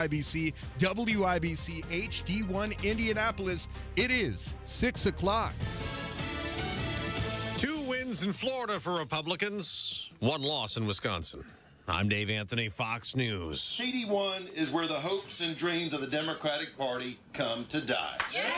IBC, WIBC HD1 Indianapolis. It is 6 o'clock. 2 wins in Florida for Republicans, 1 loss in Wisconsin. I'm Dave Anthony, Fox News. 81 is where the hopes and dreams of the Democratic Party come to die. Yeah!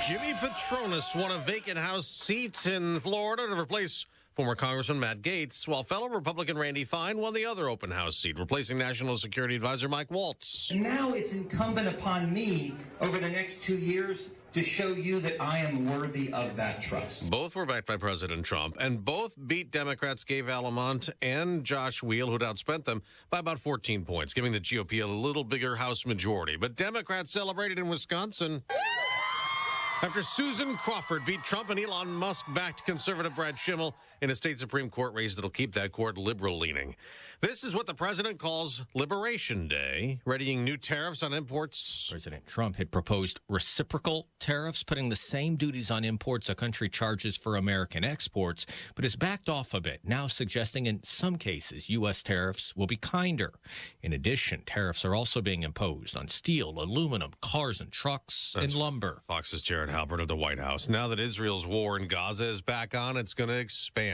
Jimmy Patronis won a vacant House seat in Florida to replace former Congressman Matt Gaetz, while fellow Republican Randy Fine won the other open House seat, replacing National Security Advisor Mike Waltz. And now it's incumbent upon me over the next 2 years to show you that I am worthy of that trust. Both were backed by President Trump, and both beat Democrats Gabe Alamont and Josh Weil, who'd outspent them by about 14 points, giving the GOP a little bigger House majority. But Democrats celebrated in Wisconsin after Susan Crawford beat Trump and Elon Musk-backed conservative Brad Schimmel in a state Supreme Court race that'll keep that court liberal-leaning. This is what the president calls Liberation Day, readying new tariffs on imports. President Trump had proposed reciprocal tariffs, putting the same duties on imports a country charges for American exports, but has backed off a bit, now suggesting in some cases U.S. tariffs will be kinder. In addition, tariffs are also being imposed on steel, aluminum, cars and trucks, and lumber. Fox's Jared Halpern of the White House. Now that Israel's war in Gaza is back on, it's going to expand.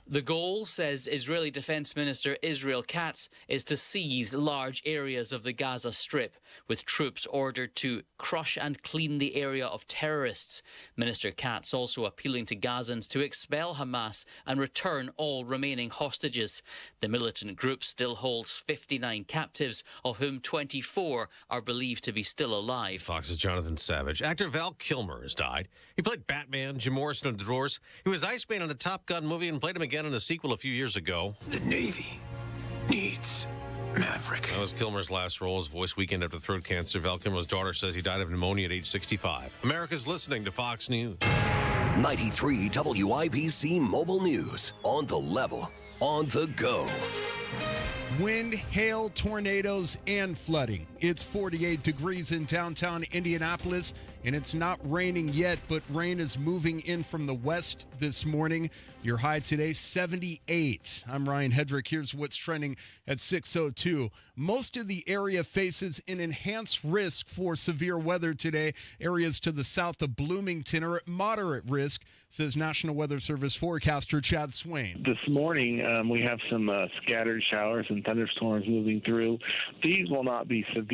The goal, says Israeli Defense Minister Israel Katz, is to seize large areas of the Gaza Strip, with troops ordered to crush and clean the area of terrorists. Minister Katz also appealing to Gazans to expel Hamas and return all remaining hostages. The militant group still holds 59 captives, of whom 24 are believed to be still alive. Fox's Jonathan Savage. Actor Val Kilmer has died. He played Batman, Jim Morrison in The Doors. He was Iceman in the Top Gun movie and played him again in a sequel a few years ago. The Navy needs Maverick. That was Kilmer's last role as voice weekend after throat cancer. Val Kilmer's daughter says he died of pneumonia at age 65. America's listening to Fox News. 93 WIBC Mobile News. On the level, on the go. Wind, hail, tornadoes, and flooding. It's 48 degrees in downtown Indianapolis, and it's not raining yet, but rain is moving in from the west this morning. Your high today, 78. I'm Ryan Hedrick. Here's what's trending at 6:02. Most of the area faces an enhanced risk for severe weather today. Areas to the south of Bloomington are at moderate risk, says National Weather Service forecaster Chad Swain. This morning, we have some scattered showers and thunderstorms moving through. These will not be severe.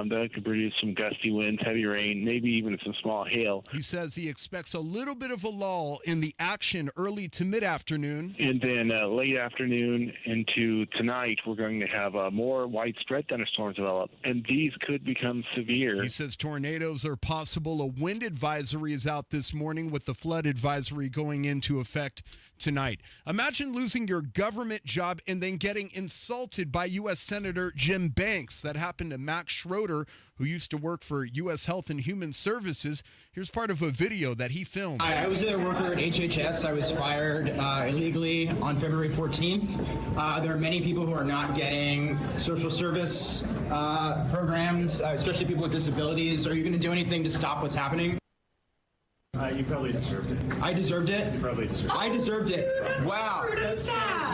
That could produce some gusty winds, heavy rain, maybe even some small hail. He says he expects a little bit of a lull in the action early to mid-afternoon. And then late afternoon into tonight, we're going to have more widespread thunderstorms develop, and these could become severe. He says tornadoes are possible. A wind advisory is out this morning with the flood advisory going into effect tonight. Imagine losing your government job and then getting insulted by U.S. Senator Jim Banks. That happened to Max Schroeder, who used to work for U.S. Health and Human Services. Here's part of a video that he filmed. I was a worker at HHS. I was fired illegally on February 14th. There are many people who are not getting social service programs, especially people with disabilities. Are you going to do anything to stop what's happening? You probably deserved it. I deserved it? You probably deserved it. I deserved it. Wow.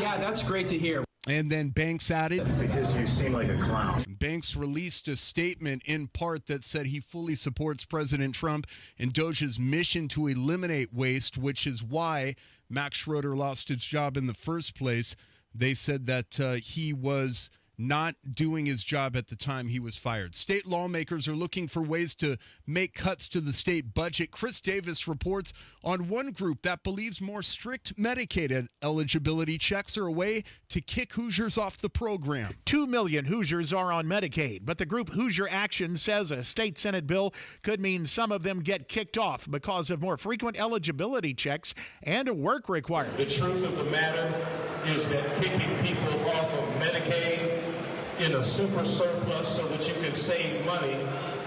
Yeah, that's great to hear. And then Banks added, because you seem like a clown. Banks released a statement in part that said he fully supports President Trump and Doge's mission to eliminate waste, which is why Max Schroeder lost his job in the first place. They said that he was not doing his job at the time he was fired. State lawmakers are looking for ways to make cuts to the state budget. Chris Davis reports on one group that believes more strict Medicaid eligibility checks are a way to kick Hoosiers off the program. 2 million Hoosiers are on Medicaid, but the group Hoosier Action says a state Senate bill could mean some of them get kicked off because of more frequent eligibility checks and a work requirement. The truth of the matter is that kicking people off of Medicaid in a super surplus so that you can save money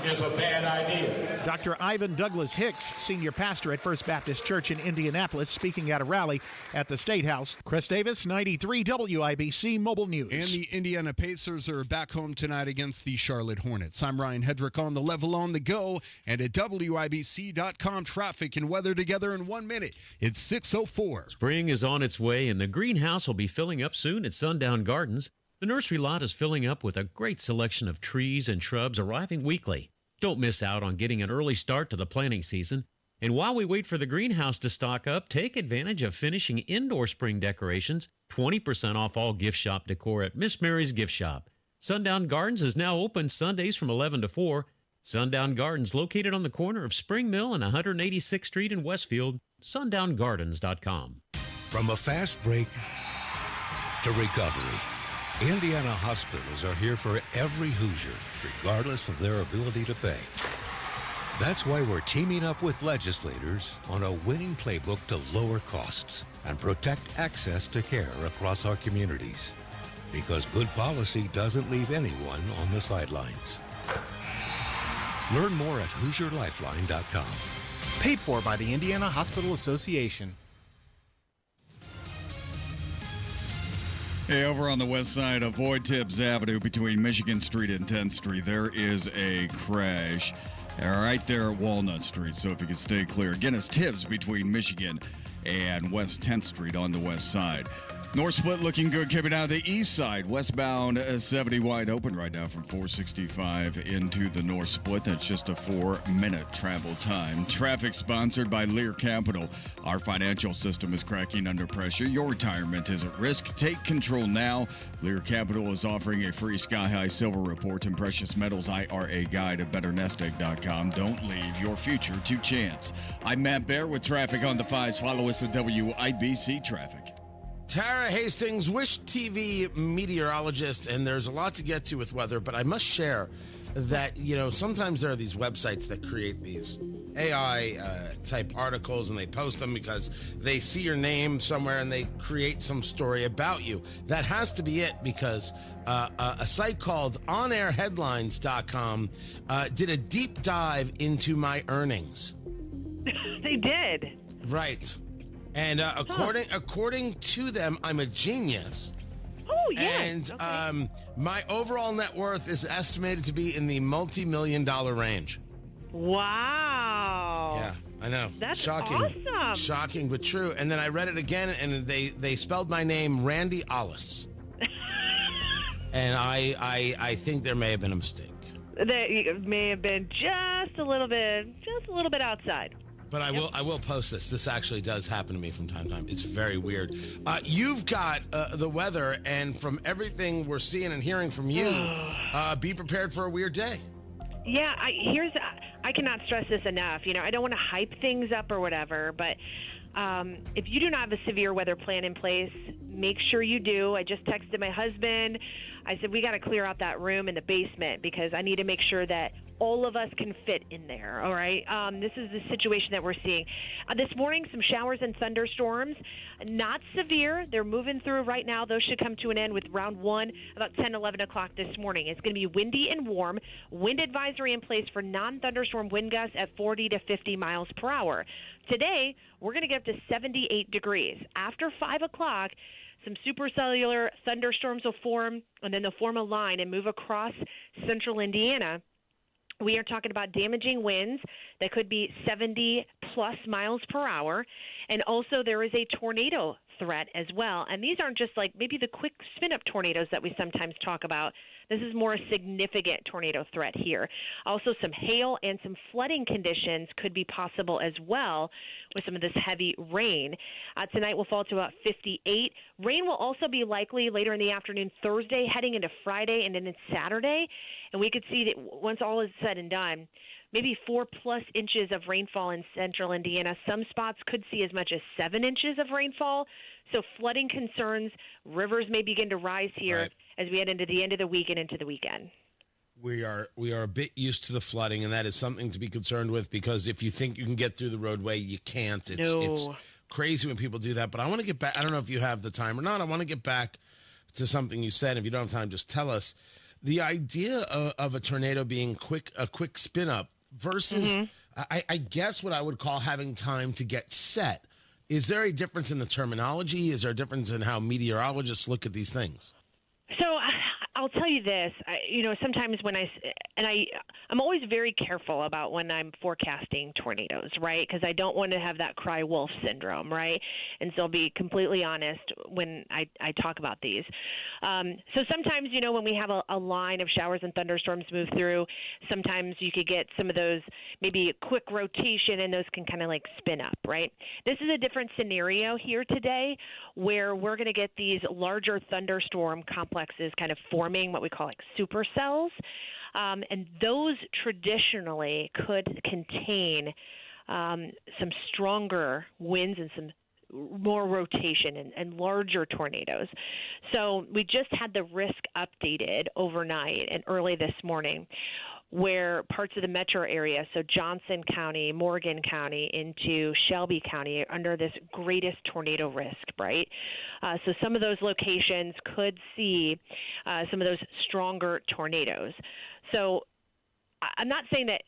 is a bad idea. Dr. Ivan Douglas Hicks, senior pastor at First Baptist Church in Indianapolis, speaking at a rally at the State House. Chris Davis, 93 WIBC Mobile News. And the Indiana Pacers are back home tonight against the Charlotte Hornets. I'm Ryan Hedrick on the level on the go and at WIBC.com. Traffic and weather together in 1 minute. It's 6:04. Spring is on its way and the greenhouse will be filling up soon at Sundown Gardens. The nursery lot is filling up with a great selection of trees and shrubs arriving weekly. Don't miss out on getting an early start to the planting season. And while we wait for the greenhouse to stock up, take advantage of finishing indoor spring decorations. 20% off all gift shop decor at Miss Mary's Gift Shop. Sundown Gardens is now open Sundays from 11 to 4. Sundown Gardens, located on the corner of Spring Mill and 186th Street in Westfield. SundownGardens.com. From a fast break to recovery, Indiana hospitals are here for every Hoosier, regardless of their ability to pay. That's why we're teaming up with legislators on a winning playbook to lower costs and protect access to care across our communities. Because good policy doesn't leave anyone on the sidelines. Learn more at HoosierLifeline.com. Paid for by the Indiana Hospital Association. Hey, over on the west side of Boyd Tibbs Avenue between Michigan Street and 10th Street, there is a crash right there at Walnut Street. So if you could stay clear. Again, it's Tibbs between Michigan and West 10th Street on the west side. North Split looking good coming out of the east side. Westbound 70 wide open right now from 465 into the North Split. That's just a 4-minute travel time. Traffic sponsored by Lear Capital. Our financial system is cracking under pressure. Your retirement is at risk. Take control now. Lear Capital is offering a free Sky High Silver Report and Precious Metals IRA guide at betternestegg.com. Don't leave your future to chance. I'm Matt Bear with traffic on the 5s. Follow us at WIBC Traffic. Tara Hastings, Wish TV meteorologist, and there's a lot to get to with weather, but I must share that, sometimes there are these websites that create these AI type articles and they post them because they see your name somewhere and they create some story about you. That has to be it because a site called onairheadlines.com did a deep dive into my earnings. They did. Right. And according to them, I'm a genius. Oh, yeah. And okay. My overall net worth is estimated to be in the multi-million-dollar range. Wow. Yeah, I know. That's shocking. Awesome. Shocking, but true. And then I read it again, and they spelled my name Randy Ollis. And I think there may have been a mistake. That may have been just a little bit outside. But I will post this. This actually does happen to me from time to time. It's very weird. You've got the weather, and from everything we're seeing and hearing from you, be prepared for a weird day. Yeah, I cannot stress this enough. I don't want to hype things up or whatever, but if you do not have a severe weather plan in place, make sure you do. I just texted my husband. I said, we got to clear out that room in the basement because I need to make sure that all of us can fit in there, all right? This is the situation that we're seeing. This morning, some showers and thunderstorms. Not severe. They're moving through right now. Those should come to an end with round one about 10, 11 o'clock this morning. It's going to be windy and warm. Wind advisory in place for non-thunderstorm wind gusts at 40 to 50 miles per hour. Today, we're going to get up to 78 degrees. After 5 o'clock, some supercellular thunderstorms will form, and then they'll form a line and move across central Indiana. We are talking about damaging winds that could be 70-plus miles per hour. And also there is a tornado threat as well. And these aren't just like maybe the quick spin-up tornadoes that we sometimes talk about. This is more a significant tornado threat here. Also, some hail and some flooding conditions could be possible as well with some of this heavy rain. Tonight will fall to about 58. Rain will also be likely later in the afternoon Thursday, heading into Friday and then Saturday. And we could see that once all is said and done, maybe 4+ inches of rainfall in central Indiana. Some spots could see as much as 7 inches of rainfall. So flooding concerns, rivers may begin to rise here as we head into the end of the week and into the weekend. We are a bit used to the flooding, and that is something to be concerned with because if you think you can get through the roadway, you can't. It's crazy when people do that. But I want to get back. I don't know if you have the time or not. I want to get back to something you said. If you don't have time, just tell us. The idea of a tornado being a quick spin up versus, I guess, what I would call having time to get set. Is there a difference in the terminology? Is there a difference in how meteorologists look at these things? So I'll tell you this. Sometimes when I'm always very careful about when I'm forecasting tornadoes, right? Because I don't want to have that cry wolf syndrome, right? And so I'll be completely honest when I talk about these. So sometimes, when we have a line of showers and thunderstorms move through, sometimes you could get some of those, maybe a quick rotation, and those can kind of like spin up, right? This is a different scenario here today where we're going to get these larger thunderstorm complexes kind of forming what we call like supercells. And those traditionally could contain some stronger winds and some more rotation and larger tornadoes. So we just had the risk updated overnight and early this morning, where parts of the metro area, so Johnson County, Morgan County, into Shelby County, are under this greatest tornado risk, right? So some of those locations could see some of those stronger tornadoes. So I'm not saying that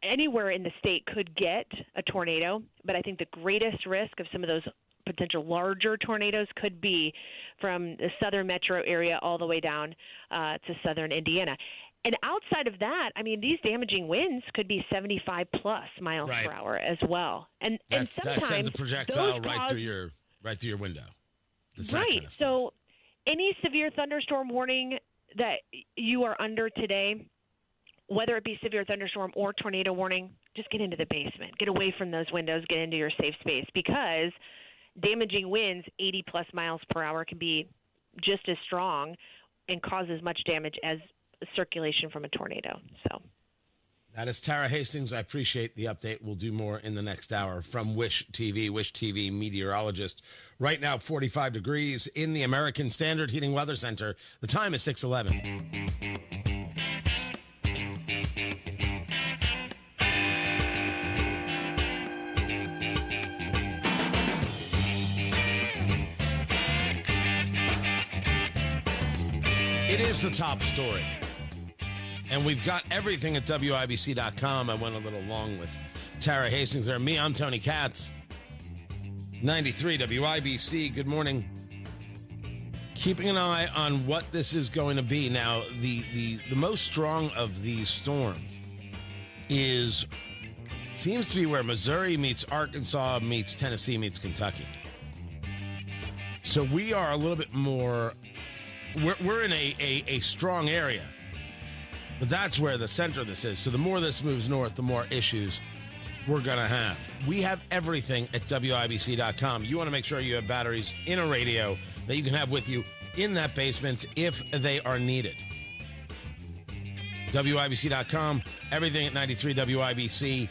anywhere in the state could get a tornado, but I think the greatest risk of some of those potential larger tornadoes could be from the southern metro area all the way down to southern Indiana. And outside of that, I mean, these damaging winds could be 75 plus miles per hour as well. And sometimes that sends a projectile right through your window. It's right. Kind of so any severe thunderstorm warning that you are under today, whether it be severe thunderstorm or tornado warning, just get into the basement. Get away from those windows. Get into your safe space, because damaging winds 80 plus miles per hour can be just as strong and cause as much damage as circulation from a tornado. So that is Tara Hastings. I appreciate the update. We'll do more in the next hour from Wish TV meteorologist. Right now, 45 degrees in the American Standard Heating Weather Center. The time is 6:11. It is the top story. And we've got everything at WIBC.com. I went a little long with Tara Hastings there. I'm Tony Katz. 93 WIBC. Good morning. Keeping an eye on what this is going to be. Now, the most strong of these storms seems to be where Missouri meets Arkansas meets Tennessee meets Kentucky. So we are a little bit more... We're in a strong area, but that's where the center of this is. So the more this moves north, the more issues we're going to have. We have everything at WIBC.com. You want to make sure you have batteries in a radio that you can have with you in that basement if they are needed. WIBC.com, everything at 93 WIBC.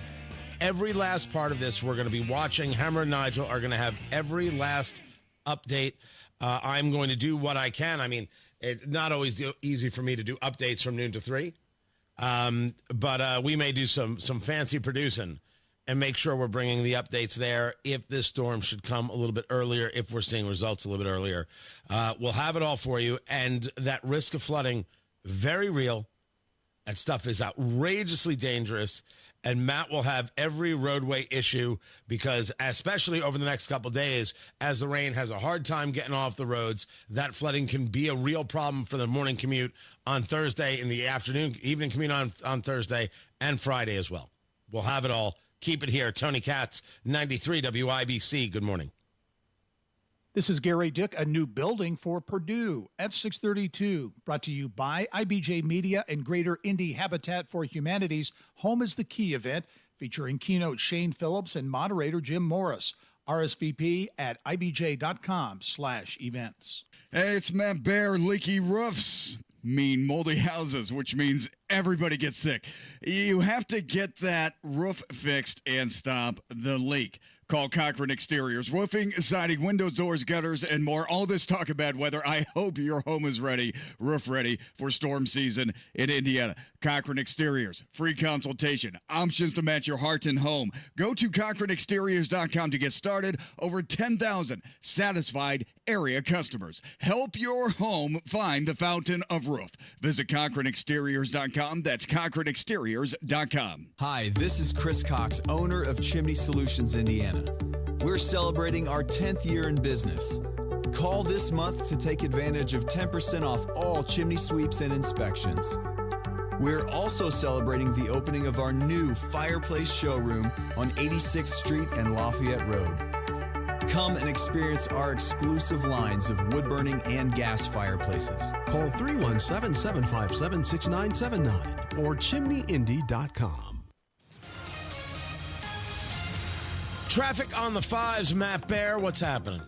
Every last part of this we're going to be watching. Hammer and Nigel are going to have every last update. I'm going to do what I can. I mean, it's not always easy for me to do updates from noon to 3. But we may do some fancy producing and make sure we're bringing the updates there if this storm should come a little bit earlier, if we're seeing results a little bit earlier. We'll have it all for you. And that risk of flooding, very real. That stuff is outrageously dangerous. And Matt will have every roadway issue because, especially over the next couple of days, as the rain has a hard time getting off the roads, that flooding can be a real problem for the morning commute on Thursday, in the afternoon, evening commute on Thursday, and Friday as well. We'll have it all. Keep it here. Tony Katz, 93 WIBC. Good morning. This is Gary Dick, a new building for Purdue at 632. Brought to you by IBJ Media and Greater Indy Habitat for Humanity's Home is the Key event, featuring keynote Shane Phillips and moderator Jim Morris. RSVP at ibj.com/events. Hey, it's Matt Bear. Leaky roofs mean moldy houses, which means everybody gets sick. You have to get that roof fixed and stop the leak. Call Cochran Exteriors. Roofing, siding, windows, doors, gutters, and more. All this talk of bad weather. I hope your home is ready, roof ready for storm season in Indiana. Cochran Exteriors. Free consultation. Options to match your heart and home. Go to CochranExteriors.com to get started. Over 10,000 satisfied area customers. Help your home find the fountain of roof. Visit CochranExteriors.com. That's CochranExteriors.com. Hi, this is Chris Cox, owner of Chimney Solutions Indiana. We're celebrating our 10th year in business. Call this month to take advantage of 10% off all chimney sweeps and inspections. We're also celebrating the opening of our new fireplace showroom on 86th Street and Lafayette Road. Come and experience our exclusive lines of wood-burning and gas fireplaces. Call 317-757-6979 or chimneyindy.com. Traffic on the 5s, Matt Bear. What's happening?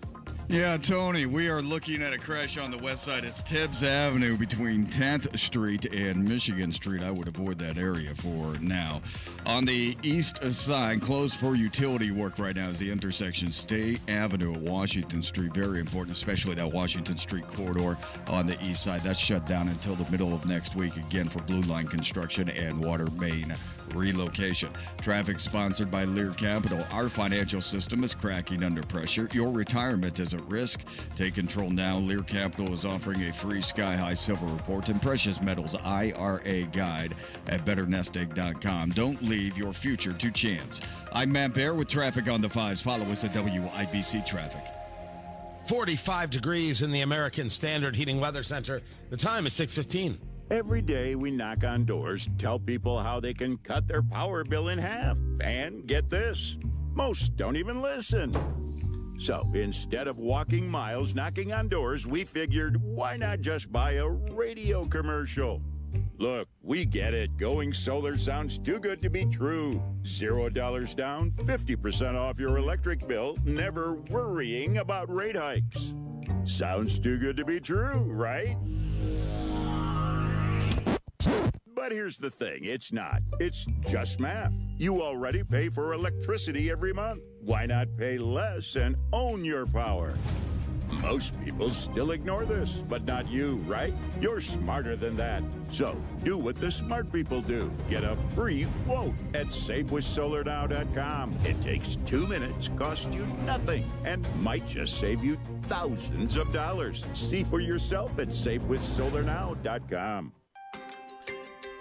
Yeah, Tony, we are looking at a crash on the west side. It's Tibbs Avenue between 10th Street and Michigan Street. I would avoid that area for now. On the east side, closed for utility work right now is the intersection State Avenue at Washington Street. Very important, especially that Washington Street corridor on the east side. That's shut down until the middle of next week, again, for Blue Line construction and water main relocation. Traffic sponsored by Lear Capital. Our financial system is cracking under pressure. Your retirement is at risk. Take control now. Lear Capital is offering a free Sky High Silver Report and Precious Metals IRA guide at betternestegg.com. Don't leave your future to chance. I'm Matt Bear with traffic on the 5s. Follow us at WIBC Traffic. 45 degrees in the American Standard Heating Weather Center. The time is 6:15. Every day we knock on doors, tell people how they can cut their power bill in half. And get this, most don't even listen. So instead of walking miles knocking on doors, we figured, why not just buy a radio commercial? Look, we get it. Going solar sounds too good to be true. $0 down, 50% off your electric bill, never worrying about rate hikes. Sounds too good to be true, right? But here's the thing, it's not. It's just math. You already pay for electricity every month. Why not pay less and own your power? Most people still ignore this, but not you, right? You're smarter than that. So do what the smart people do. Get a free quote at SaveWithSolarNow.com. It takes 2 minutes, costs you nothing, and might just save you thousands of dollars. See for yourself at SaveWithSolarNow.com.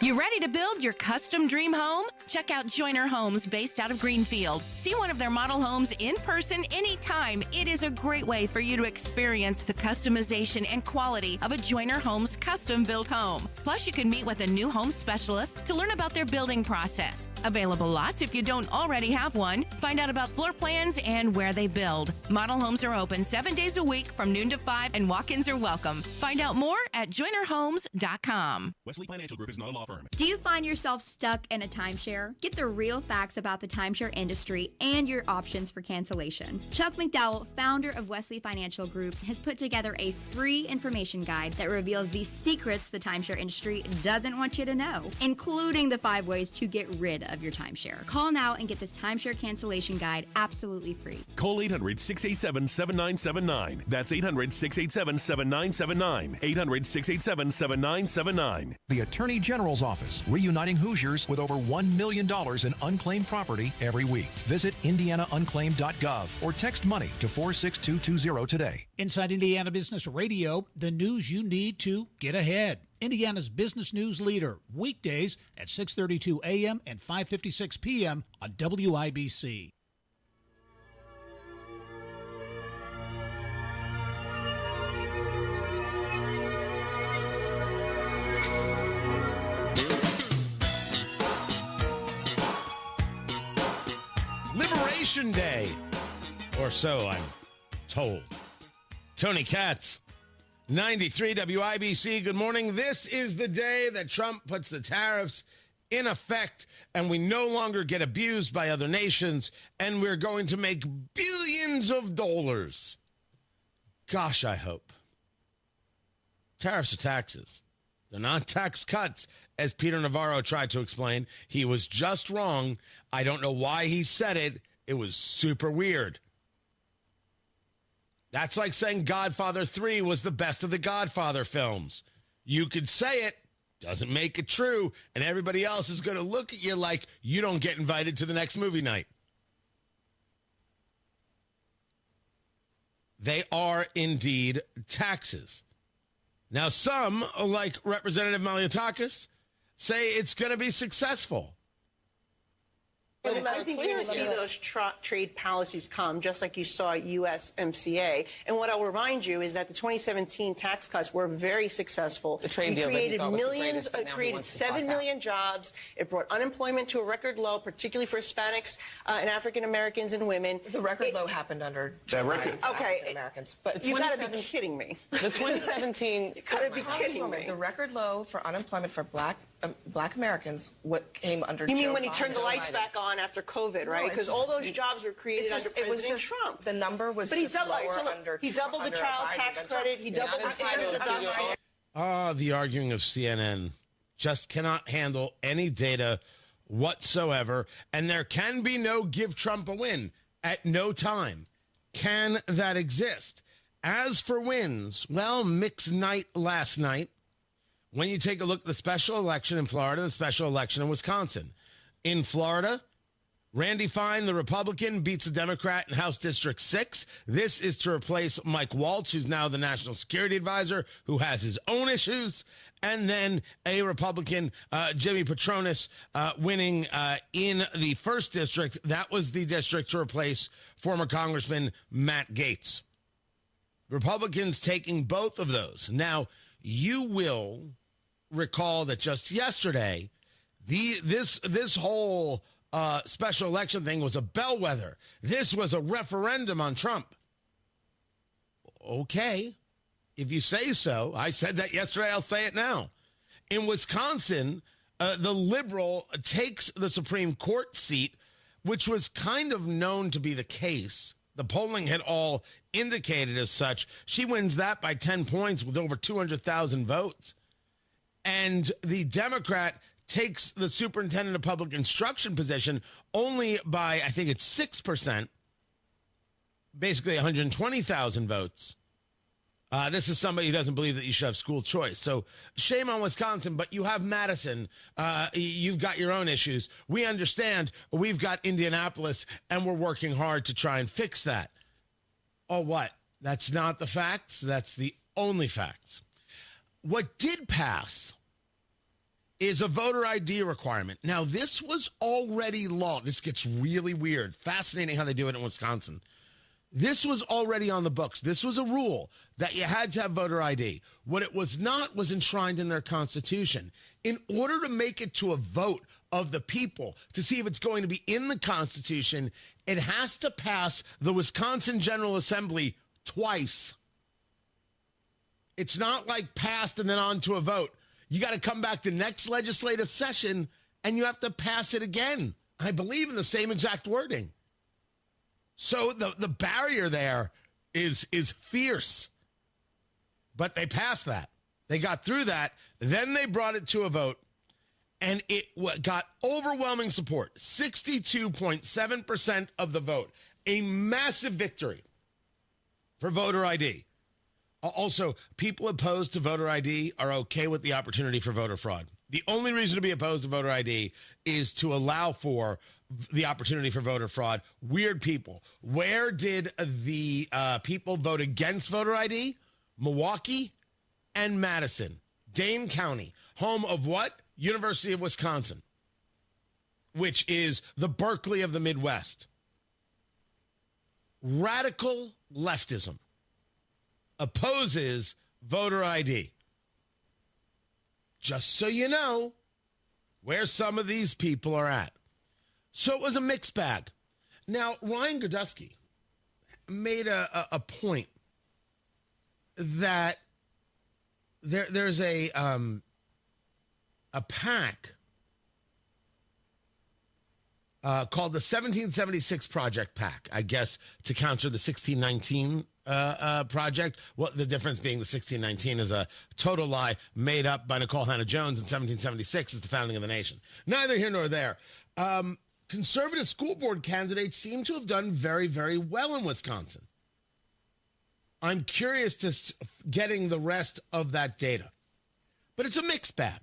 You ready to build your custom dream home? Check out Joyner Homes based out of Greenfield. See one of their model homes in person anytime. It is a great way for you to experience the customization and quality of a Joyner Homes custom built home. Plus, you can meet with a new home specialist to learn about their building process. Available lots if you don't already have one. Find out about floor plans and where they build. Model homes are open 7 days a week from noon to 5 and walk-ins are welcome. Find out more at joynerhomes.com. Wesley Financial Group is not a law firm. Do you find yourself stuck in a timeshare? Get the real facts about the timeshare industry and your options for cancellation. Chuck McDowell, founder of Wesley Financial Group, has put together a free information guide that reveals the secrets the timeshare industry doesn't want you to know, including the 5 ways to get rid of your timeshare. Call now and get this timeshare cancellation guide absolutely free. Call 800-687-7979. That's 800-687-7979. 800-687-7979. The Attorney General's Office, reuniting Hoosiers with over $1 million in unclaimed property every week. Visit indianaunclaimed.gov or text money to 46220 today. Inside Indiana Business Radio, the news you need to get ahead. Indiana's business news leader, weekdays at 6:32 a.m. and 5:56 p.m. on WIBC. Liberation Day, or so I'm told. Tony Katz, 93 WIBC, good morning. This is the day that Trump puts the tariffs in effect, and we no longer get abused by other nations, and we're going to make billions of dollars. Gosh, I hope. Tariffs are taxes. They're not tax cuts, as Peter Navarro tried to explain. He was just wrong. I don't know why he said it. It was super weird. That's like saying Godfather 3 was the best of the Godfather films. You could say it, doesn't make it true, and everybody else is going to look at you like you don't get invited to the next movie night. They are indeed taxes. Now, some, like Representative Maliotakis, say it's going to be successful. And I think you're going to see those trade policies come, just like you saw at USMCA. And what I'll remind you is that the 2017 tax cuts were very successful. The trade deal created that he thought was millions, the greatest, but now he created wants to 7 toss million jobs. It brought unemployment to a record low, particularly for Hispanics and African Americans and women. The record low happened under okay, Americans, but you got to be kidding me. The 2017. You got to be kidding me. The record low for unemployment for Black Americans, what came under. You mean Joe when he Biden, turned the Joe lights Biden. back on after COVID, right? No, Because all those jobs were created under President Trump. The number was but he just doubled, lower so look, under he doubled the under child Biden tax than credit. Trump. He doubled the The arguing of CNN just cannot handle any data whatsoever, and there can be no give Trump a win at no time. Can that exist? As for wins, well, mixed night last night. When you take a look at the special election in Florida and the special election in Wisconsin. In Florida, Randy Fine, the Republican, beats a Democrat in House District 6. This is to replace Mike Waltz, who's now the National Security Advisor, who has his own issues. And then a Republican, Jimmy Patronis, winning in the 1st District. That was the district to replace former Congressman Matt Gaetz. Republicans taking both of those. Now, you will recall that just yesterday, this whole special election thing was a bellwether. This was a referendum on Trump. Okay, if you say so. I said that yesterday. I'll say it now. In Wisconsin, the liberal takes the Supreme Court seat, which was kind of known to be the case. The polling had all indicated as such. She wins that by 10 points with over 200,000 votes. And the Democrat takes the superintendent of public instruction position only by, I think it's 6%, basically 120,000 votes. This is somebody who doesn't believe that you should have school choice. So shame on Wisconsin, but you have Madison. You've got your own issues. We understand. We've got Indianapolis, and we're working hard to try and fix that. Oh, what? That's not the facts. That's the only facts. What did pass is a voter ID requirement. Now, this was already law. This gets really weird. Fascinating how they do it in Wisconsin. This was already on the books. This was a rule that you had to have voter ID. What it was not was enshrined in their Constitution. In order to make it to a vote of the people to see if it's going to be in the Constitution, it has to pass the Wisconsin General Assembly twice. It's not like passed and then on to a vote. You got to come back the next legislative session and you have to pass it again. I believe in the same exact wording. So the barrier there is fierce. But they passed that. They got through that. Then they brought it to a vote. And it got overwhelming support. 62.7% of the vote. A massive victory for voter ID. Also, people opposed to voter ID are okay with the opportunity for voter fraud. The only reason to be opposed to voter ID is to allow for the opportunity for voter fraud. Weird people. Where did the people vote against voter ID? Milwaukee and Madison. Dane County. Home of what? University of Wisconsin, which is the Berkeley of the Midwest. Radical leftism opposes voter ID. Just so you know where some of these people are at. So it was a mixed bag. Now, Ryan Gordusky made a point that there's a PAC called the 1776 Project PAC, I guess, to counter the 1619 project. What the difference being the 1619 is a total lie made up by Nicole Hannah-Jones, and 1776 is the founding of the nation. Neither here nor there. Conservative school board candidates seem to have done very, very well in Wisconsin. I'm curious to getting the rest of that data. But it's a mixed bag,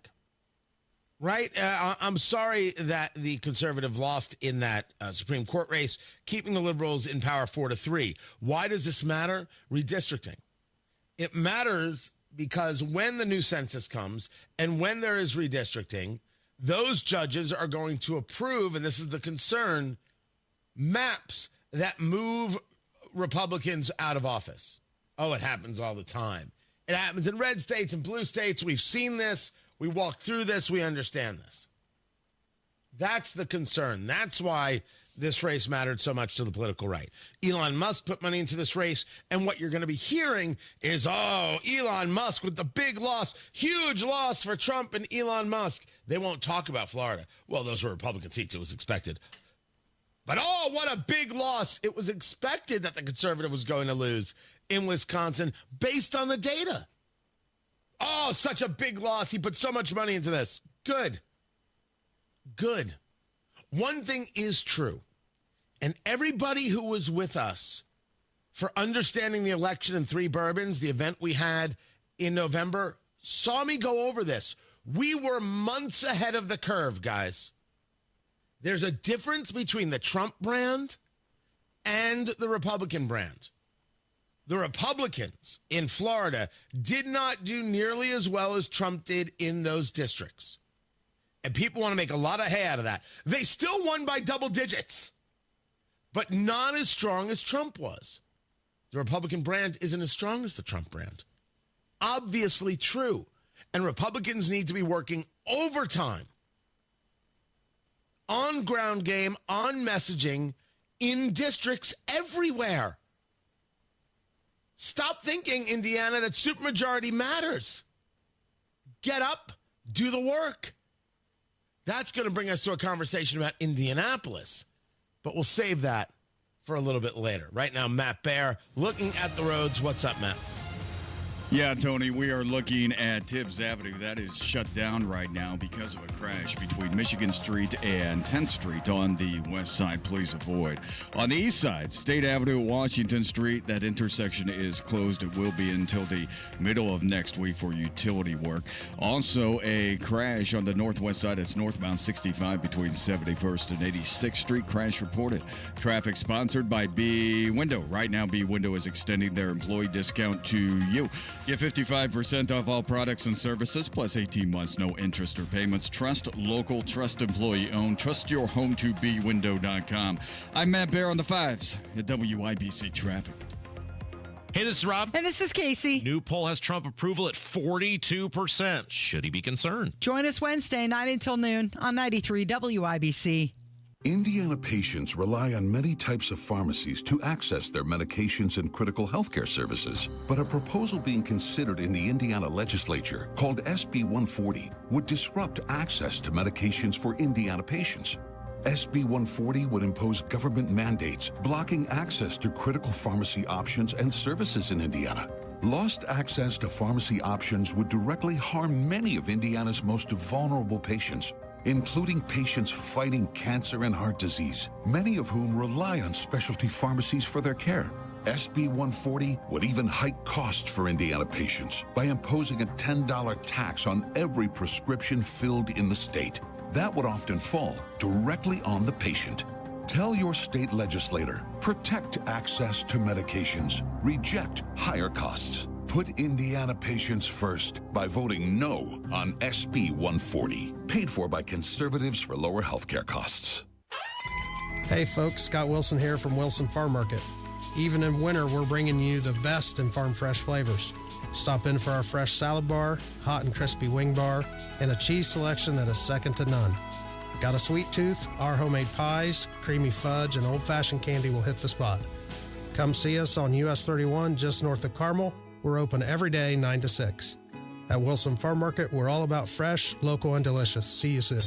right? I'm sorry that the conservative lost in that Supreme Court race, keeping the liberals in power 4-3. Why does this matter? Redistricting. It matters because when the new census comes and when there is redistricting, those judges are going to approve, and this is the concern, maps that move Republicans out of office. Oh, it happens all the time. It happens in red states and blue states. We've seen this. We walked through this. We understand this. That's the concern. That's why this race mattered so much to the political right. Elon Musk put money into this race, and what you're going to be hearing is, oh, Elon Musk with the big loss, huge loss for Trump and Elon Musk. They won't talk about Florida. Well, those were Republican seats. It was expected. But, oh, what a big loss. It was expected that the conservative was going to lose in Wisconsin based on the data. Oh, such a big loss. He put so much money into this. Good. Good. One thing is true, and everybody who was with us for understanding the election in Three Bourbons, the event we had in November, saw me go over this. We were months ahead of the curve, guys. There's a difference between the Trump brand and the Republican brand. The Republicans in Florida did not do nearly as well as Trump did in those districts. And people want to make a lot of hay out of that. They still won by double digits, but not as strong as Trump was. The Republican brand isn't as strong as the Trump brand. Obviously true. And Republicans need to be working overtime on ground game, on messaging, in districts everywhere. Stop thinking, Indiana, that supermajority matters. Get up, do the work. That's going to bring us to a conversation about Indianapolis, but we'll save that for a little bit later. Right now, Matt Baer looking at the roads. What's up, Matt? Yeah, Tony, we are looking at Tibbs Avenue. That is shut down right now because of a crash between Michigan Street and 10th Street on the west side. Please avoid. On the east side, State Avenue, Washington Street, that intersection is closed. It will be until the middle of next week for utility work. Also, a crash on the northwest side. It's northbound 65 between 71st and 86th Street. Crash reported. Traffic sponsored by B Window. Right now, B Window is extending their employee discount to you. Get 55% off all products and services, plus 18 months, no interest or payments. Trust local, trust employee owned. Trust your home to bwindow.com. I'm Matt Baer on the fives at WIBC Traffic. Hey, this is Rob. And this is Casey. New poll has Trump approval at 42%. Should he be concerned? Join us Wednesday, 9 until noon on 93 WIBC. Indiana patients rely on many types of pharmacies to access their medications and critical healthcare services. But a proposal being considered in the Indiana legislature called SB 140 would disrupt access to medications for Indiana patients. SB 140 would impose government mandates blocking access to critical pharmacy options and services in Indiana. Lost access to pharmacy options would directly harm many of Indiana's most vulnerable patients, including patients fighting cancer and heart disease, many of whom rely on specialty pharmacies for their care. SB 140 would even hike costs for Indiana patients by imposing a $10 tax on every prescription filled in the state. That would often fall directly on the patient. Tell your state legislator, protect access to medications, reject higher costs. Put Indiana patients first by voting no on SB 140, paid for by conservatives for lower healthcare costs. Hey folks, Scott Wilson here from Wilson Farm Market. Even in winter, we're bringing you the best in farm fresh flavors. Stop in for our fresh salad bar, hot and crispy wing bar, and a cheese selection that is second to none. Got a sweet tooth? Our homemade pies, creamy fudge, and old-fashioned candy will hit the spot. Come see us on US 31 just north of Carmel. We're open every day, 9 to 6. At Wilson Farm Market, we're all about fresh, local, and delicious. See you soon.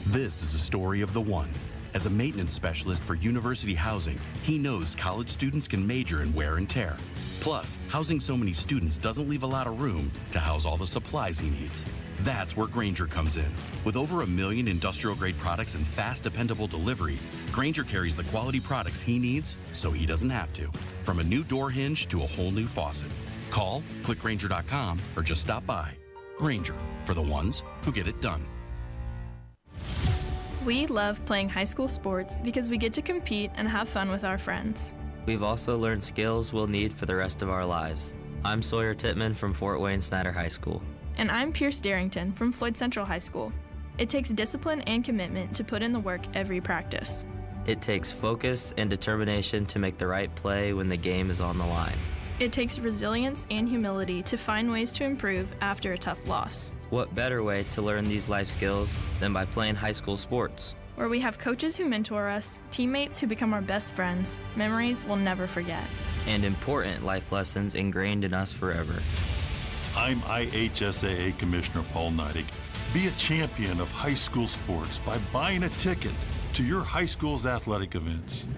This is a story of the one. As a maintenance specialist for university housing, he knows college students can major in wear and tear. Plus, housing so many students doesn't leave a lot of room to house all the supplies he needs. That's where Grainger comes in. With over 1 million industrial-grade products and fast, dependable delivery, Grainger carries the quality products he needs so he doesn't have to. From a new door hinge to a whole new faucet. Call, click Grainger.com, or just stop by. Grainger, for the ones who get it done. We love playing high school sports because we get to compete and have fun with our friends. We've also learned skills we'll need for the rest of our lives. I'm Sawyer Tittman from Fort Wayne Snyder High School. And I'm Pierce Darrington from Floyd Central High School. It takes discipline and commitment to put in the work every practice. It takes focus and determination to make the right play when the game is on the line. It takes resilience and humility to find ways to improve after a tough loss. What better way to learn these life skills than by playing high school sports? Where we have coaches who mentor us, teammates who become our best friends, memories we'll never forget. And important life lessons ingrained in us forever. I'm IHSAA Commissioner Paul Neidig. Be a champion of high school sports by buying a ticket to your high school's athletic events.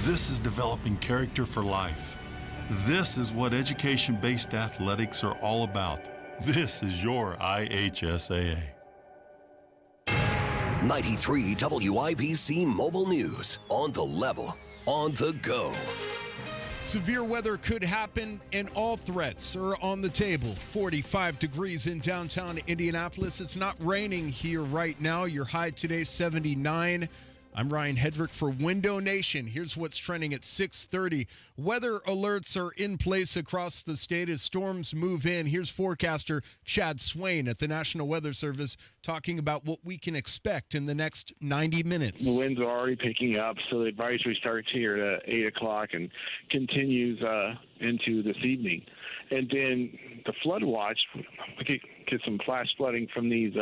This is developing character for life. This is what education-based athletics are all about. This is your IHSAA. 93 WIBC Mobile News. On the level, on the go. Severe weather could happen, and all threats are on the table. 45 degrees in downtown Indianapolis. It's not raining here right now. Your high today, 79. I'm Ryan Hedrick for Window Nation. Here's what's trending at 6:30. Weather alerts are in place across the state as storms move in. Here's forecaster Chad Swain at the National Weather Service talking about what we can expect in the next 90 minutes. The winds are already picking up, so the advisory starts here at 8 o'clock and continues into this evening. And then the flood watch, we could get some flash flooding from these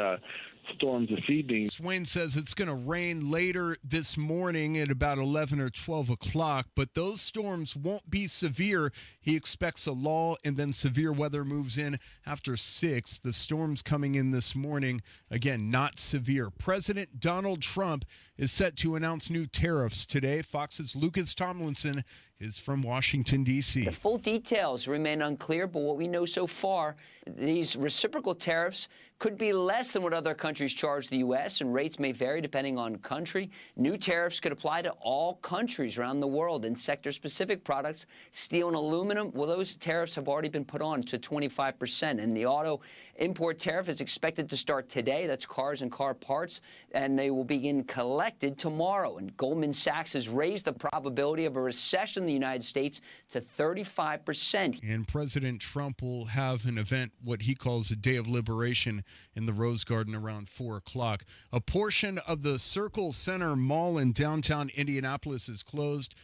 storms this evening. Swain says it's going to rain later this morning at about 11 or 12 o'clock, but those storms won't be severe. He expects a lull, and then severe weather moves in after 6. The storms coming in this morning, again, not severe. President Donald Trump is set to announce new tariffs today. Fox's Lucas Tomlinson is from Washington, D.C. The full details remain unclear, but what we know so far, these reciprocal tariffs could be less than what other countries charge the U.S., and rates may vary depending on country. New tariffs could apply to all countries around the world. In sector-specific products, steel and aluminum, well, those tariffs have already been put on to 25%. And the auto import tariff is expected to start today. That's cars and car parts, and they will begin collected tomorrow. And Goldman Sachs has raised the probability of a recession in the United States to 35%. And President Trump will have an event, what he calls a Day of Liberation, in the Rose Garden around 4 o'clock. A portion of the Circle Center Mall in downtown Indianapolis is closed.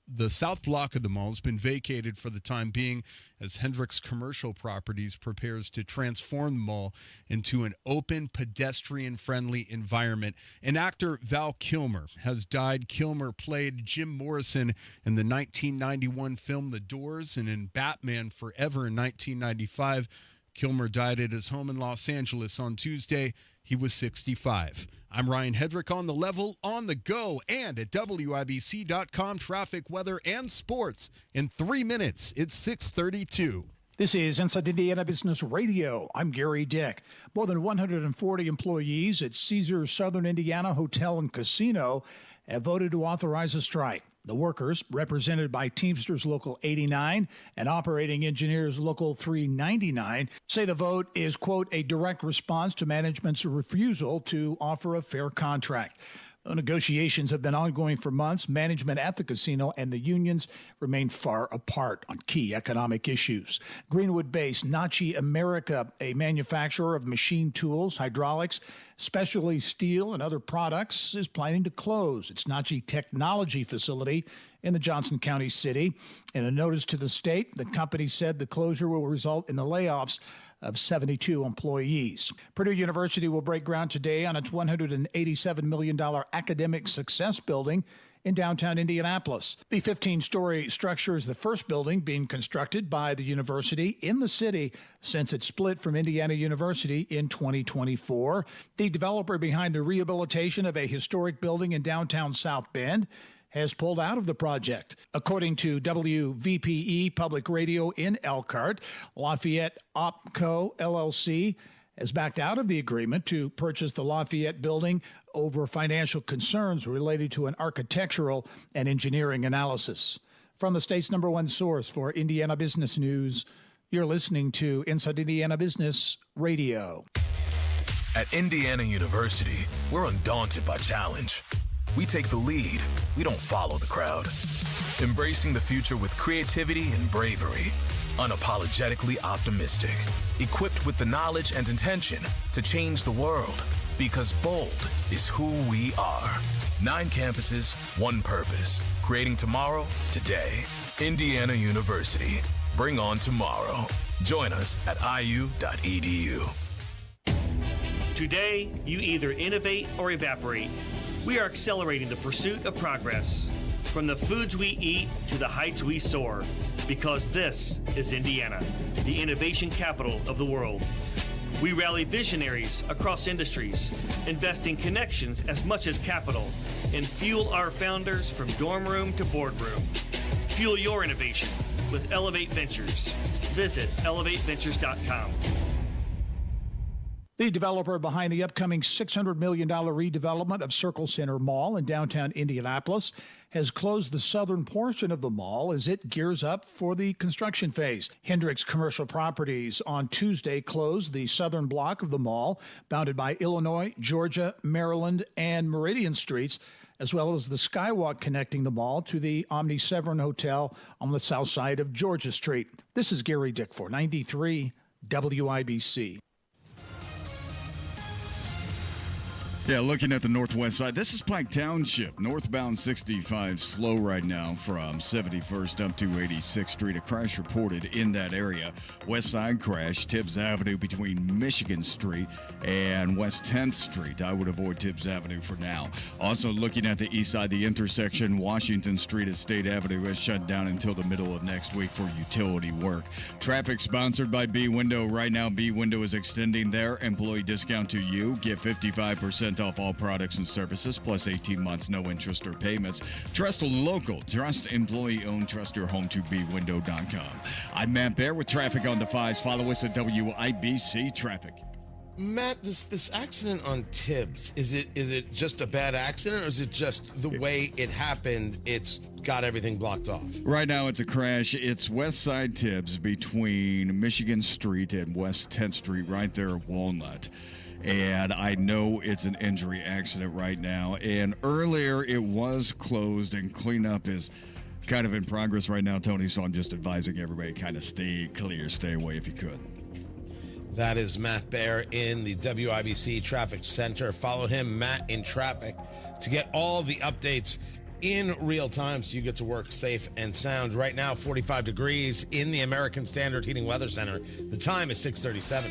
The south block of the mall has been vacated for the time being as Hendricks Commercial Properties prepares to transform the mall into an open, pedestrian-friendly environment. And actor Val Kilmer has died. Kilmer played Jim Morrison in the 1991 film The Doors and in Batman Forever in 1995. Kilmer died at his home in Los Angeles on Tuesday. He was 65. I'm Ryan Hedrick on the level, on the go, and at WIBC.com traffic, weather, and sports. In 3 minutes, it's 6:32. This is Inside Indiana Business Radio. I'm Gary Dick. More than 140 employees at Caesars Southern Indiana Hotel and Casino have voted to authorize a strike. The workers, represented by Teamsters Local 89 and Operating Engineers Local 399, say the vote is, quote, a direct response to management's refusal to offer a fair contract. The negotiations have been ongoing for months. Management at the casino and the unions remain far apart on key economic issues. Greenwood-based Nachi America, a manufacturer of machine tools, hydraulics, specialty steel, and other products, is planning to close its Nachi Technology facility in the Johnson County city. In a notice to the state, the company said the closure will result in the layoffs of 72 employees. Purdue University will break ground today on its $187 million academic success building in downtown Indianapolis. The 15-story structure is the first building being constructed by the university in the city since it split from Indiana University in 2024. The developer behind the rehabilitation of a historic building in downtown South Bend has pulled out of the project. According to WVPE Public Radio in Elkhart, Lafayette Opco LLC has backed out of the agreement to purchase the Lafayette building over financial concerns related to an architectural and engineering analysis. From the state's #1 source for Indiana business news, you're listening to Inside Indiana Business Radio. At Indiana University, we're undaunted by challenge. We take the lead. We don't follow the crowd. Embracing the future with creativity and bravery. unapologetically optimistic, equipped with the knowledge and intention to change the world, because bold is who we are. 9 campuses, 1 purpose, creating tomorrow today. Indiana University. Bring on tomorrow. Join us at iu.edu. Today, you either innovate or evaporate. We are accelerating the pursuit of progress, from the foods we eat to the heights we soar, because this is Indiana, the innovation capital of the world. We rally visionaries across industries, invest in connections as much as capital, and fuel our founders from dorm room to boardroom. Fuel your innovation with Elevate Ventures. Visit elevateventures.com. The developer behind the upcoming $600 million redevelopment of Circle Center Mall in downtown Indianapolis has closed the southern portion of the mall as it gears up for the construction phase. Hendricks Commercial Properties on Tuesday closed the southern block of the mall, bounded by Illinois, Georgia, Maryland, and Meridian Streets, as well as the skywalk connecting the mall to the Omni Severn Hotel on the south side of Georgia Street. This is Gary Dick for 93 WIBC. Yeah, looking at the northwest side, this is Pike Township. Northbound 65 slow right now from 71st up to 86th Street. A crash reported in that area. West side crash, Tibbs Avenue between Michigan Street and West 10th Street. I would avoid Tibbs Avenue for now. Also looking at the east side, the intersection, Washington Street at State Avenue is shut down until the middle of next week for utility work. Traffic sponsored by B Window. Right now, B Window is extending their employee discount to you. Get 55% off all products and services, plus 18 months, no interest or payments. Trust local, trust employee-owned, trust your home to bwindow.com. I'm Matt Bear with traffic on the 5s. Follow us at WIBC Traffic. Matt, this accident on Tibbs, is it just a bad accident, or is it just the way it happened, it's got everything blocked off? Right now it's a crash. It's West Side Tibbs between Michigan Street and West 10th Street, right there at Walnut. And I know it's an injury accident right now. And earlier it was closed, and cleanup is kind of in progress right now, Tony. So I'm just advising everybody kind of stay clear, stay away if you could. That is Matt Bear in the WIBC Traffic Center. Follow him, Matt in Traffic, to get all the updates in real time so you get to work safe and sound. Right now, 45 degrees in the American Standard Heating Weather Center. The time is 6:37.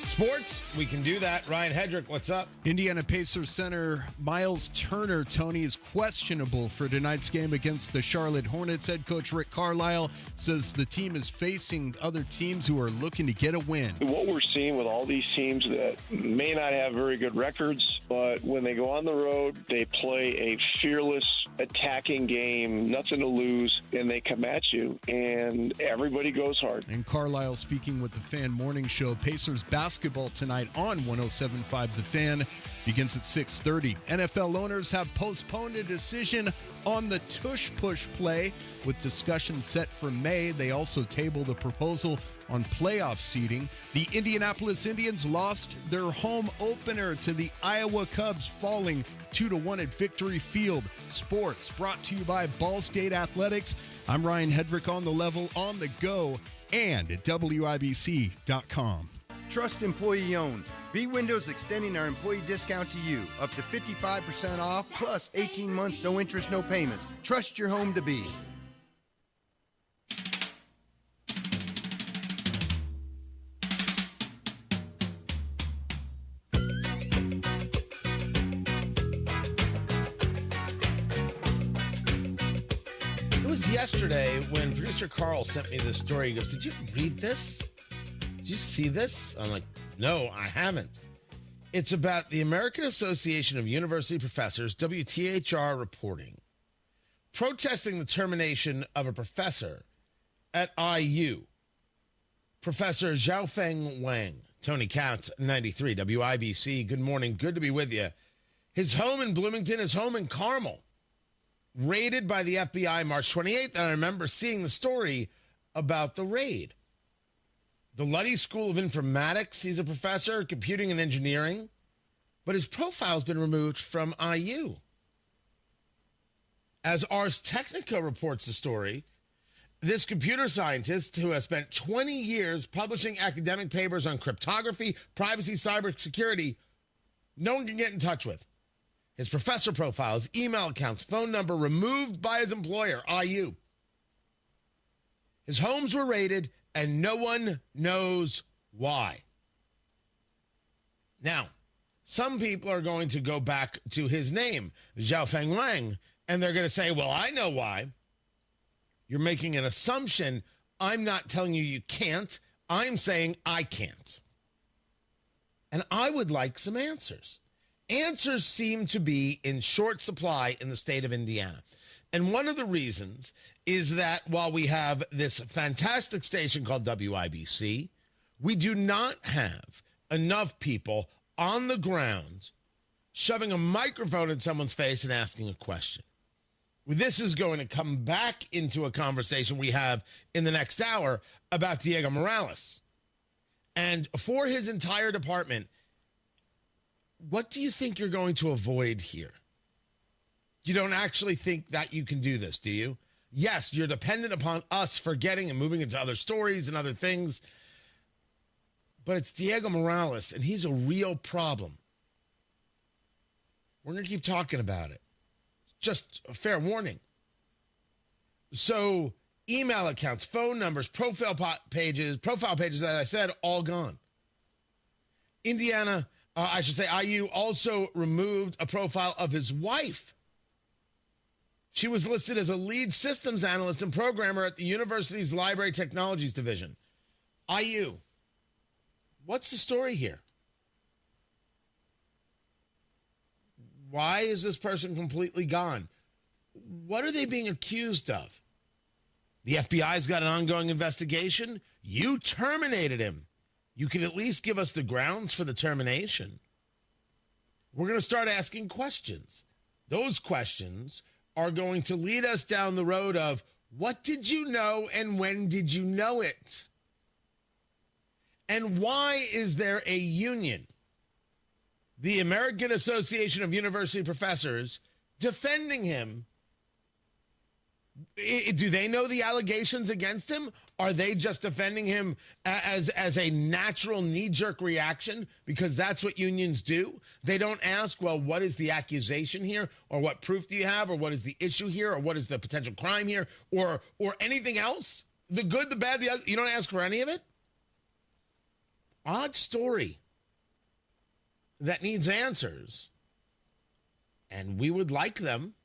Sports, we can do that. Ryan Hedrick, what's up? Indiana Pacers center Miles Turner, Tony, is questionable for tonight's game against the Charlotte Hornets. Head coach Rick Carlisle says the team is facing other teams who are looking to get a win. What we're seeing with all these teams that may not have very good records, but when they go on the road, they play a fearless attacking game, nothing to lose, and they come at you, and everybody goes hard. And Carlisle speaking with the Fan Morning Show. Pacers basketball tonight on 107.5 The Fan begins at 6:30. NFL owners have postponed a decision on the tush push play with discussion set for May. They also tabled a proposal on playoff seeding. The Indianapolis Indians lost their home opener to the Iowa Cubs, falling 2-1 at Victory Field. Sports brought to you by Ball State Athletics. I'm Ryan Hedrick on the level, on the go, and at WIBC.com. Trust employee owned. B Windows extending our employee discount to you. Up to 55% off, plus 18 months, no interest, no payments. Trust your home to B. It was yesterday when producer Carl sent me this story. He goes, "Did you read this? Did you see this?" I'm like, "No, I haven't." It's about the American Association of University Professors, WTHR, reporting, protesting the termination of a professor at IU. Professor Xiaofeng Wang. Tony Katz, 93 WIBC. Good morning. Good to be with you. His home in Bloomington, his home in Carmel, raided by the FBI March 28th. And I remember seeing the story about the raid. The Luddy School of Informatics, he's a professor, computing and engineering, but his profile's been removed from IU. As Ars Technica reports the story, This computer scientist who has spent 20 years publishing academic papers on cryptography, privacy, cybersecurity, no one can get in touch with. His professor profiles, email accounts, phone number removed by his employer, IU. His homes were raided, and no one knows why. Now, some people are going to go back to his name, Xiaofeng Wang, and they're going to say, well, I know why. You're making an assumption. I'm not telling you you can't. I'm saying I can't. And I would like some answers. Answers seem to be in short supply in the state of Indiana. And one of the reasons is that while we have this fantastic station called WIBC, we do not have enough people on the ground shoving a microphone in someone's face and asking a question. This is going to come back into a conversation we have in the next hour about Diego Morales. And for his entire department, what do you think you're going to avoid here? You don't actually think that you can do this, do you? Yes, you're dependent upon us forgetting and moving into other stories and other things. But it's Diego Morales, and he's a real problem. We're going to keep talking about it. Just a fair warning. So, email accounts, phone numbers, profile pages, as I said, all gone. Indiana, IU also removed a profile of his wife. She was listed as a lead systems analyst and programmer at the university's Library Technologies Division. IU, what's the story here? Why is this person completely gone? What are they being accused of? The FBI's got an ongoing investigation. You terminated him. You can at least give us the grounds for the termination. We're going to start asking questions. Those questions are going to lead us down the road of what did you know and when did you know it? And why is there a union, the American Association of University Professors, defending him? Do they know the allegations against him? Are they just defending him as a natural knee-jerk reaction because that's what unions do? They don't ask, well, what is the accusation here? Or what proof do you have? Or what is the issue here? Or what is the potential crime here? Or anything else? The good, the bad, the ugly. You don't ask for any of it? Odd story that needs answers. And we would like them.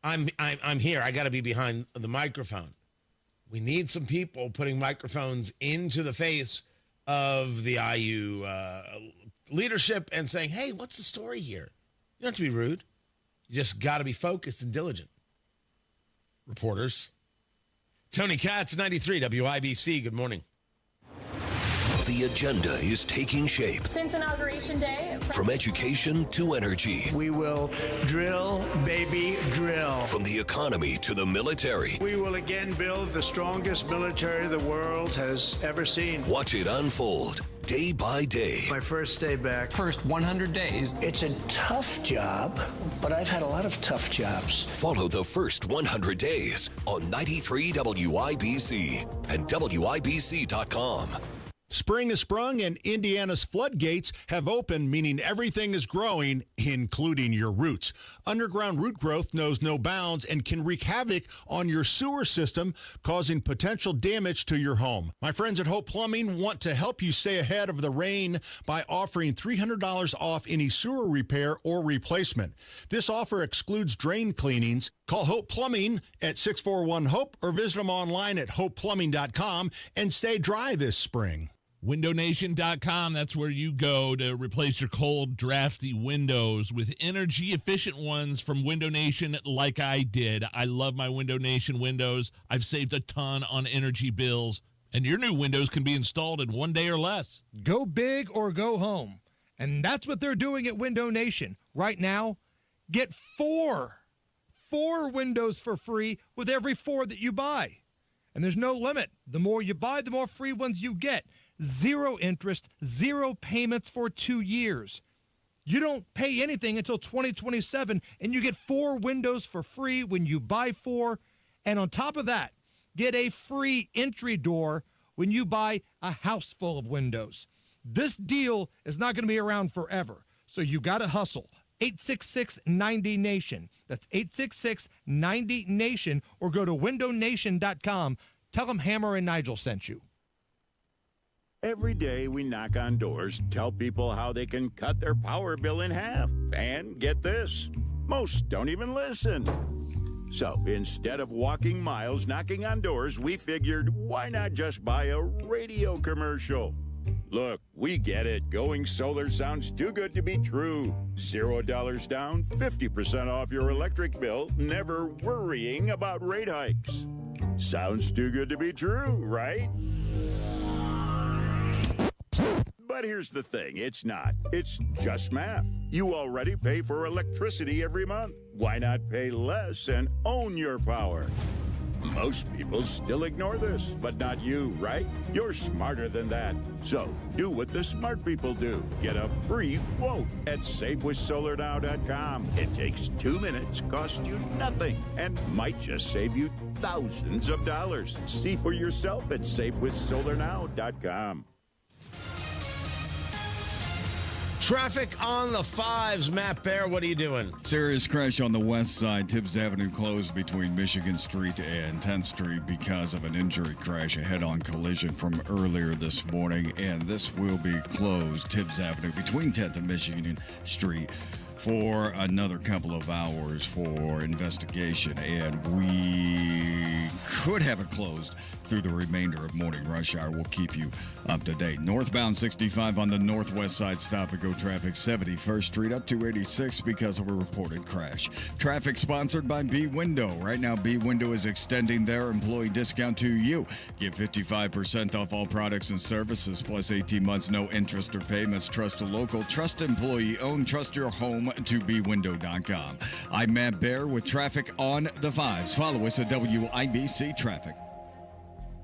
I'm here. I got to be behind the microphone. We need some people putting microphones into the face of the IU leadership and saying, hey, what's the story here? You don't have to be rude. You just got to be focused and diligent. Reporters. Tony Katz, 93 WIBC. Good morning. The agenda is taking shape. Since Inauguration Day. From education to energy. We will drill, baby, drill. From the economy to the military. We will again build the strongest military the world has ever seen. Watch it unfold day by day. My first day back. First 100 days. It's a tough job, but I've had a lot of tough jobs. Follow the first 100 days on 93 WIBC and WIBC.com. Spring has sprung and Indiana's floodgates have opened, meaning everything is growing, including your roots. Underground root growth knows no bounds and can wreak havoc on your sewer system, causing potential damage to your home. My friends at Hope Plumbing want to help you stay ahead of the rain by offering $300 off any sewer repair or replacement. This offer excludes drain cleanings. Call Hope Plumbing at 641-HOPE or visit them online at hopeplumbing.com and stay dry this spring. WindowNation.com, that's where you go to replace your cold, drafty windows with energy-efficient ones from Window Nation like I did. I love my Window Nation windows. I've saved a ton on energy bills, and your new windows can be installed in 1 day or less. Go big or go home, and that's what they're doing at Window Nation. Right now, get four windows for free with every 4 that you buy. And there's no limit. The more you buy, the more free ones you get. 0 interest, 0 payments for 2 years. You don't pay anything until 2027, and you get 4 windows for free when you buy 4, And on top of that, get a free entry door when you buy a house full of windows. This deal is not going to be around forever, so you got to hustle. 866-90-NATION. That's 866-90-NATION, or go to windownation.com. Tell them Hammer and Nigel sent you. Every day we knock on doors, tell people how they can cut their power bill in half. And get this, most don't even listen. So instead of walking miles knocking on doors, we figured, why not just buy a radio commercial? Look, we get it. Going solar sounds too good to be true. $0 down, 50% off your electric bill, never worrying about rate hikes. Sounds too good to be true, right? But here's the thing, it's not. It's just math. You already pay for electricity every month. Why not pay less and own your power? Most people still ignore this, but not you, right? You're smarter than that. So do what the smart people do. Get a free quote at SaveWithSolarNow.com. It takes 2 minutes, costs you nothing, and might just save you thousands of dollars. See for yourself at SaveWithSolarNow.com. Traffic on the 5s. Matt Bear, what are you doing? Serious crash on the west side. Tibbs Avenue closed between Michigan Street and 10th Street because of an injury crash, a head-on collision from earlier this morning. And this will be closed, Tibbs Avenue between 10th and Michigan Street, for another couple of hours for investigation. And we could have it closed through the remainder of morning rush hour. We'll keep you up to date. Northbound 65 on the northwest side, stop-and-go traffic, 71st Street up to 86 because of a reported crash. Traffic sponsored by B Window. Right now, B Window is extending their employee discount to you. Get 55% off all products and services, plus 18 months, no interest or payments. Trust a local, trust employee owned, trust your home to bwindow.com. I'm Matt Bear with traffic on the 5s. Follow us at WIBC Traffic.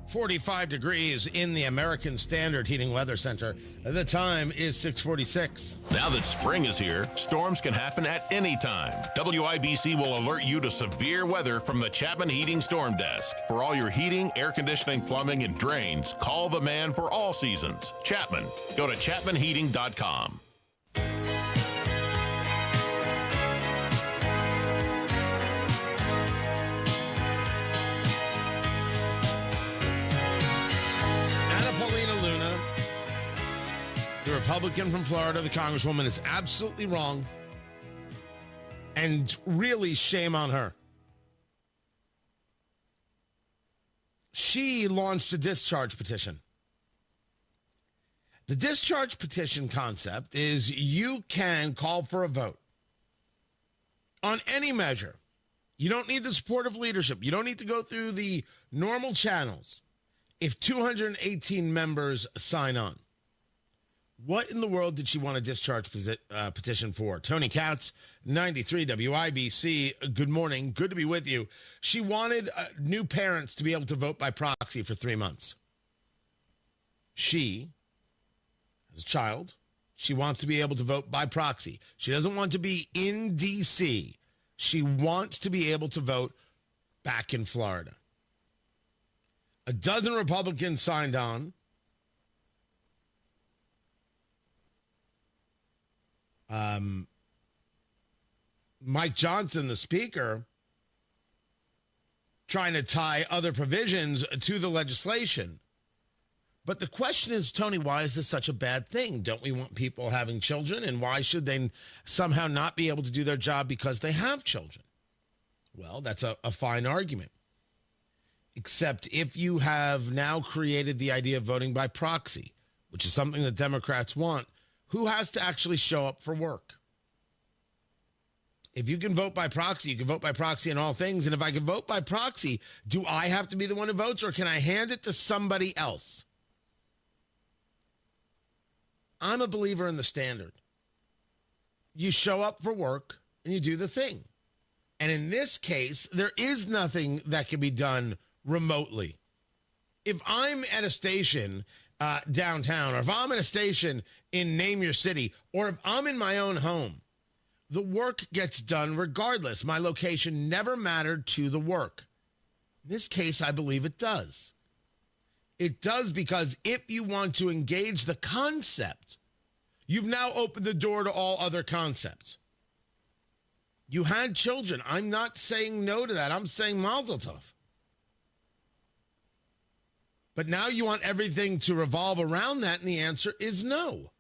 45 degrees in the American Standard Heating Weather Center. The time is 6:46. Now that spring is here, storms can happen at any time. WIBC will alert you to severe weather from the Chapman Heating Storm Desk. For all your heating, air conditioning, plumbing, and drains, call the man for all seasons. Chapman. Go to chapmanheating.com. The Republican from Florida, the Congresswoman, is absolutely wrong. And really, shame on her. She launched a discharge petition. The discharge petition concept is you can call for a vote on any measure. You don't need the support of leadership. You don't need to go through the normal channels. If 218 members sign on. What in the world did she want a discharge petition for? Tony Katz, 93 WIBC. Good morning. Good to be with you. She wanted new parents to be able to vote by proxy for 3 months. She, as a child, she wants to be able to vote by proxy. She doesn't want to be in D.C. She wants to be able to vote back in Florida. A dozen Republicans signed on. Mike Johnson, the speaker, trying to tie other provisions to the legislation. But the question is, Tony, why is this such a bad thing? Don't we want people having children? And why should they somehow not be able to do their job because they have children? Well, that's a fine argument. Except if you have now created the idea of voting by proxy, which is something that Democrats want, who has to actually show up for work? If you can vote by proxy, you can vote by proxy in all things. And if I can vote by proxy, do I have to be the one who votes, or can I hand it to somebody else? I'm a believer in the standard. You show up for work and you do the thing. And in this case, there is nothing that can be done remotely. If I'm at a station downtown, or if I'm at a station in Name Your City, or if I'm in my own home, the work gets done regardless. My location never mattered to the work. In this case, I believe it does. It does because if you want to engage the concept, you've now opened the door to all other concepts. You had children. I'm not saying no to that. I'm saying mazel tov. But now you want everything to revolve around that, and the answer is no.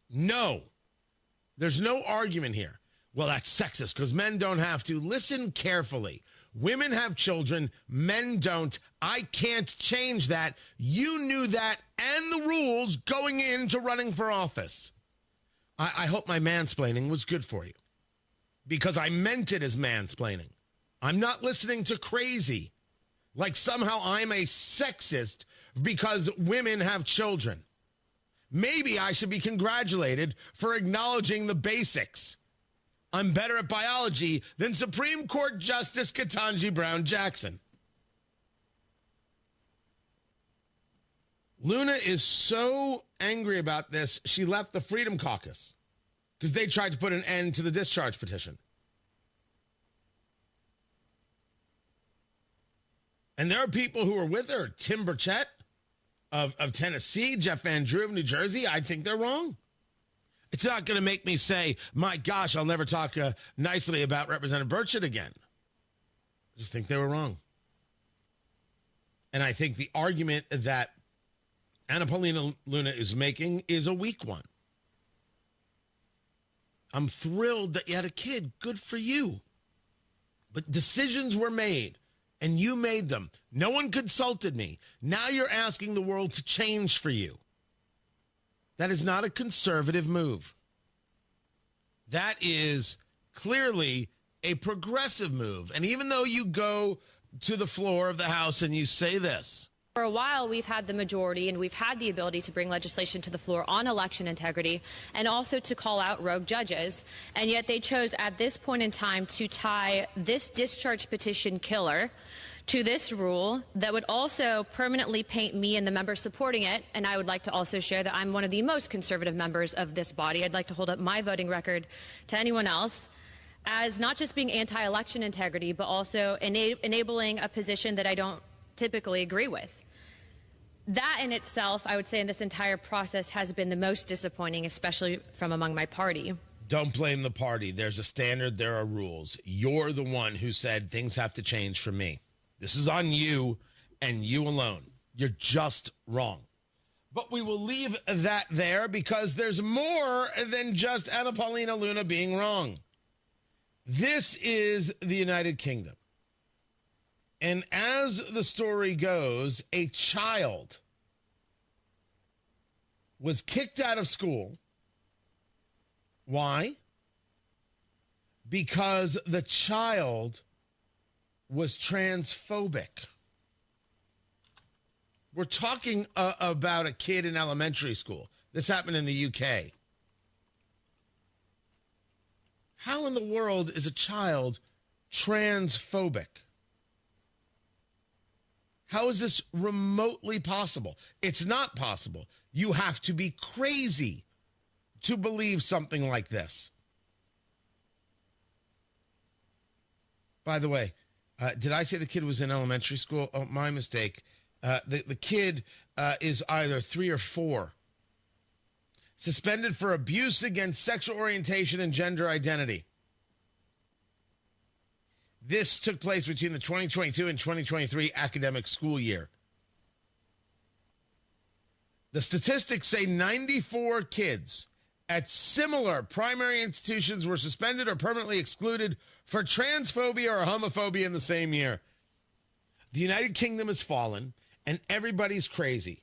No. There's no argument here. Well, that's sexist because men don't have to. Listen carefully. Women have children. Men don't. I can't change that. You knew that and the rules going into running for office. I hope my mansplaining was good for you because I meant it as mansplaining. I'm not listening to crazy like somehow I'm a sexist because women have children. Maybe I should be congratulated for acknowledging the basics. I'm better at biology than Supreme Court Justice Ketanji Brown Jackson. Luna is so angry about this, she left the Freedom Caucus because they tried to put an end to the discharge petition. And there are people who are with her. Tim Burchett of Tennessee, Jeff Van Drew of New Jersey. I think they're wrong. It's not going to make me say, my gosh, I'll never talk nicely about Representative Burchett again. I just think they were wrong. And I think the argument that Anna Paulina Luna is making is a weak one. I'm thrilled that you had a kid. Good for you. But decisions were made, and you made them. No one consulted me. Now you're asking the world to change for you. That is not a conservative move. That is clearly a progressive move. And even though you go to the floor of the House and you say this, for a while, we've had the majority and we've had the ability to bring legislation to the floor on election integrity and also to call out rogue judges. And yet they chose at this point in time to tie this discharge petition killer to this rule that would also permanently paint me and the members supporting it. And I would like to also share that I'm one of the most conservative members of this body. I'd like to hold up my voting record to anyone else as not just being anti-election integrity, but also enabling a position that I don't typically agree with. That in itself, I would say in this entire process has been the most disappointing, especially from among my party. Don't blame the party. There's a standard. There are rules. You're the one who said things have to change for me. This is on you and you alone. You're just wrong. But we will leave that there because there's more than just Anna Paulina Luna being wrong. This is the United Kingdom. And as the story goes, a child was kicked out of school. Why? Because the child was transphobic. We're talking about a kid in elementary school. This happened in the UK. How in the world is a child transphobic? How is this remotely possible? It's not possible. You have to be crazy to believe something like this. By the way, did I say the kid was in elementary school? Oh, my mistake. The kid is either 3 or 4. Suspended for abuse against sexual orientation and gender identity. This took place between the 2022 and 2023 academic school year. The statistics say 94 kids at similar primary institutions were suspended or permanently excluded for transphobia or homophobia in the same year. The United Kingdom has fallen, and everybody's crazy.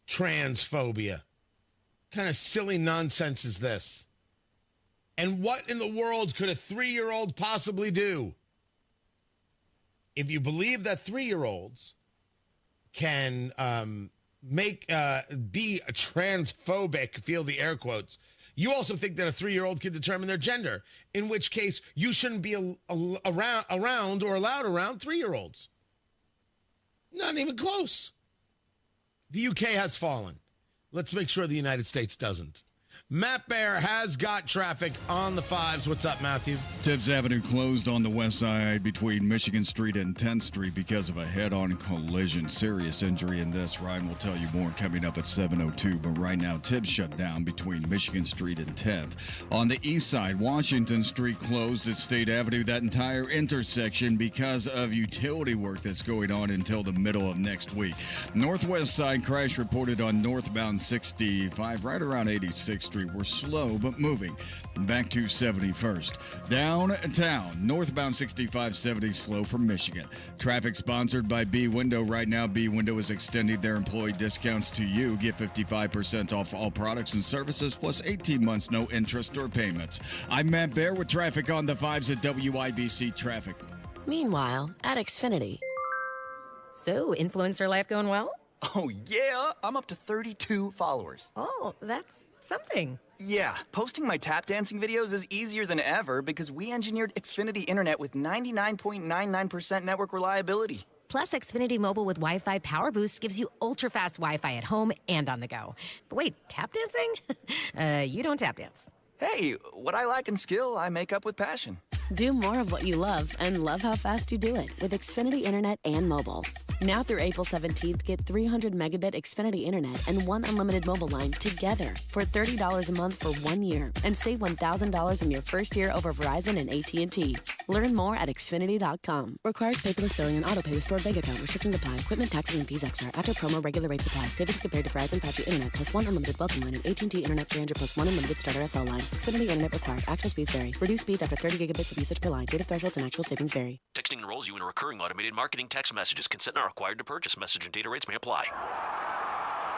Transphobia. What kind of silly nonsense is this? And what in the world could a 3-year-old possibly do? If you believe that 3-year-olds can be a transphobic, feel the air quotes, you also think that a 3-year-old can determine their gender, in which case you shouldn't be around or allowed around 3-year-olds. Not even close. The UK has fallen. Let's make sure the United States doesn't. Matt Bear has got traffic on the 5s. What's up, Matthew? Tibbs Avenue closed on the west side between Michigan Street and 10th Street because of a head-on collision. Serious injury in this. Ryan will tell you more coming up at 7:02. But right now, Tibbs shut down between Michigan Street and 10th. On the east side, Washington Street closed at State Avenue, that entire intersection, because of utility work that's going on until the middle of next week. Northwest side crash reported on northbound 65, right around 86th Street. We're slow but moving. Back to 71st. Downtown, northbound 6570 slow from Michigan. Traffic sponsored by B Window. Right now, B Window is extending their employee discounts to you. Get 55% off all products and services, plus 18 months, no interest or payments. I'm Matt Bear with traffic on the 5s at WIBC Traffic. Meanwhile, at Xfinity. So, influencer life going well? Oh, yeah. I'm up to 32 followers. Oh, that's something. Yeah, posting my tap dancing videos is easier than ever because we engineered Xfinity Internet with 99.99% network reliability. Plus, Xfinity Mobile with Wi-Fi Power Boost gives you ultra-fast Wi-Fi at home and on the go. But wait, tap dancing? You don't tap dance. Hey, what I lack in skill, I make up with passion. Do more of what you love and love how fast you do it with Xfinity Internet and mobile. Now through April 17th, get 300 megabit Xfinity Internet and one unlimited mobile line together for $30 a month for 1 year and save $1,000 in your first year over Verizon and AT&T. Learn more at Xfinity.com. Requires paperless billing and auto pay with stored bank account. Restrictions apply. Equipment, taxes, and fees extra. After promo, regular rates apply. Savings compared to Verizon 5G Internet plus one unlimited welcome line and AT&T Internet 300 plus one unlimited starter SL line. Xfinity Internet required. Actual speeds vary. Reduced speeds after 30 gigabits of usage per line. Data thresholds and actual savings vary. Texting enrolls you in recurring automated marketing text messages. Consent not required to purchase. Message and data rates may apply.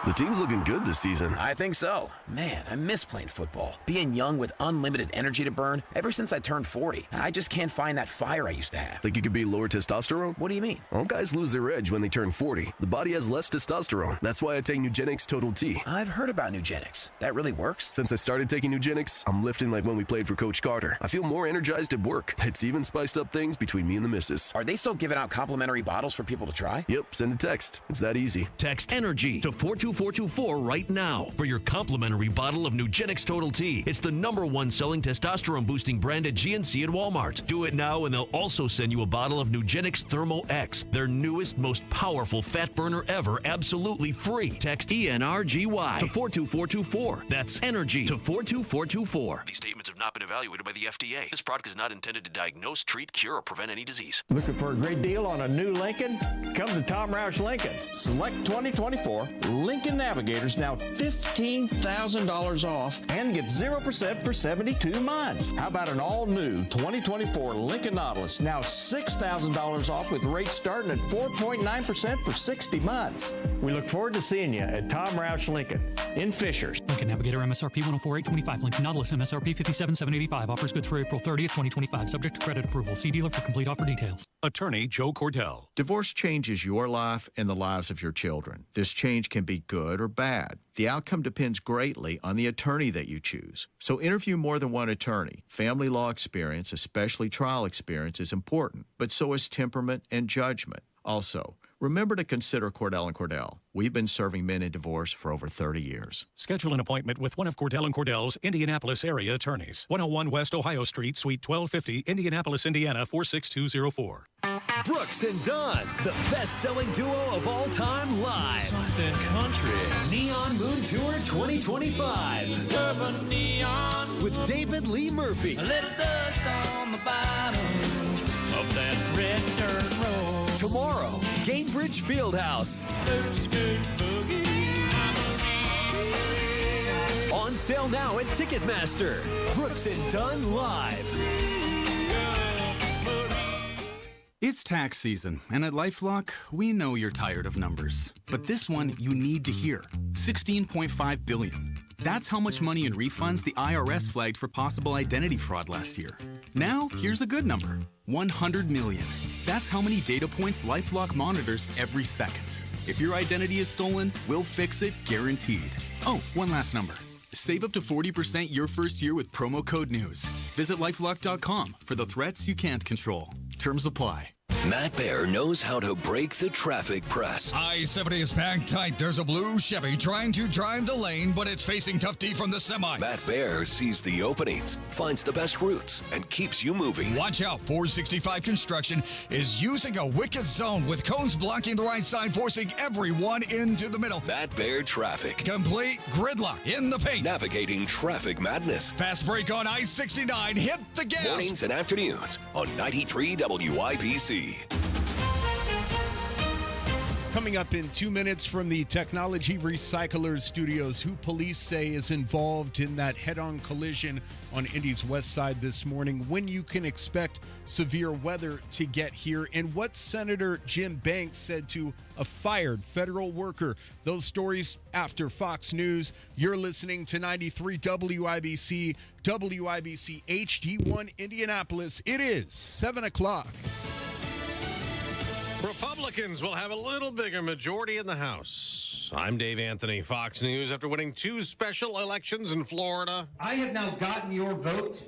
The team's looking good this season. I think so. Man, I miss playing football. Being young with unlimited energy to burn. Ever since I turned 40, I just can't find that fire I used to have. Think you could be lower testosterone? What do you mean? All guys lose their edge when they turn 40. The body has less testosterone. That's why I take Nugenix Total T. I've heard about Nugenix. That really works? Since I started taking Nugenix, I'm lifting like when we played for Coach Carter. I feel more energized at work. It's even spiced up things between me and the missus. Are they still giving out complimentary bottles for people to try? Yep, send a text. It's that easy. Text ENERGY to 42424 right now for your complimentary bottle of Nugenix Total T. It's the #1 selling testosterone boosting brand at GNC and Walmart. Do it now and they'll also send you a bottle of Nugenix Thermo X, their newest, most powerful fat burner ever, absolutely free. Text ENRGY to 42424. That's ENERGY to 42424. These statements have not been evaluated by the FDA. This product is not intended to diagnose, treat, cure, or prevent any disease. Looking for a great deal on a new Lincoln? Come to Tom Roush Lincoln. Select 2024 Lincoln Navigators, now $15,000 off, and get 0% for 72 months. How about an all-new 2024 Lincoln Nautilus, now $6,000 off with rates starting at 4.9% for 60 months. We look forward to seeing you at Tom Roush Lincoln in Fishers. Lincoln Navigator MSRP 104,825. Lincoln Nautilus MSRP 57,785. Offers good through April 30th, 2025. Subject to credit approval. See dealer for complete offer details. Attorney Joe Cordell. Divorce changes your life and the lives of your children. This change can be good or bad. The outcome depends greatly on the attorney that you choose. So interview more than one attorney. Family law experience, especially trial experience, is important, but so is temperament and judgment. Also, remember to consider Cordell & Cordell. We've been serving men in divorce for over 30 years. Schedule an appointment with one of Cordell & Cordell's Indianapolis area attorneys. 101 West Ohio Street, Suite 1250, Indianapolis, Indiana 46204. Brooks and Dunn, the best-selling duo of all time, live. Something country. Neon Moon Tour 2025. Urban neon. With David Lee Murphy. A little dust on the bottom of that red dirt road. Tomorrow, Gainbridge Fieldhouse. On sale now at Ticketmaster. Brooks and Dunn live. It's tax season, and at LifeLock, we know you're tired of numbers. But this one you need to hear. $16.5 billion. That's how much money in refunds the IRS flagged for possible identity fraud last year. Now, here's a good number. $100 million. That's how many data points LifeLock monitors every second. If your identity is stolen, we'll fix it guaranteed. Oh, one last number. Save up to 40% your first year with promo code NEWS. Visit LifeLock.com for the threats you can't control. Terms apply. Matt Bear knows how to break the traffic press. I-70 is packed tight. There's a blue Chevy trying to drive the lane, but it's facing tough D from the semi. Matt Bear sees the openings, finds the best routes, and keeps you moving. Watch out. 465 Construction is using a wicked zone with cones blocking the right side, forcing everyone into the middle. Matt Bear Traffic. Complete gridlock in the paint. Navigating traffic madness. Fast break on I-69. Hit the gas. Mornings and afternoons on 93 WIBC. Coming up in 2 minutes from the Technology Recyclers Studios, who police say is involved in that head-on collision on Indy's west side this morning, when you can expect severe weather to get here, and what Senator Jim Banks said to a fired federal worker. Those stories after Fox News. You're listening to 93 WIBC, WIBC HD1 Indianapolis. It is 7 o'clock. Republicans will have a little bigger majority in the House. I'm Dave Anthony, Fox News. After winning 2 special elections in Florida, I have now gotten your vote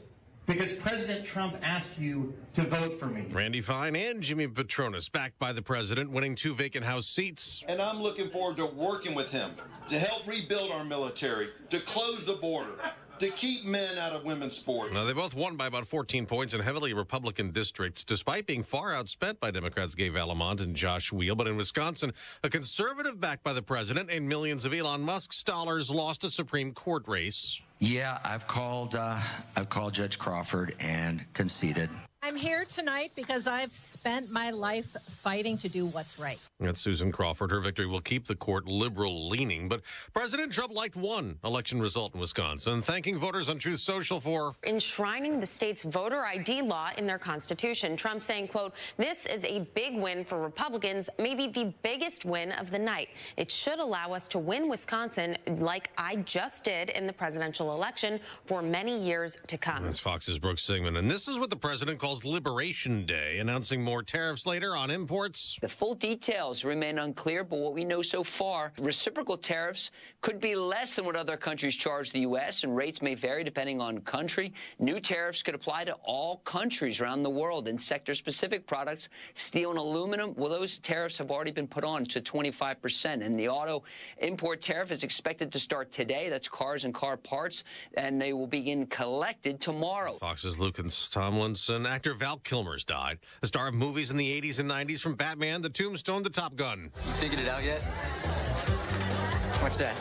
because President Trump asked you to vote for me. Randy Fine and Jimmy Petronas, backed by the president, winning 2 vacant House seats. And I'm looking forward to working with him to help rebuild our military, to close the border, to keep men out of women's sports. Now, they both won by about 14 points in heavily Republican districts, despite being far outspent by Democrats Gabe Alamont and Josh Weil. But in Wisconsin, a conservative backed by the president and millions of Elon Musk's dollars lost a Supreme Court race. Yeah, I've called Judge Crawford and conceded. I'm here tonight because I've spent my life fighting to do what's right. That's Susan Crawford. Her victory will keep the court liberal-leaning. But President Trump liked one election result in Wisconsin, thanking voters on Truth Social for enshrining the state's voter ID law in their constitution. Trump saying, quote, "This is a big win for Republicans, maybe the biggest win of the night. It should allow us to win Wisconsin like I just did in the presidential election for many years to come." That's Fox's Brooke Sigmund. And this is what the president calls Liberation Day, announcing more tariffs later on imports. The full details remain unclear, but what we know so far, reciprocal tariffs could be less than what other countries charge the U.S., and rates may vary depending on country. New tariffs could apply to all countries around the world. In sector-specific products, steel and aluminum, well, those tariffs have already been put on to 25%. And the auto import tariff is expected to start today. That's cars and car parts, and they will begin collected tomorrow. Fox's Lucas Tomlinson. Actor Val Kilmer's died. The star of movies in the 80s and 90s, from Batman, The Tombstone, to Top Gun. You figured it out yet? What's that?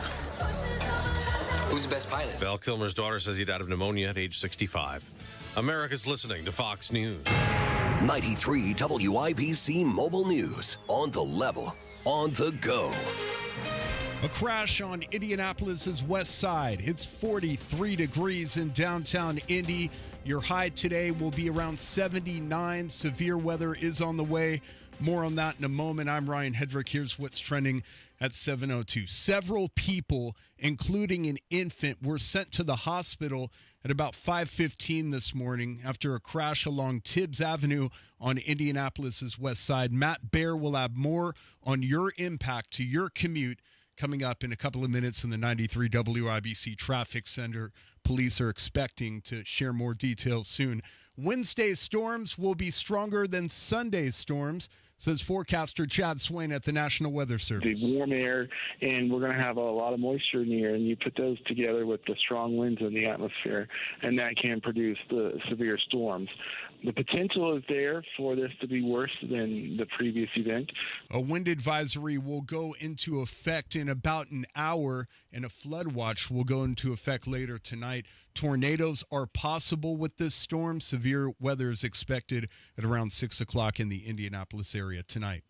Who's the best pilot? Val Kilmer's daughter says he died of pneumonia at age 65. America's listening to Fox News. 93 WIBC Mobile News. On the level, on the go. A crash on Indianapolis's west side. It's 43 degrees in downtown Indy. Your high today will be around 79. Severe weather is on the way. More on that in a moment. I'm Ryan Hedrick. Here's what's trending at 7:02. Several people, including an infant, were sent to the hospital at about 5:15 this morning after a crash along Tibbs Avenue on Indianapolis's west side. Matt Bear will have more on your impact to your commute coming up in a couple of minutes in the 93 WIBC Traffic Center. Police are expecting to share more details soon. Wednesday's storms will be stronger than Sunday's storms, says forecaster Chad Swain at the National Weather Service. The warm air, and we're going to have a lot of moisture in the air, and you put those together with the strong winds in the atmosphere, and that can produce the severe storms. The potential is there for this to be worse than the previous event. A wind advisory will go into effect in about an hour, and a flood watch will go into effect later tonight. Tornadoes are possible with this storm. Severe weather is expected at around 6 o'clock in the Indianapolis area tonight.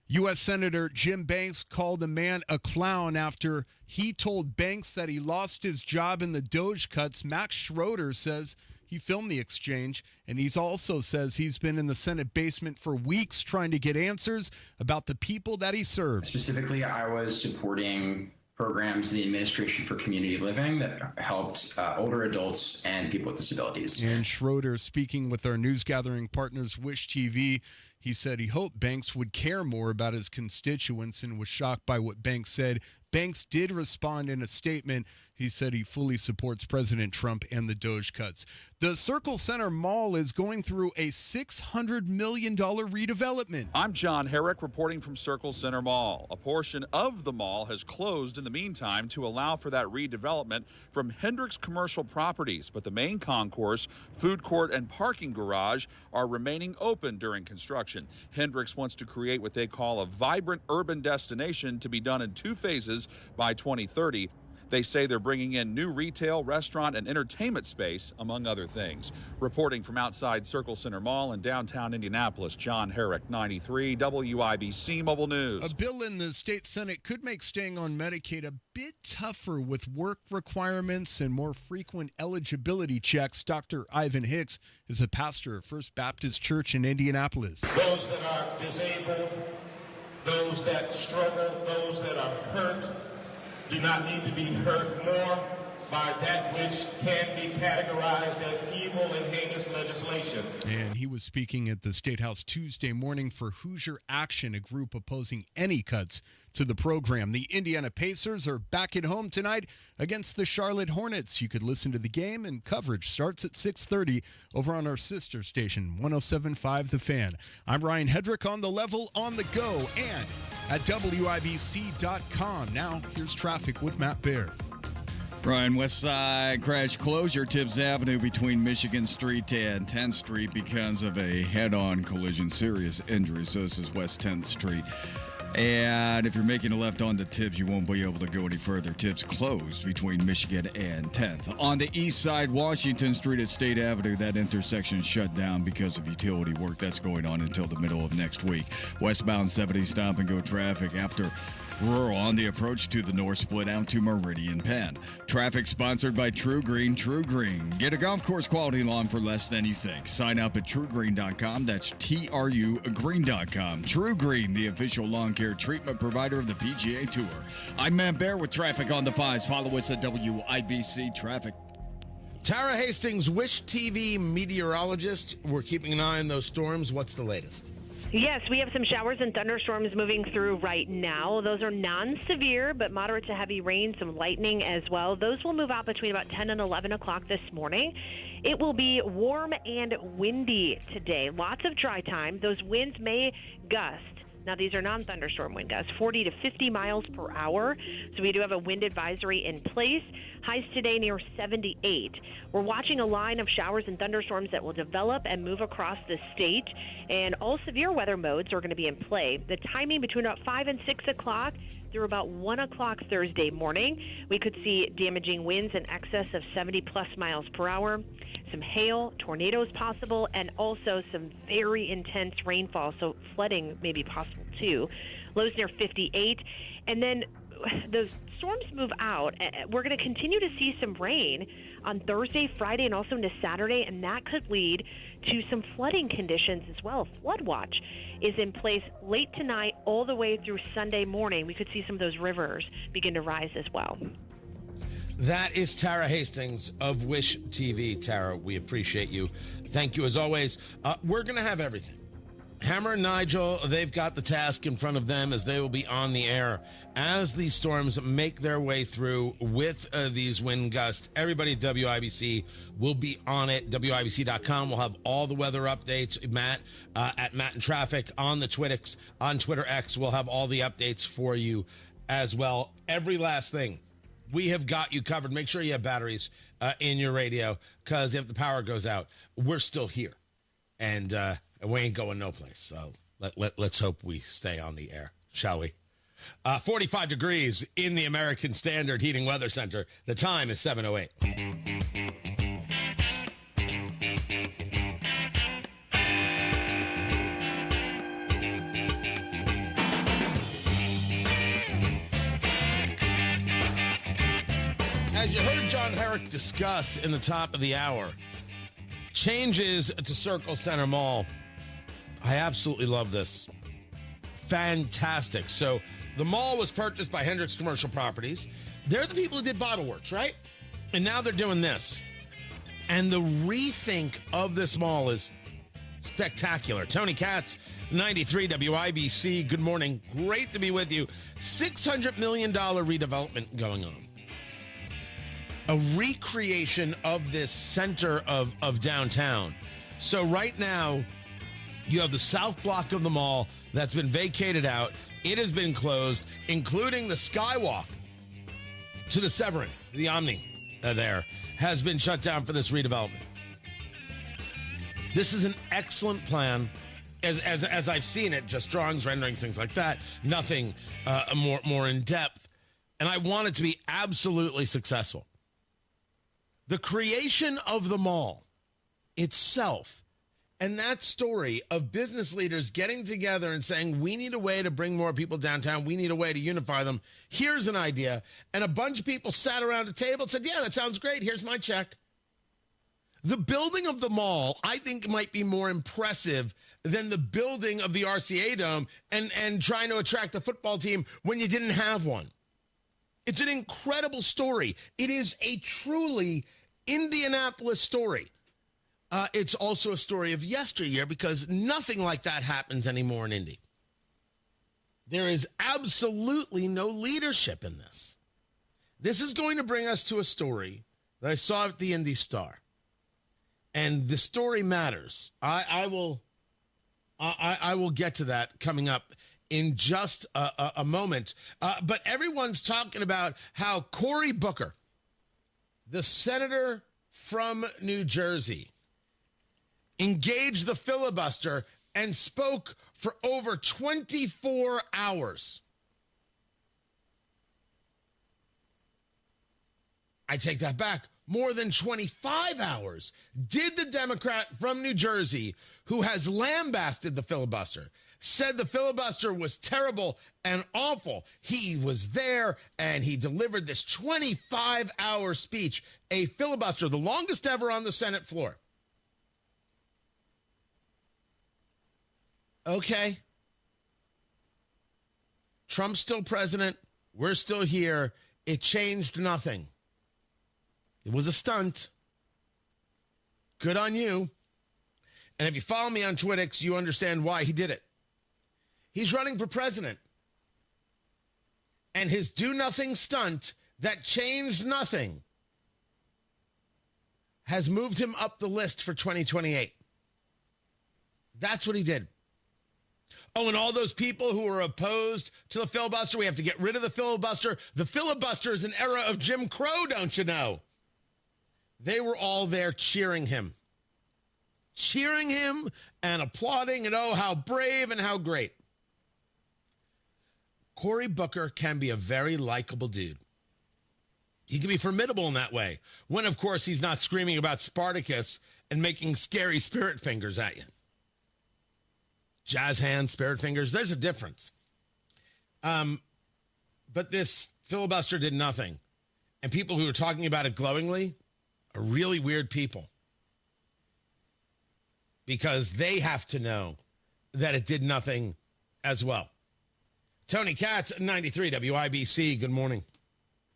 U.S. Senator Jim Banks called a man a clown after he told Banks that he lost his job in the Doge cuts. Max Schroeder says he filmed the exchange, and he also says he's been in the Senate basement for weeks trying to get answers about the people that he served. Specifically, I was supporting programs in the Administration for Community Living that helped older adults and people with disabilities. And Schroeder, speaking with our news gathering partners, Wish TV, He said he hoped Banks would care more about his constituents and was shocked by what Banks said. Banks did respond in a statement. He said he fully supports President Trump and the Doge cuts. The Circle Center Mall is going through a $600 million redevelopment. I'm John Herrick reporting from Circle Center Mall. A portion of the mall has closed in the meantime to allow for that redevelopment from Hendricks Commercial Properties, but the main concourse, food court, and parking garage are remaining open during construction. Hendricks wants to create what they call a vibrant urban destination to be done in 2 phases by 2030. They say they're bringing in new retail, restaurant, and entertainment space, among other things. Reporting from outside Circle Center Mall in downtown Indianapolis, John Herrick, 93 WIBC Mobile News. A bill in the state Senate could make staying on Medicaid a bit tougher with work requirements and more frequent eligibility checks. Dr. Ivan Hicks is a pastor of First Baptist Church in Indianapolis. Those that are disabled, those that struggle, those that are hurt, do not need to be hurt more by that which can be categorized as evil and heinous legislation. And he was speaking at the State House Tuesday morning for Hoosier Action, a group opposing any cuts to the program. The Indiana Pacers are back at home tonight against the Charlotte Hornets. You could listen to the game, and coverage starts at 6:30 over on our sister station, 107.5 The Fan. I'm Ryan Hedrick on the level, on the go, and at WIBC.com. Now, here's traffic with Matt Baer. Ryan, West Side crash closure, Tibbs Avenue between Michigan Street and 10th Street because of a head-on collision, serious injury. So this is West 10th Street. And if you're making a left onto Tibbs, you won't be able to go any further. Tibbs closed between Michigan and 10th. On the east side, Washington Street at State Avenue, that intersection shut down because of utility work. That's going on until the middle of next week. Westbound 70 stop and go traffic after rural on the approach to the north split out to Meridian Penn. Traffic sponsored by True Green. True Green. Get a golf course quality lawn for less than you think. Sign up at truegreen.com. That's TRUgreen.com. True Green, the official lawn care treatment provider of the PGA Tour. I'm Matt Baer with traffic on the 5s. Follow us at WIBC Traffic. Tara Hastings, Wish TV meteorologist. We're keeping an eye on those storms. What's the latest? Yes, we have some showers and thunderstorms moving through right now. Those are non-severe, but moderate to heavy rain, some lightning as well. Those will move out between about 10 and 11 o'clock this morning. It will be warm and windy today. Lots of dry time. Those winds may gust. Now, these are non-thunderstorm wind gusts, 40 to 50 miles per hour. So we do have a wind advisory in place. Highs today near 78. We're watching a line of showers and thunderstorms that will develop and move across the state. And all severe weather modes are going to be in play. The timing between about 5 and 6 o'clock through about 1 o'clock Thursday morning. We could see damaging winds in excess of 70-plus miles per hour. Some hail, tornadoes possible, and also some very intense rainfall, so flooding may be possible too. Lows near 58. And then the storms move out. We're going to continue to see some rain on Thursday, Friday, and also into Saturday, and that could lead to some flooding conditions as well. Flood watch is in place late tonight all the way through Sunday morning. We could see some of those rivers begin to rise as well. That is Tara Hastings of Wish TV. Tara, we appreciate you. Thank you as always. We're going to have everything. Hammer and Nigel, they've got the task in front of them as they will be on the air as these storms make their way through with these wind gusts. Everybody at WIBC will be on it. WIBC.com will have all the weather updates. Matt at Matt and Traffic on the Twitter X will have all the updates for you as well. Every last thing. We have got you covered. Make sure you have batteries in your radio, because if the power goes out, we're still here. And we ain't going no place. So let's hope we stay on the air, shall we? 45 degrees in the American Standard Heating Weather Center. The time is 7:08. As you heard John Herrick discuss in the top of the hour, changes to Circle Center Mall. I absolutely love this. Fantastic. So the mall was purchased by Hendricks Commercial Properties. They're the people who did Bottle Works, right? And now they're doing this. And the rethink of this mall is spectacular. Tony Katz, 93 WIBC. Good morning. Great to be with you. $600 million redevelopment going on. A recreation of this center of downtown. So right now, you have the south block of the mall that's been vacated out. It has been closed, including the skywalk to the Severin, the Omni there, has been shut down for this redevelopment. This is an excellent plan. As I've seen it, just drawings, renderings, things like that. Nothing more in depth. And I want it to be absolutely successful. The creation of the mall itself, and that story of business leaders getting together and saying, we need a way to bring more people downtown. We need a way to unify them. Here's an idea. And a bunch of people sat around a table and said, yeah, that sounds great. Here's my check. The building of the mall, I think, might be more impressive than the building of the RCA Dome and trying to attract a football team when you didn't have one. It's an incredible story. It is a truly Indianapolis story. It's also a story of yesteryear because nothing like that happens anymore in Indy. There is absolutely no leadership in this. This is going to bring us to a story that I saw at the Indy Star. And the story matters. I will get to that coming up in just a moment. But everyone's talking about how Cory Booker, the senator from New Jersey, engaged the filibuster and spoke for over 24 hours. I take that back. More than 25 hours did the Democrat from New Jersey, who has lambasted the filibuster, said the filibuster was terrible and awful. He was there and he delivered this 25-hour speech, a filibuster, the longest ever on the Senate floor. Okay. Trump's still president. We're still here. It changed nothing. It was a stunt. Good on you. And if you follow me on Twitter, you understand why he did it. He's running for president. And his do-nothing stunt that changed nothing has moved him up the list for 2028. That's what he did. Oh, and all those people who are opposed to the filibuster, we have to get rid of the filibuster. The filibuster is an era of Jim Crow, don't you know? They were all there cheering him and applauding, and oh, how brave and how great. Cory Booker can be a very likable dude. He can be formidable in that way, when, of course, he's not screaming about Spartacus and making scary spirit fingers at you. Jazz hands, spirit fingers, there's a difference. But this filibuster did nothing. And people who were talking about it glowingly are really weird people. Because they have to know that it did nothing as well. Tony Katz, 93 WIBC, good morning.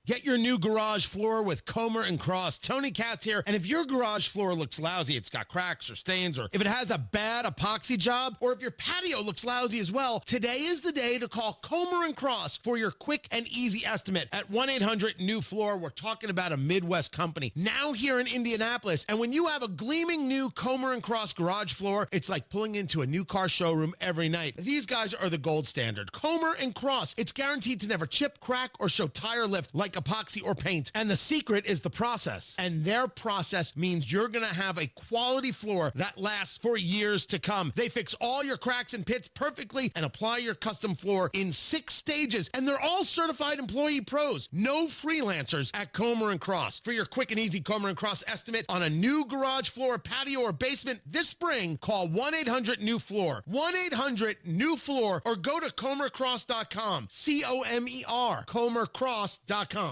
Get your new garage floor with Comer & Cross. Tony Katz here. And if your garage floor looks lousy, it's got cracks or stains, or if it has a bad epoxy job, or if your patio looks lousy as well, today is the day to call Comer & Cross for your quick and easy estimate at 1-800-NEW-FLOOR. We're talking about a Midwest company now here in Indianapolis. And when you have a gleaming new Comer & Cross garage floor, it's like pulling into a new car showroom every night. These guys are the gold standard. Comer & Cross. It's guaranteed to never chip, crack, or show tire lift like epoxy or paint. And the secret is the process. And their process means you're going to have a quality floor that lasts for years to come. They fix all your cracks and pits perfectly and apply your custom floor in 6 stages. And they're all certified employee pros. No freelancers at Comer & Cross. For your quick and easy Comer & Cross estimate on a new garage floor, patio, or basement this spring, call 1-800-NEW-FLOOR. 1-800-NEW-FLOOR or go to ComerCross.com. C-O-M-E-R. ComerCross.com.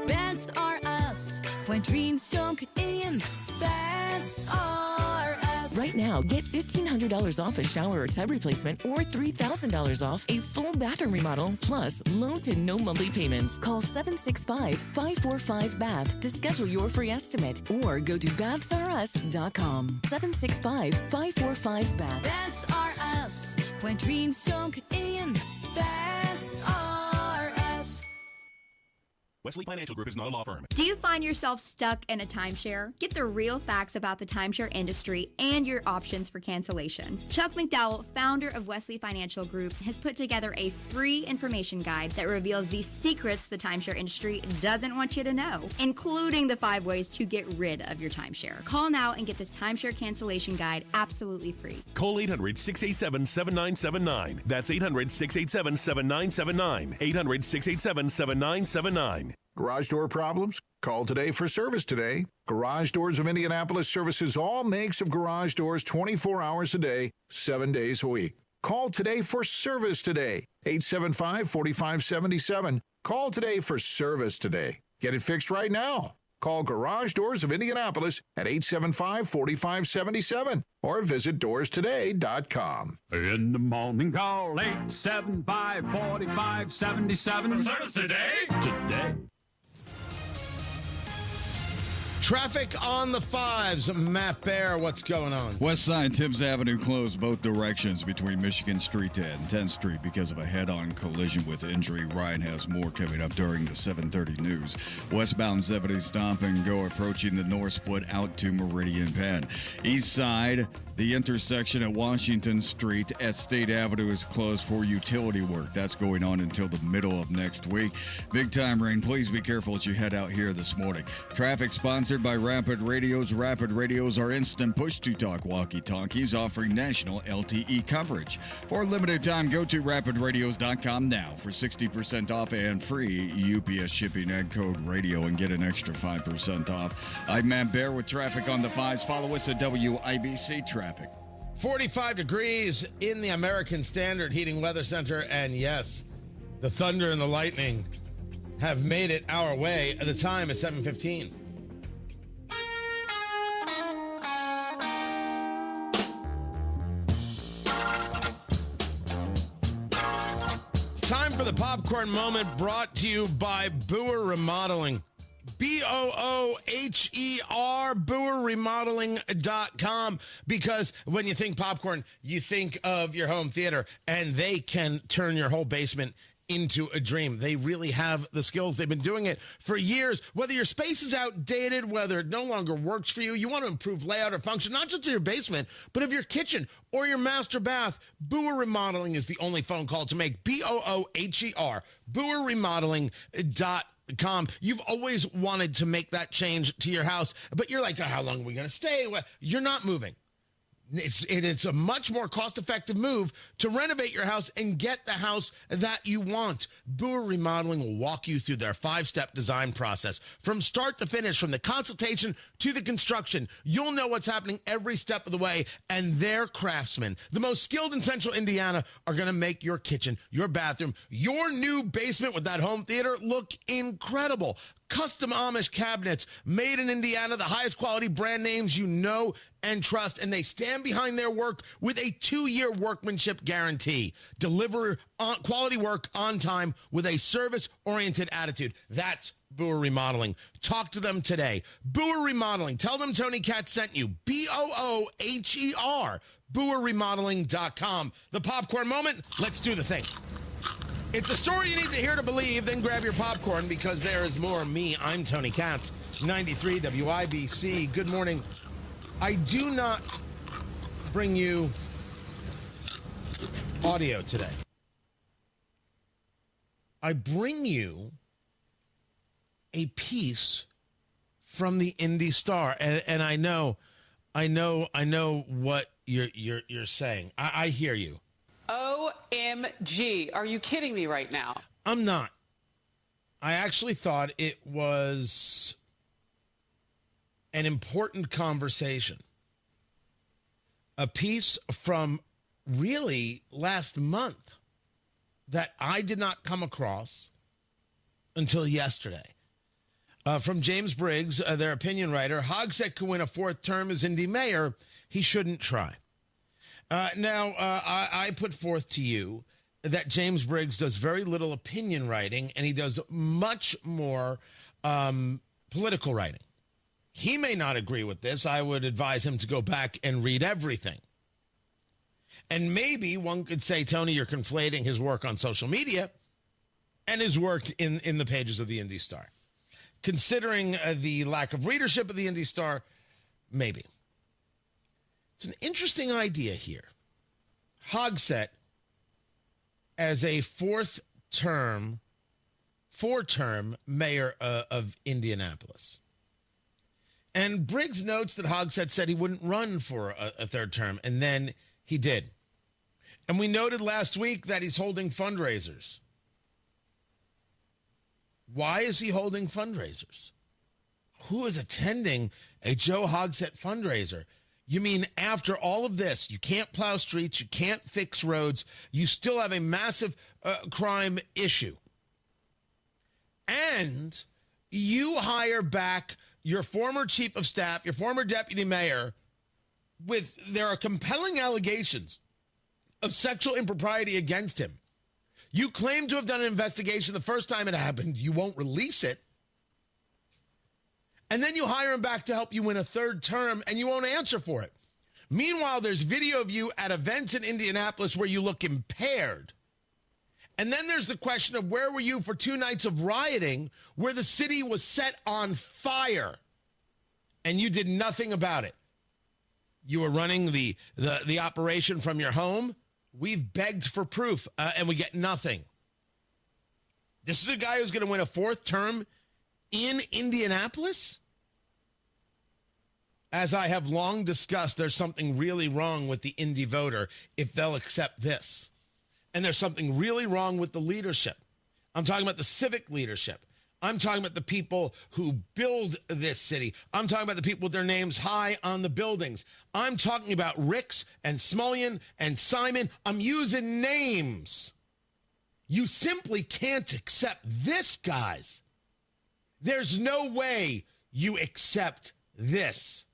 That's are us when dreams don't get in. That's are us. Right now, get $1,500 off a shower or tub replacement or $3,000 off a full bathroom remodel, plus low to no monthly payments. Call 765-545-BATH to schedule your free estimate or go to bathsrus.com. 765-545-BATH. That's our us. When dreams sunk in, that's our us. Wesley Financial Group is not a law firm. Do you find yourself stuck in a timeshare? Get the real facts about the timeshare industry and your options for cancellation. Chuck McDowell, founder of Wesley Financial Group, has put together a free information guide that reveals the secrets the timeshare industry doesn't want you to know, including the 5 ways to get rid of your timeshare. Call now and get this timeshare cancellation guide absolutely free. Call 800-687-7979. That's 800-687-7979. 800-687-7979. Garage door problems? Call today for service today. Garage Doors of Indianapolis services all makes of garage doors 24 hours a day, 7 days a week. Call today for service today. 875-4577. Call today for service today. Get it fixed right now. Call Garage Doors of Indianapolis at 875-4577 or visit doorstoday.com. In the morning, call 875-4577. Service today? Today. Traffic on the 5s. Matt Bear, what's going on? West Side Tibbs Avenue closed both directions between Michigan Street and 10th Street because of a head-on collision with injury. Ryan has more coming up during the 7:30 news. Westbound 70 stop and go approaching the north split out to Meridian Penn. East Side, the intersection at Washington Street at State Avenue is closed for utility work. That's going on until the middle of next week. Big time rain. Please be careful as you head out here this morning. Traffic sponsored by Rapid Radios. Rapid Radios are instant push-to-talk walkie-talkies offering national LTE coverage. For a limited time, go to rapidradios.com now for 60% off and free UPS shipping and code radio and get an extra 5% off. I'm Matt Bear with traffic on the 5s. Follow us at WIBC Traffic. 45 degrees in the American Standard Heating Weather Center, and yes, the thunder and the lightning have made it our way. The time is 7:15. It's time for the popcorn moment, brought to you by Boer Remodeling. BOOHER, BoerRemodeling.com. Because when you think popcorn, you think of your home theater, and they can turn your whole basement into a dream. They really have the skills. They've been doing it for years. Whether your space is outdated, whether it no longer works for you, you want to improve layout or function, not just of your basement, but of your kitchen or your master bath, Boer Remodeling is the only phone call to make. BOOHER, BoerRemodeling.com. You've always wanted to make that change to your house, but you're like, oh, how long are we going to stay? Well, you're not moving. It's a much more cost-effective move to renovate your house and get the house that you want. Boer Remodeling will walk you through their 5-step design process from start to finish, from the consultation to the construction. You'll know what's happening every step of the way, and their craftsmen, the most skilled in Central Indiana, are going to make your kitchen, your bathroom, your new basement with that home theater look incredible. Custom Amish cabinets made in Indiana, the highest quality brand names you know and trust, and they stand behind their work with a 2-year workmanship guarantee. Deliver quality work on time with a service-oriented attitude. That's Boer Remodeling. Talk to them today. Boer Remodeling. Tell them Tony Katz sent you. BOOHER. BoerRemodeling.com. The popcorn moment. Let's do the thing. It's a story you need to hear to believe, then grab your popcorn because there is more. I'm Tony Katz, 93 WIBC. Good morning. I do not bring you audio today. I bring you a piece from the Indy Star, and I know what you're saying. I hear you. OMG. Are you kidding me right now? I'm not. I actually thought it was an important conversation. A piece from really last month that I did not come across until yesterday. From James Briggs, their opinion writer, Hogsett could win a fourth term as Indy mayor. He shouldn't try. Now, I put forth to you that James Briggs does very little opinion writing, and he does much more political writing. He may not agree with this. I would advise him to go back and read everything. And maybe one could say, Tony, you're conflating his work on social media and his work in the pages of the Indy Star. Considering the lack of readership of the Indy Star, maybe. It's an interesting idea here. Hogsett as a four-term mayor of Indianapolis. And Briggs notes that Hogsett said he wouldn't run for a third term, and then he did. And we noted last week that he's holding fundraisers. Why is he holding fundraisers? Who is attending a Joe Hogsett fundraiser? You mean after all of this, you can't plow streets, you can't fix roads, you still have a massive crime issue. And you hire back your former chief of staff, your former deputy mayor, there are compelling allegations of sexual impropriety against him. You claim to have done an investigation the first time it happened. You won't release it. And then you hire him back to help you win a third term, and you won't answer for it. Meanwhile, there's video of you at events in Indianapolis where you look impaired. And then there's the question of where were you for 2 nights of rioting where the city was set on fire, and you did nothing about it. You were running the operation from your home. We've begged for proof, and we get nothing. This is a guy who's going to win a fourth term in Indianapolis? As I have long discussed, there's something really wrong with the Indy voter if they'll accept this. And there's something really wrong with the leadership. I'm talking about the civic leadership. I'm talking about the people who build this city. I'm talking about the people with their names high on the buildings. I'm talking about Ricks and Smulyan and Simon. I'm using names. You simply can't accept this, guys. There's no way you accept this.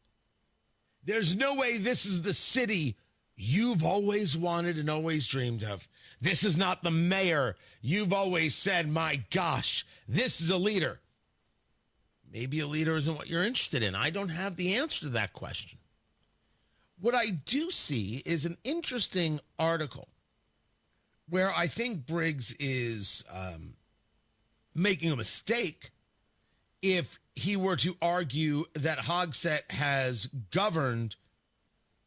There's no way this is the city you've always wanted and always dreamed of. This is not the mayor you've always said, my gosh, this is a leader. Maybe a leader isn't what you're interested in. I don't have the answer to that question. What I do see is an interesting article where I think Briggs is making a mistake if he were to argue that Hogsett has governed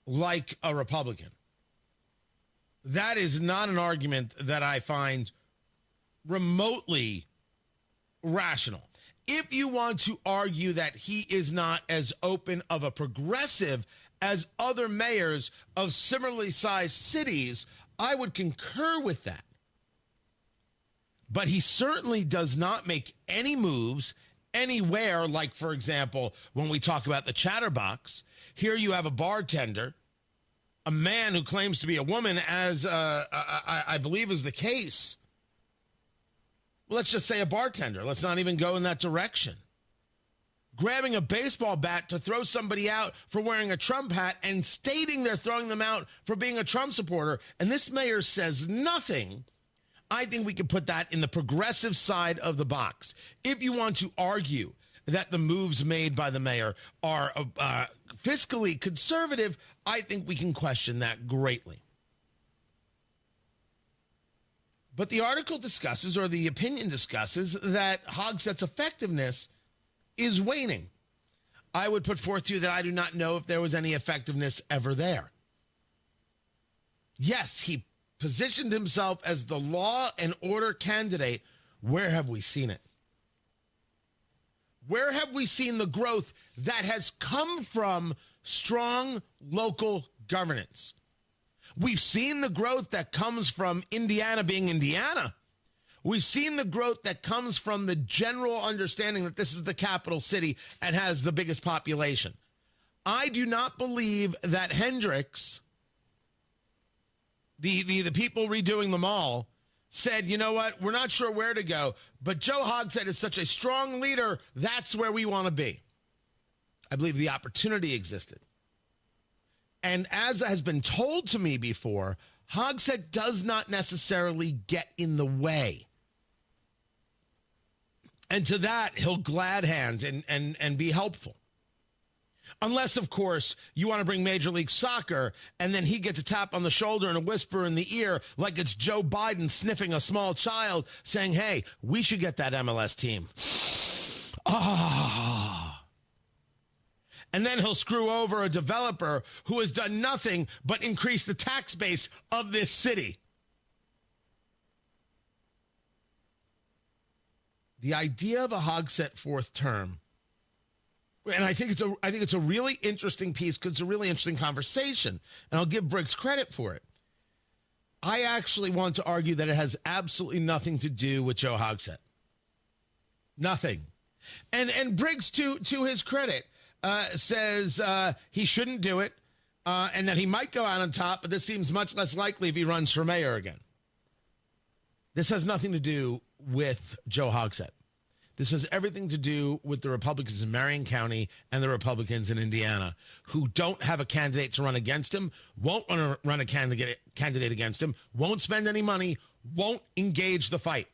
like a Republican. That is not an argument that I find remotely rational. If you want to argue that he is not as open of a progressive as other mayors of similarly sized cities, I would concur with that. But he certainly does not make any moves anywhere, like, for example, when we talk about the Chatterbox. Here you have a bartender, a man who claims to be a woman, as I believe is the case. Let's just say a bartender. Let's not even go in that direction. Grabbing a baseball bat to throw somebody out for wearing a Trump hat and stating they're throwing them out for being a Trump supporter, and this mayor says nothing. I think we could put that in the progressive side of the box. If you want to argue that the moves made by the mayor are fiscally conservative, I think we can question that greatly. But the article discusses, or the opinion discusses, that Hogsett's effectiveness is waning. I would put forth to you that I do not know if there was any effectiveness ever there. Yes, he positioned himself as the law and order candidate. Where have we seen it? Where have we seen the growth that has come from strong local governance? We've seen the growth that comes from Indiana being Indiana. We've seen the growth that comes from the general understanding that this is the capital city and has the biggest population. I do not believe that Hendricks, the people redoing the mall, said, you know what, we're not sure where to go, but Joe Hogsett is such a strong leader, that's where we want to be. I believe the opportunity existed. And as has been told to me before, Hogsett does not necessarily get in the way. And to that, he'll glad hand and be helpful. Unless, of course, you want to bring Major League Soccer and then he gets a tap on the shoulder and a whisper in the ear like it's Joe Biden sniffing a small child saying, hey, we should get that MLS team. And then he'll screw over a developer who has done nothing but increase the tax base of this city. The idea of a Hogsett fourth term, and I think it's a really interesting piece because it's a really interesting conversation, and I'll give Briggs credit for it. I actually want to argue that it has absolutely nothing to do with Joe Hogsett. Nothing. And Briggs, to his credit, says he shouldn't do it, and that he might go out on top, but this seems much less likely if he runs for mayor again. This has nothing to do with Joe Hogsett. This has everything to do with the Republicans in Marion County and the Republicans in Indiana who don't have a candidate to run against him, won't run a candidate against him, won't spend any money, won't engage the fight.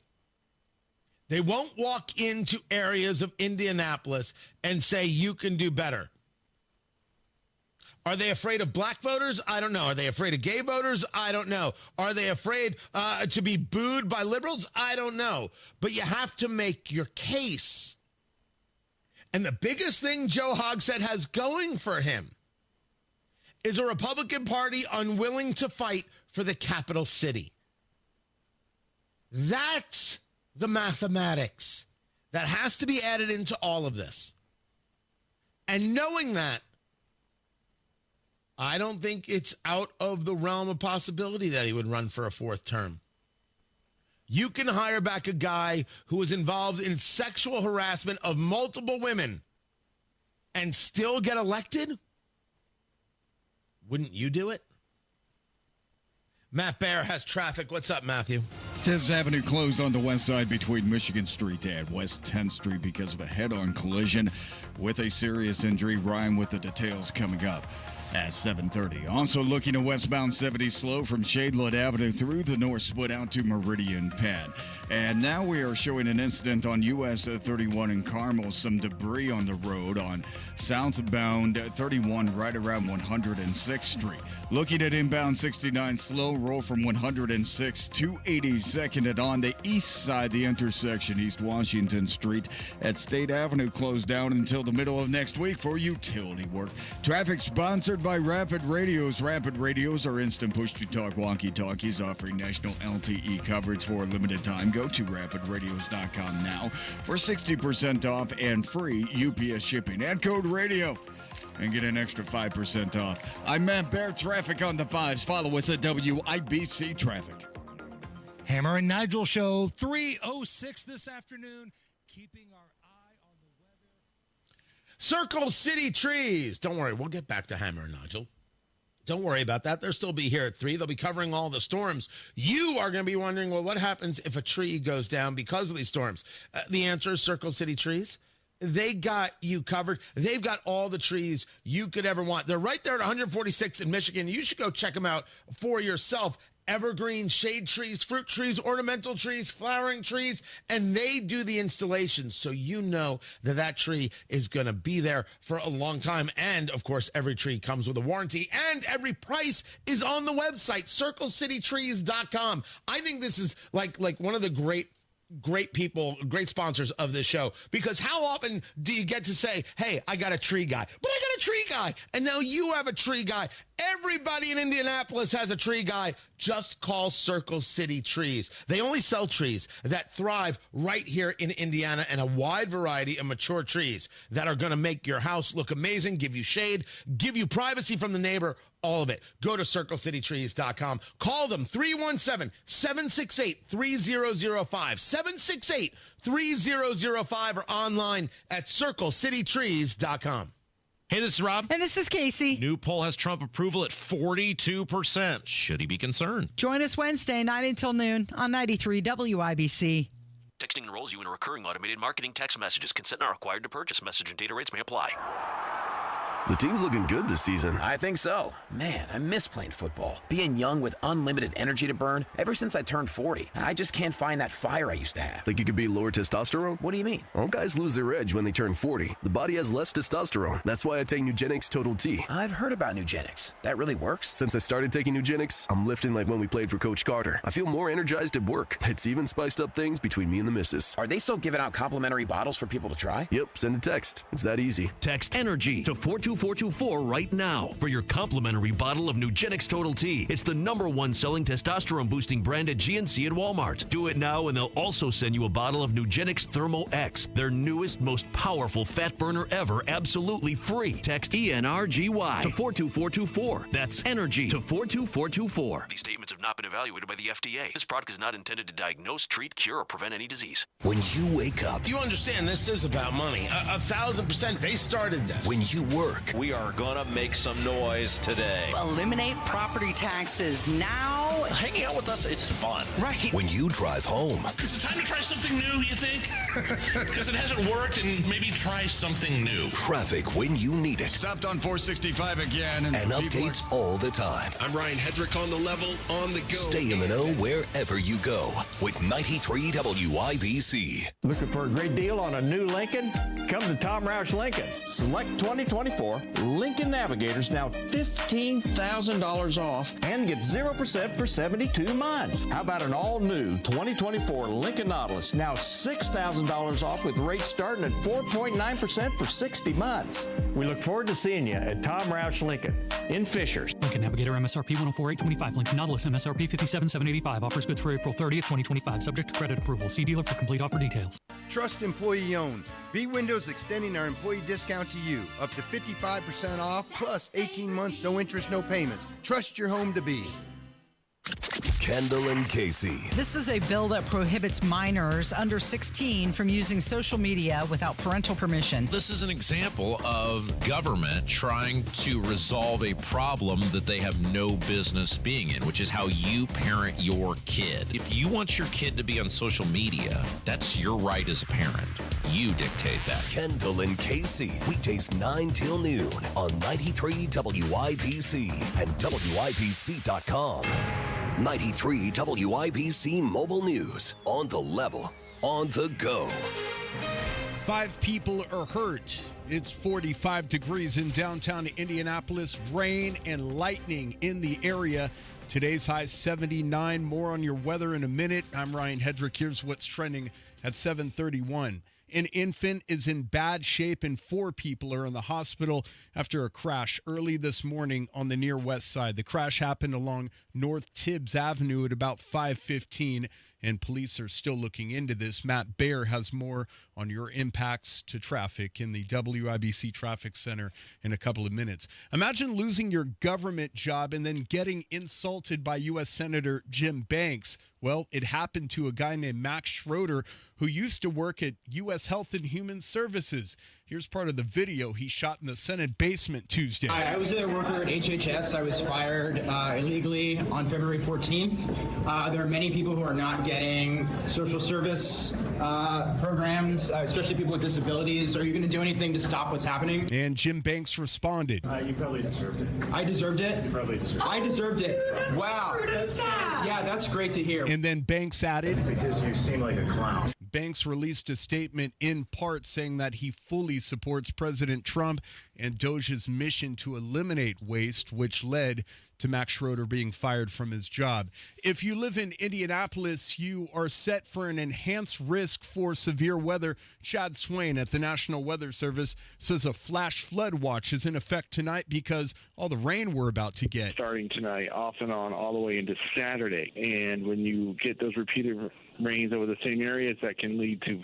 They won't walk into areas of Indianapolis and say, you can do better. Are they afraid of black voters? I don't know. Are they afraid of gay voters? I don't know. Are they afraid to be booed by liberals? I don't know. But you have to make your case. And the biggest thing Joe Hogsett has going for him is a Republican Party unwilling to fight for the capital city. That's the mathematics that has to be added into all of this. And knowing that, I don't think it's out of the realm of possibility that he would run for a fourth term. You can hire back a guy who was involved in sexual harassment of multiple women and still get elected? Wouldn't you do it? Matt Baer has traffic. What's up, Matthew? Tibbs Avenue closed on the west side between Michigan Street and West 10th Street because of a head-on collision with a serious injury. Ryan with the details coming up at 7:30. Also looking at westbound 70 slow from Shadeland Avenue through the North Split out to Meridian Penn. And now we are showing an incident on US 31 in Carmel. Some debris on the road on southbound 31 right around 106th Street. Looking at inbound 69 slow roll from 106 to 82nd and on the east side, the intersection East Washington Street at State Avenue closed down until the middle of next week for utility work. Traffic sponsored by Rapid Radios. Rapid Radios are instant push-to-talk walkie-talkies offering national LTE coverage for a limited time. Go to rapidradios.com now for 60% off and free UPS shipping. Add code radio and get an extra 5% off. I'm Matt Baer. Traffic on the fives. Follow us at WIBC Traffic. Hammer and Nigel Show, 3:06 this afternoon. Keeping our eye on the weather. Circle City Trees. Don't worry, we'll get back to Hammer and Nigel. Don't worry about that. They'll still be here at 3. They'll be covering all the storms. You are going to be wondering, well, what happens if a tree goes down because of these storms? The answer is Circle City Trees. They got you covered. They've got all the trees you could ever want. They're right there at 146 in Michigan. You should go check them out for yourself. Evergreen, shade trees, fruit trees, ornamental trees, flowering trees, and they do the installations. So you know that that tree is going to be there for a long time. And of course, every tree comes with a warranty and every price is on the website, circlecitytrees.com. I think this is like one of the great people, great sponsors of this show, because how often do you get to say, hey, I got a tree guy, but I got a tree guy, and now you have a tree guy. Everybody in Indianapolis has a tree guy. Just call Circle City Trees. They only sell trees that thrive right here in Indiana and a wide variety of mature trees that are going to make your house look amazing, give you shade, give you privacy from the neighbor, all of it. Go to circlecitytrees.com. Call them 317-768-3005. 768-3005 or online at circlecitytrees.com. Hey, this is Rob. And this is Casey. New poll has Trump approval at 42%. Should he be concerned? Join us Wednesday, 9 until noon on 93 WIBC. Texting enrolls you in a recurring automated marketing text messages. Consent not required to purchase. Message and data rates may apply. The team's looking good this season. I think so. Man, I miss playing football. Being young with unlimited energy to burn. Ever since I turned 40, I just can't find that fire I used to have. Think you could be lower testosterone? What do you mean? All guys lose their edge when they turn 40. The body has less testosterone. That's why I take Nugenix Total T. I've heard about Nugenix. That really works? Since I started taking Nugenix, I'm lifting like when we played for Coach Carter. I feel more energized at work. It's even spiced up things between me and the missus. Are they still giving out complimentary bottles for people to try? Yep, send a text. It's that easy. Text ENERGY to 42424 right now for your complimentary bottle of Nugenix Total T. It's the #1 selling testosterone boosting brand at GNC and Walmart. Do it now and they'll also send you a bottle of Nugenix Thermo X, their newest, most powerful fat burner ever, absolutely free. Text ENRGY to 42424. That's ENERGY to 42424. These statements have not been evaluated by the FDA. This product is not intended to diagnose, treat, cure, or prevent any disease. When you wake up, You understand this is about money. 1,000%. They started this. when you work, We are going to make some noise today. Eliminate property taxes now. Hanging out with us, it's fun. Right. when you drive home, Is it time to try something new, you think? Because it hasn't worked, and maybe try something new. traffic when you need it, Stopped on 465 again. and updates all the time. I'm Ryan Hedrick on the level, on the go. Stay in the know wherever you go with 93 WIBC. Looking for a great deal on a new Lincoln? Come to Tom Roush Lincoln. Select 2024 Lincoln Navigators now $15,000 off and get 0% for 72 months. How about an all-new 2024 Lincoln Nautilus now $6,000 off with rates starting at 4.9% for 60 months. We look forward to seeing you at Tom Roush Lincoln in Fishers. Lincoln Navigator MSRP 104,825. Lincoln Nautilus MSRP 57,785. Offers good through April 30th, 2025. Subject to credit approval. See dealer for complete offer details. Trust employee owned. B Windows extending our employee discount to you. Up to 55% off plus 18 months, no interest, no payments. Trust your home to be. Kendall and Casey. This is a bill that prohibits minors under 16 from using social media without parental permission. This is an example of government trying to resolve a problem that they have no business being in, which is how you parent your kid. If you want your kid to be on social media, that's your right as a parent. You dictate that. Kendall and Casey. Weekdays 9 till noon on 93 WIBC and WIBC.com. 93 WIBC Mobile News. On the level. On the go. 5 people are hurt. It's 45 degrees in downtown Indianapolis. Rain and lightning in the area. Today's high 79. More on your weather in a minute. I'm Ryan Hedrick. Here's what's trending at 7:31. An infant is in bad shape and 4 people are in the hospital after a crash early this morning on the near west side. The crash happened along North Tibbs Avenue at about 5:15, and police are still looking into this. Matt Baer has more on your impacts to traffic in the WIBC Traffic Center in a couple of minutes. Imagine losing your government job and then getting insulted by U.S. Senator Jim Banks. Well, it happened to a guy named Max Schroeder who used to work at U.S. Health and Human Services. Here's part of the video he shot in the Senate basement Tuesday. I was a worker at HHS. I was fired illegally on February 14th. There are many people who are not getting social service programs, especially people with disabilities. Are you going to do anything to stop what's happening? And Jim Banks responded. You probably deserved it. I deserved it? You probably deserved it. I deserved it. Wow. Yeah, that's great to hear. And then Banks added, because you seem like a clown. Banks released a statement in part saying that he fully supports President Trump and DOJ's mission to eliminate waste, which led to Max Schroeder being fired from his job. If you live in Indianapolis, you are set for an enhanced risk for severe weather. Chad Swain at the National Weather Service says a flash flood watch is in effect tonight because all the rain we're about to get. Starting tonight, off and on, all the way into Saturday. And when you get those repeated rains over the same areas, that can lead to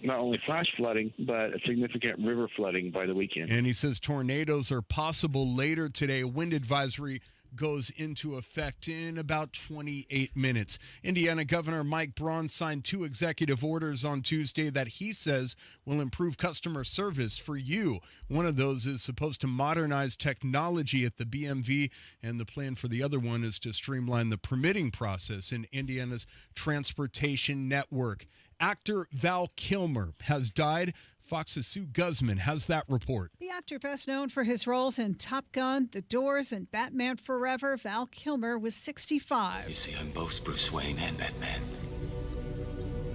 not only flash flooding, but a significant river flooding by the weekend. And he says tornadoes are possible later today. Wind advisory goes into effect in about 28 minutes. Indiana Governor Mike Braun signed 2 executive orders on Tuesday that he says will improve customer service for you. One of those is supposed to modernize technology at the BMV, and the plan for the other one is to streamline the permitting process in Indiana's transportation network. Actor Val Kilmer has died. Fox's Sue Guzman has that report. The actor best known for his roles in Top Gun, The Doors, and Batman Forever, Val Kilmer was 65. You see, I'm both Bruce Wayne and Batman.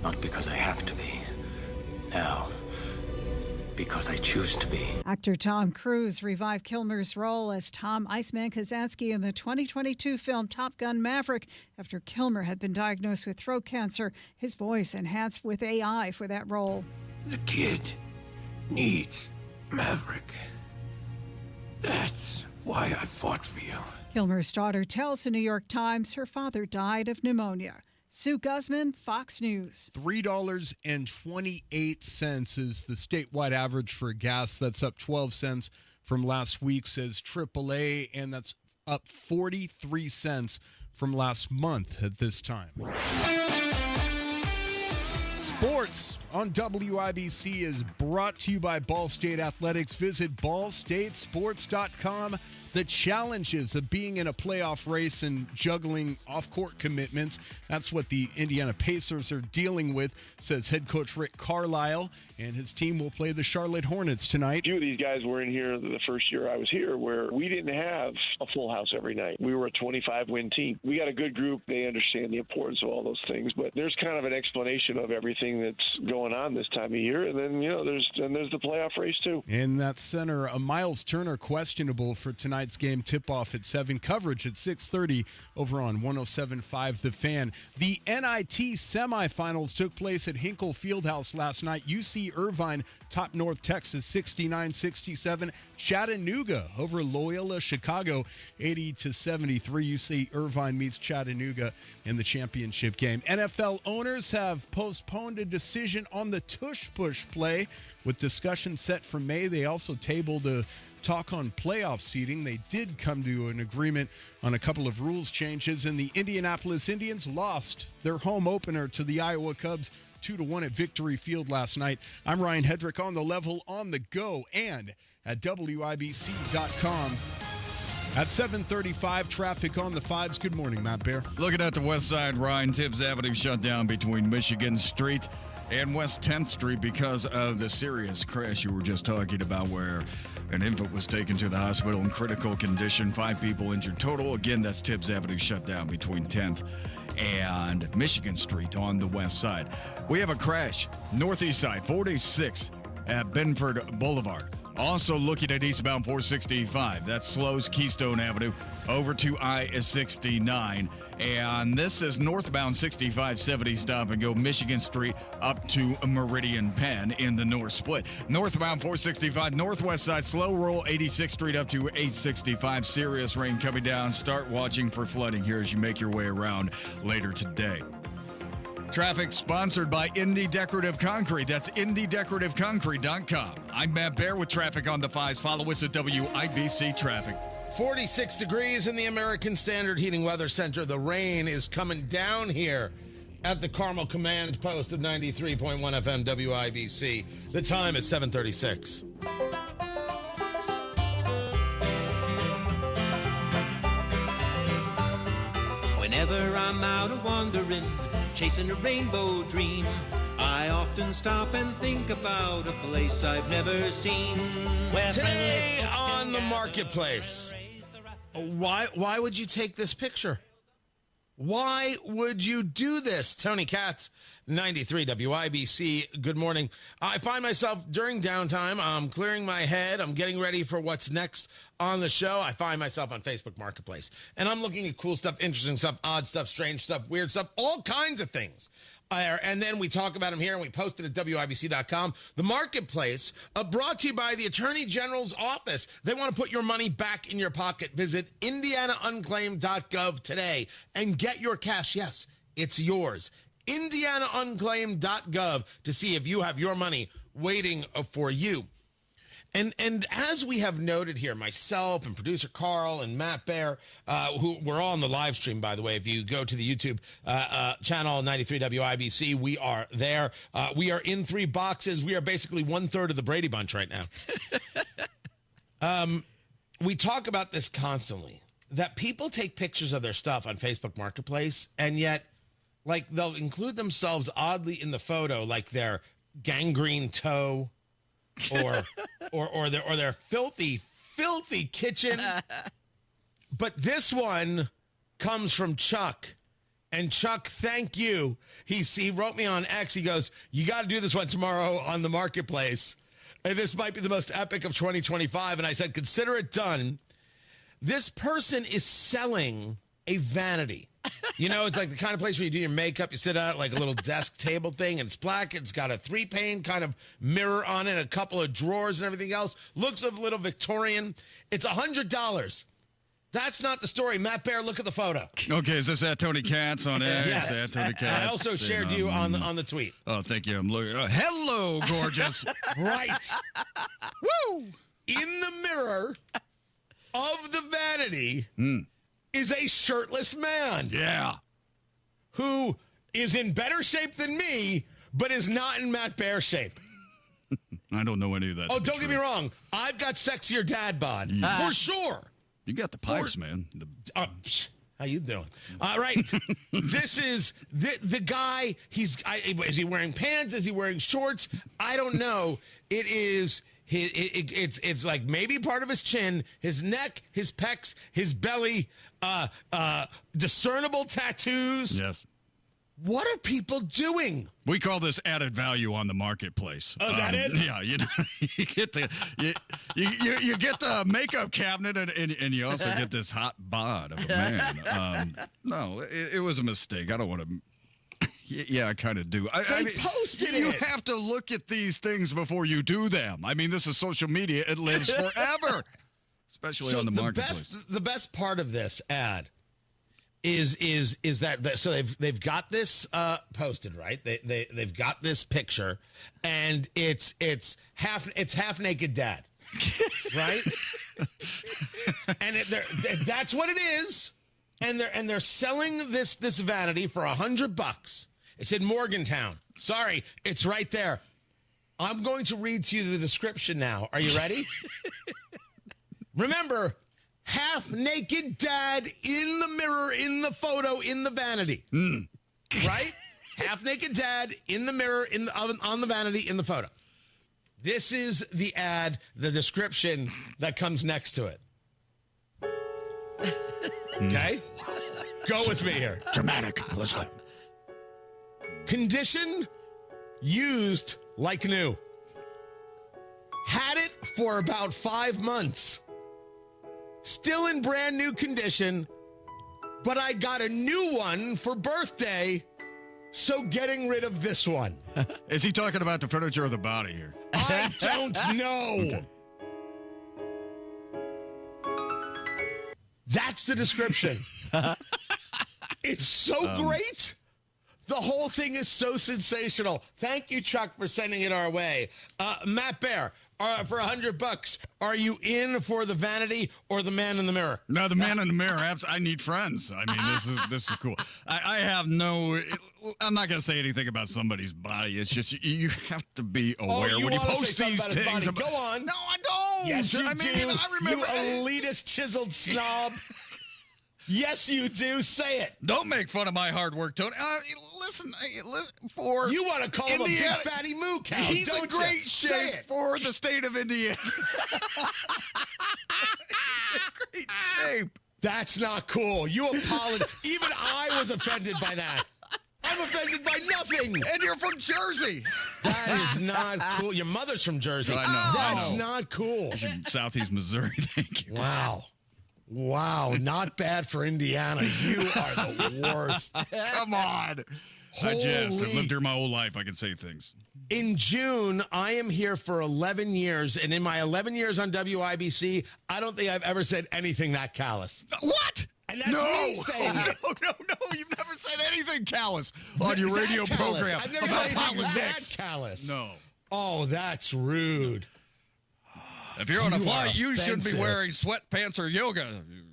Not because I have to be. Now, because I choose to be. Actor Tom Cruise revived Kilmer's role as Tom Iceman Kazansky in the 2022 film Top Gun Maverick after Kilmer had been diagnosed with throat cancer. His voice enhanced with AI for that role. The kid needs Maverick. That's why I fought for you. Kilmer's daughter tells the New York Times her father died of pneumonia. Sue Guzman, Fox News. $3.28 is the statewide average for gas. That's up 12 cents from last week, says AAA, and that's up 43 cents from last month at this time. Sports on WIBC is brought to you by Ball State Athletics. Visit ballstatesports.com. The challenges of being in a playoff race and juggling off-court commitments. That's what the Indiana Pacers are dealing with, says head coach Rick Carlisle, and his team will play the Charlotte Hornets tonight. A few of these guys were in here the first year I was here where we didn't have a full house every night. We were a 25-win team. We got a good group. They understand the importance of all those things, but there's kind of an explanation of everything that's going on this time of year, and then, there's the playoff race too. In that center, Miles Turner questionable for tonight's game. Tip-off at 7, coverage at 6:30 over on 107.5 The Fan. The NIT semifinals took place at Hinkle Fieldhouse last night. UC Irvine topped North Texas 69-67. Chattanooga over Loyola Chicago 80-73. UC Irvine meets Chattanooga in the championship game. NFL owners have postponed a decision on the tush-push play with discussion set for May. They also tabled a talk on playoff seeding. They did come to an agreement on a couple of rules changes, and the Indianapolis Indians lost their home opener to the Iowa Cubs 2-1 at Victory Field last night. I'm Ryan Hedrick on the level, on the go, and at WIBC.com. At 7:35, traffic on the 5s. Good morning, Matt Bear. Looking at the west side, Ryan, Tibbs Avenue shut down between Michigan Street and West 10th Street because of the serious crash you were just talking about, where an infant was taken to the hospital in critical condition. 5 people injured total. Again, that's Tibbs Avenue shut down between 10th and Michigan Street on the west side. We have a crash, northeast side, 46 at Benford Boulevard. Also looking at eastbound 465. That slows Keystone Avenue over to I-69. And this is northbound 6570 stop and go Michigan Street up to Meridian Penn in the north split. Northbound 465 northwest side slow roll 86th Street up to 865. Serious rain coming down. Start watching for flooding here as you make your way around later today. Traffic sponsored by Indy Decorative Concrete. That's IndyDecorativeConcrete.com. I'm Matt Bear with traffic on the 5s. Follow us at WIBC Traffic. 46 degrees in the American Standard Heating Weather Center. The rain is coming down here at the Carmel Command Post of 93.1 FM WIBC. The time is 7:36. Whenever I'm out wandering, chasing a rainbow dream, I often stop and think about a place I've never seen. Today on the marketplace, why would you take this picture? Why would you do this? Tony Katz, 93 WIBC. Good morning. I find myself during downtime, I'm clearing my head. I'm getting ready for what's next on the show. I find myself on Facebook Marketplace, and I'm looking at cool stuff, interesting stuff, odd stuff, strange stuff, weird stuff, all kinds of things. And then we talk about them here, and we post it at WIBC.com. The Marketplace, brought to you by the Attorney General's Office. They want to put your money back in your pocket. Visit IndianaUnclaimed.gov today and get your cash. Yes, it's yours. IndianaUnclaimed.gov to see if you have your money waiting for you. And as we have noted here, myself and producer Carl and Matt Bear, who we're all on the live stream, by the way. If you go to the YouTube channel 93 WIBC, we are there. We are in 3 boxes. We are basically 1/3 of the Brady Bunch right now. We talk about this constantly, that people take pictures of their stuff on Facebook Marketplace, and yet, like, they'll include themselves oddly in the photo, like their gangrene toe, or their filthy kitchen. But this one comes from Chuck. And Chuck, thank you. He wrote me on X. He goes, you got to do this one tomorrow on the Marketplace. And this might be the most epic of 2025. And I said, consider it done. This person is selling a vanity. You know, it's like the kind of place where you do your makeup. You sit at like a little desk table thing, and it's black. It's got a 3-pane kind of mirror on it, a couple of drawers and everything else. Looks a little Victorian. It's $100. That's not the story. Matt Bear, look at the photo. Okay, is this at Tony Katz on X? Yes. At Tony Katz. I also shared you on the tweet. Oh, thank you. I'm looking. Hello, gorgeous. Right. Woo! In the mirror of the vanity is a shirtless man. Yeah. Who is in better shape than me, but is not in Matt Bear shape. I don't know any of that. Oh, don't get me wrong. I've got sexier dad bod. For sure. You got the pipes, man. How you doing? All right. This is the guy. Is he wearing pants? Is he wearing shorts? I don't know. It is... It's like maybe part of his chin, his neck, his pecs, his belly, discernible tattoos. Yes. What are people doing? We call this added value on the Marketplace. Oh, is that it? Yeah, you get you get the makeup cabinet and you also get this hot bod of a man. No, it was a mistake. I don't want to. Yeah, I kind of do. I mean, posted you it. have to look at these things before you do them. I mean, this is social media. It lives forever, especially on the Marketplace. The best part of this ad is that so they've got this posted, right? They've got this picture, and it's half naked dad, right? And that's what it is. And they're selling this vanity for $100. It's in Morgantown. Sorry, it's right there. I'm going to read to you the description now. Are you ready? Remember, half naked dad in the mirror, in the photo, in the vanity. Right? Half naked dad in the mirror, on the vanity, in the photo. This is the ad, the description that comes next to it. Okay? Go with me here. Dramatic. Let's go. Condition used like new. Had it for about 5 months. Still in brand new condition, but I got a new one for birthday, so getting rid of this one. Is he talking about the furniture or the body here? I don't know. Okay. That's the description. It's so great. The whole thing is so sensational. Thank you, Chuck, for sending it our way. Matt Bear, for $100, are you in for the vanity or the man in the mirror? No, the man in the mirror. I need friends. I mean, this is cool. I have no. I'm not going to say anything about somebody's body. It's just you have to be aware when you post these things. Go on. No, I don't. Yes, you do. I remember. You elitist, chiseled snob. Yes, you do. Say it. Don't make fun of my hard work, Tony. Listen, for you want to call him a big fatty moo cow? He's in great shape for the state of Indiana. He's in great shape. That's not cool. You apologize. Even I was offended by that. I'm offended by nothing. And you're from Jersey. That is not cool. Your mother's from Jersey. I know. That's not cool. She's from Southeast Missouri. Thank you. Wow, not bad for Indiana. You are the worst. Come on. I jest. I've lived here my whole life. I can say things. In June, I am here for 11 years, and in my 11 years on WIBC, I don't think I've ever said anything that callous. What? And that's me saying it. No. You've never said anything callous on your radio program. I've never said anything that callous. No. Oh, that's rude. If you're on a You flight, are you should be offensive. wearing sweatpants or yoga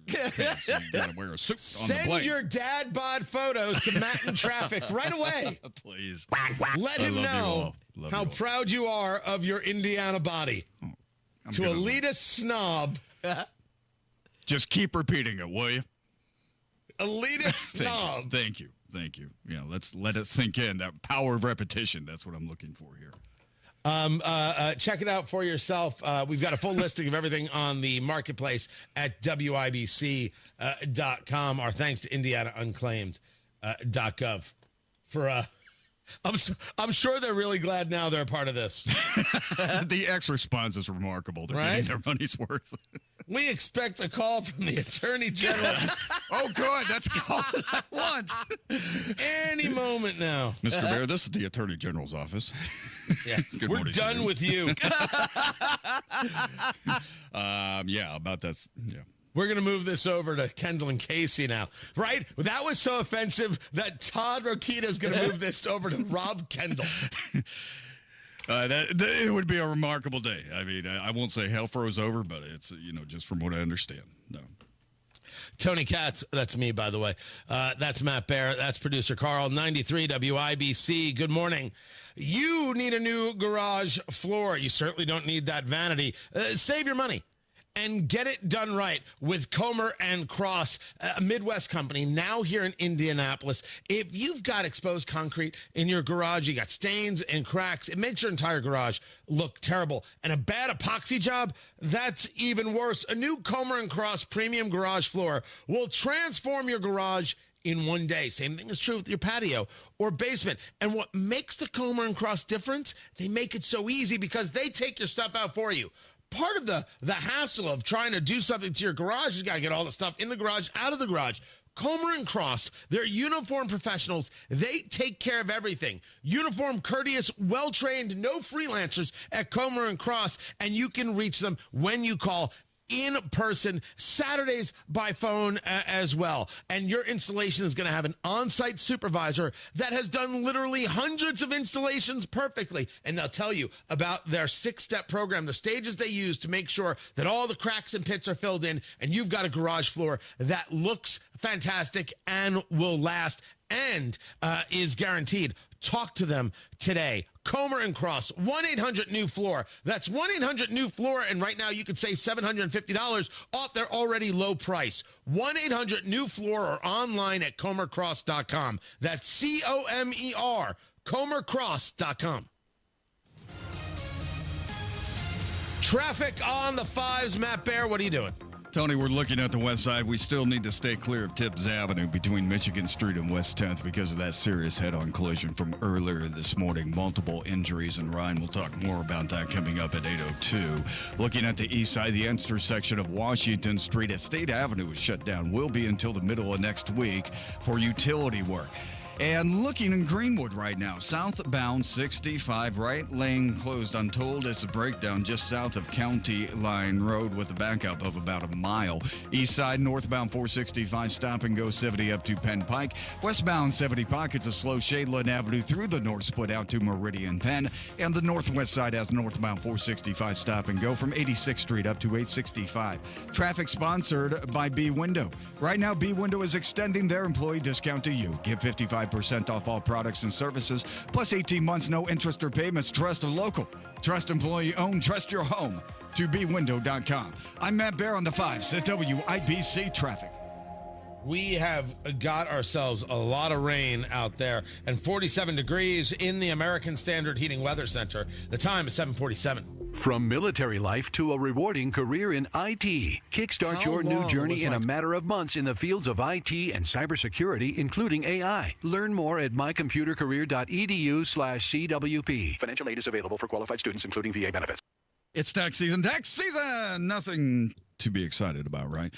pants. You gotta wear a suit on the Send plane. your dad bod photos to Matt in Traffic right away. Please. Let I him love you know all. Love how you all. proud you are of your Indiana body. To gonna- elitist snob. Just keep repeating it, will you? Elitist snob. Thank you. Yeah, let's let it sink in. That power of repetition. That's what I'm looking for here. Check it out for yourself. We've got a full listing of everything on the marketplace at WIBC.com. Our thanks to IndianaUnclaimed.gov for I'm sure they're really glad now they're a part of this. The X response is remarkable. They're Right? getting their money's worth. We expect a call from the Attorney General Oh, good. That's all that I want. any moment now. Mr. Bear, this is the Attorney General's office. Yeah, Good we're morning to done you. with you. Yeah, about that. Yeah. We're going to move this over to Kendall and Casey now, right? That was so offensive that Todd Rokita is going to move this over to Rob Kendall. It would be a remarkable day. I mean, I won't say hell froze over, but it's, just from what I understand. No. Tony Katz, that's me, by the way. That's Matt Bear. That's producer Carl, 93 WIBC. Good morning. You need a new garage floor. You certainly don't need that vanity. Save your money and get it done right with Comer and Cross, a Midwest company now here in Indianapolis. If you've got exposed concrete in your garage, you got stains and cracks, it makes your entire garage look terrible. And a bad epoxy job, that's even worse. A new Comer and Cross premium garage floor will transform your garage in one day. Same thing is true with your patio or basement. And what makes the Comer and Cross difference, they make it so easy because they take your stuff out for you. Part of the hassle of trying to do something to your garage is you got to get all the stuff in the garage, out of the garage. Comer and Cross, they're uniformed professionals. They take care of everything. Uniformed, courteous, well-trained, no freelancers at Comer and Cross, and you can reach them when you call in person, Saturdays by phone as well. And your installation is going to have an on-site supervisor that has done literally hundreds of installations perfectly. And they'll tell you about their 6-step program, the stages they use to make sure that all the cracks and pits are filled in and you've got a garage floor that looks fantastic and will last and is guaranteed. Talk to them today. Comer and Cross, 1-800-NEW-FLOOR. That's 1-800-NEW-FLOOR, and right now you could save $750 off their already low price. 1-800-NEW-FLOOR or online at comercross.com. That's C-O-M-E-R, comercross.com. Traffic on the 5s. Matt Bear, what are you doing? Tony, we're looking at the west side. We still need to stay clear of Tibbs Avenue between Michigan Street and West 10th because of that serious head-on collision from earlier this morning. Multiple injuries, and Ryan will talk more about that coming up at 8:02. Looking at the east side, the intersection of Washington Street at State Avenue is shut down. Will be until the middle of next week for utility work. And looking in Greenwood right now, southbound 65, right lane closed untold. It's a breakdown just south of County Line Road with a backup of about a mile. East side, northbound 465, stop and go 70 up to Penn Pike. Westbound 70 pockets of slow Shadeland Avenue through the north split out to Meridian Penn. And the northwest side has northbound 465, stop and go from 86th Street up to 865. Traffic sponsored by B Window. Right now, B Window is extending their employee discount to you. Give 55% off all products and services, plus 18 months, no interest or payments. Trust a local. Trust employee owned. Trust your home. To bwindow.com. I'm Matt Bear on the 5s at WIBC Traffic. We have got ourselves a lot of rain out there and 47 degrees in the American Standard Heating Weather Center. The time is 7:47. From military life to a rewarding career in IT, kickstart your new journey in a matter of months in the fields of IT and cybersecurity, including AI. Learn more at mycomputercareer.edu/CWP. Financial aid is available for qualified students, including VA benefits. It's tax season. Tax season! Nothing to be excited about, right?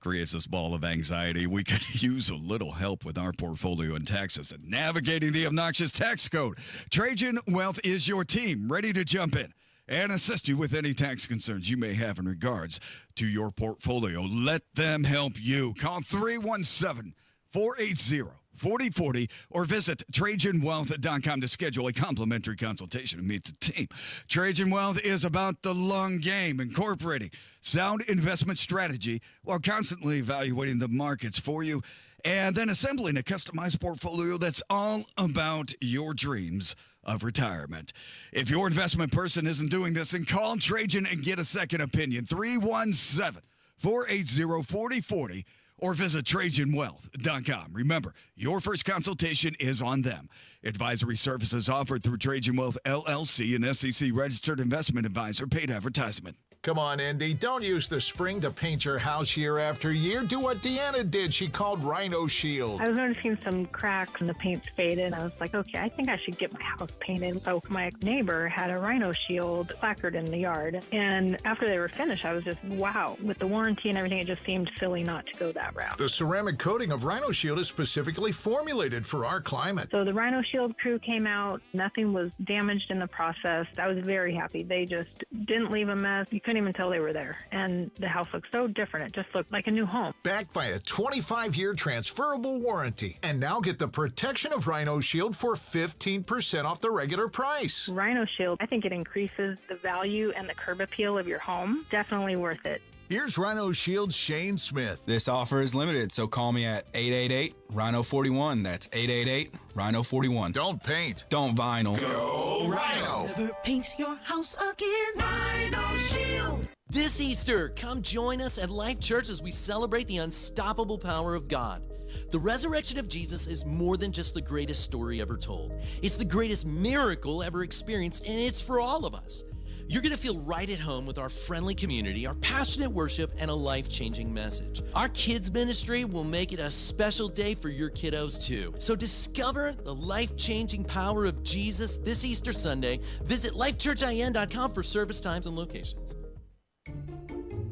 Creates this ball of anxiety. We could use a little help with our portfolio in taxes and navigating the obnoxious tax code. Trajan Wealth is your team, ready to jump in and assist you with any tax concerns you may have in regards to your portfolio. Let them help you. Call 317-480 4040 or visit TrajanWealth.com to schedule a complimentary consultation and meet the team. Trajan Wealth is about the long game, incorporating sound investment strategy while constantly evaluating the markets for you and then assembling a customized portfolio that's all about your dreams of retirement. If your investment person isn't doing this, then call Trajan and get a second opinion. 317-480-4040 or visit TrajanWealth.com. Remember, your first consultation is on them. Advisory services offered through Trajan Wealth, LLC, an SEC-registered investment advisor. Paid advertisement. Come on, Indy. Don't use the spring to paint your house year after year. Do what Deanna did. She called Rhino Shield. I was noticing some cracks and the paint's faded. I was like, okay, I think I should get my house painted. So my neighbor had a Rhino Shield placard in the yard. And after they were finished, I was just, wow. With the warranty and everything, it just seemed silly not to go that route. The ceramic coating of Rhino Shield is specifically formulated for our climate. So the Rhino Shield crew came out. Nothing was damaged in the process. I was very happy. They just didn't leave a mess. You couldn't even tell they were there. And the house looked so different. It just looked like a new home. Backed by a 25-year transferable warranty. And now get the protection of Rhino Shield for 15% off the regular price. Rhino Shield, I think it increases the value and the curb appeal of your home. Definitely worth it. Here's Rhino Shield's Shane Smith. This offer is limited, so call me at 888-RHINO-41. That's 888-RHINO-41. Don't paint. Don't vinyl. Go Rhino. Never paint your house again. Rhino Shield. This Easter, come join us at Life Church as we celebrate the unstoppable power of God. The resurrection of Jesus is more than just the greatest story ever told. It's the greatest miracle ever experienced, and it's for all of us. You're going to feel right at home with our friendly community, our passionate worship, and a life-changing message. Our kids ministry will make it a special day for your kiddos too. So discover the life-changing power of Jesus this Easter Sunday. Visit lifechurchin.com for service times and locations.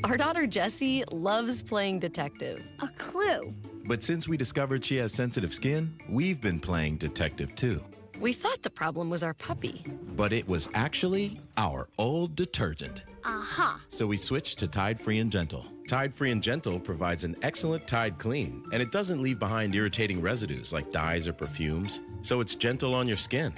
Our daughter Jessie loves playing detective. A clue. But since we discovered she has sensitive skin, we've been playing detective too. We thought the problem was our puppy. But it was actually our old detergent. Aha. So we switched to Tide Free and Gentle. Tide Free and Gentle provides an excellent Tide clean, and it doesn't leave behind irritating residues like dyes or perfumes, so it's gentle on your skin.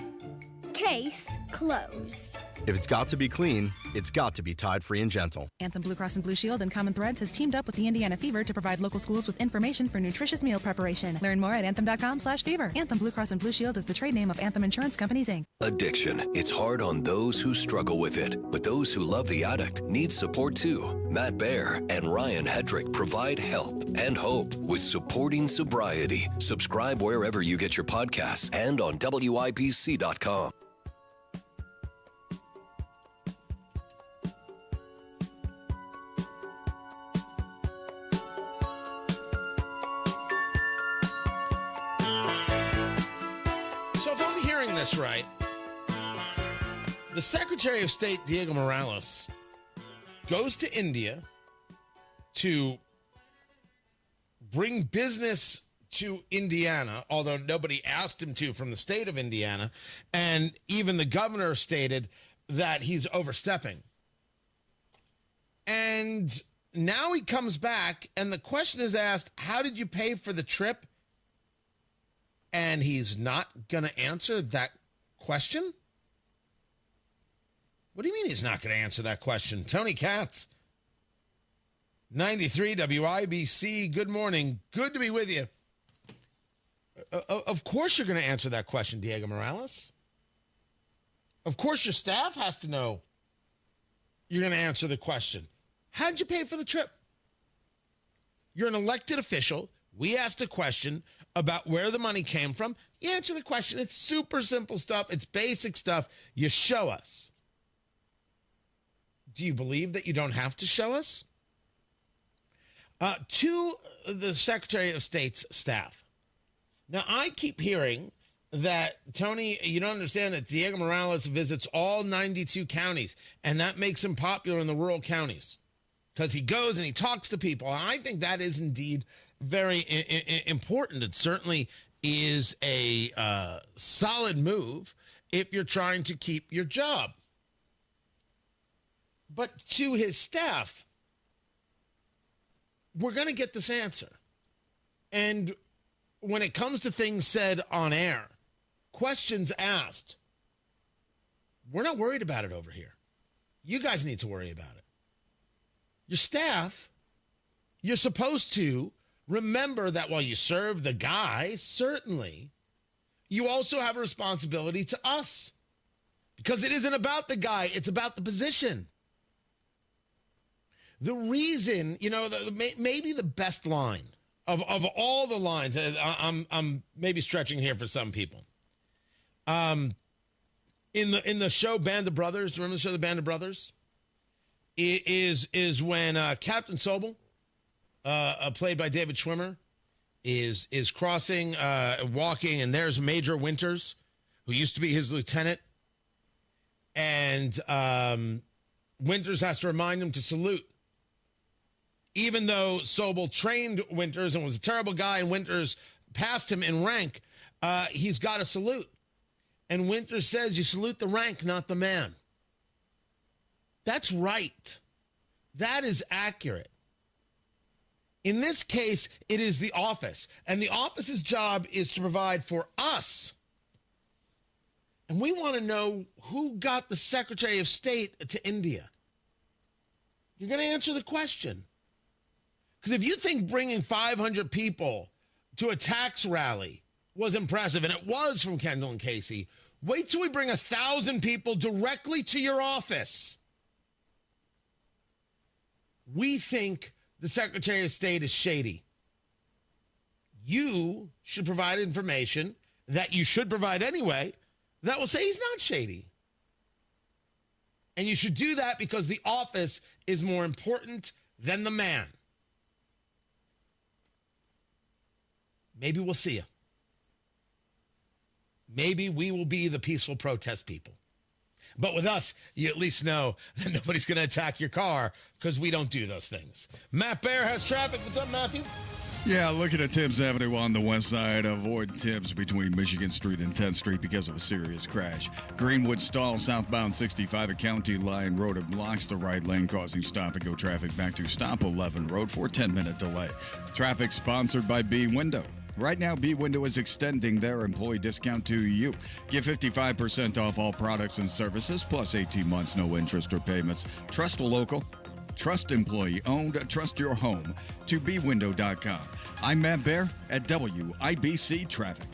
Case closed. If it's got to be clean, it's got to be Tide Free and Gentle. Anthem Blue Cross and Blue Shield and Common Threads has teamed up with the Indiana Fever to provide local schools with information for nutritious meal preparation. Learn more at anthem.com/fever. Anthem Blue Cross and Blue Shield is the trade name of Anthem Insurance Companies, Inc. Addiction. It's hard on those who struggle with it, but those who love the addict need support too. Matt Baer and Ryan Hedrick provide help and hope with Supporting Sobriety. Subscribe wherever you get your podcasts and on WIPC.com. Right. The Secretary of State, Diego Morales, goes to India to bring business to Indiana, although nobody asked him to from the state of Indiana, and even the governor stated that he's overstepping. And now he comes back, and the question is asked, how did you pay for the trip? And he's not going to answer that question? What do you mean he's not going to answer that question? Tony Katz, 93 WIBC, good morning. Good to be with you. Of course you're going to answer that question, Diego Morales. Of course your staff has to know you're going to answer the question. How'd you pay for the trip? You're an elected official. We asked a question about where the money came from. You answer the question. It's super simple stuff. It's basic stuff. You show us. Do you believe that you don't have to show us? To the Secretary of State's staff. Now, I keep hearing that, Tony, you don't understand that Diego Morales visits all 92 counties, and that makes him popular in the rural counties because he goes and he talks to people. I think that is indeed very important. It certainly is a solid move if you're trying to keep your job. But to his staff, we're going to get this answer. And when it comes to things said on air, questions asked, we're not worried about it over here. You guys need to worry about it. Your staff, you're supposed to remember that while you serve the guy, certainly, you also have a responsibility to us. Because it isn't about the guy, it's about the position. The reason, maybe the best line of all the lines, I'm maybe stretching here for some people. In the show Band of Brothers, do you remember the show The Band of Brothers? Is when Captain Sobel, played by David Schwimmer, is crossing, walking, and there's Major Winters, who used to be his lieutenant, and Winters has to remind him to salute. Even though Sobel trained Winters and was a terrible guy, and Winters passed him in rank, he's got to salute. And Winters says, you salute the rank, not the man. That's right. That is accurate. In this case, it is the office. And the office's job is to provide for us. And we want to know who got the Secretary of State to India. You're going to answer the question. Because if you think bringing 500 people to a tax rally was impressive, and it was from Kendall and Casey, wait till we bring 1,000 people directly to your office. We think the Secretary of State is shady. You should provide information that you should provide anyway that will say he's not shady. And you should do that because the office is more important than the man. Maybe we'll see you. Maybe we will be the peaceful protest people. But with us, you at least know that nobody's going to attack your car because we don't do those things. Matt Bear has traffic. What's up, Matthew? Yeah, looking at Tibbs Avenue on the west side. Avoid Tibbs between Michigan Street and 10th Street because of a serious crash. Greenwood stall southbound 65 at County Line Road. It blocks the right lane, causing stop-and-go traffic back to Stop 11 Road for a 10-minute delay. Traffic sponsored by B Window. Right now, B Window is extending their employee discount to you. Get 55% off all products and services, plus 18 months, no interest or payments. Trust a local, trust employee owned, trust your home to bwindow.com. I'm Matt Bear at WIBC Traffic.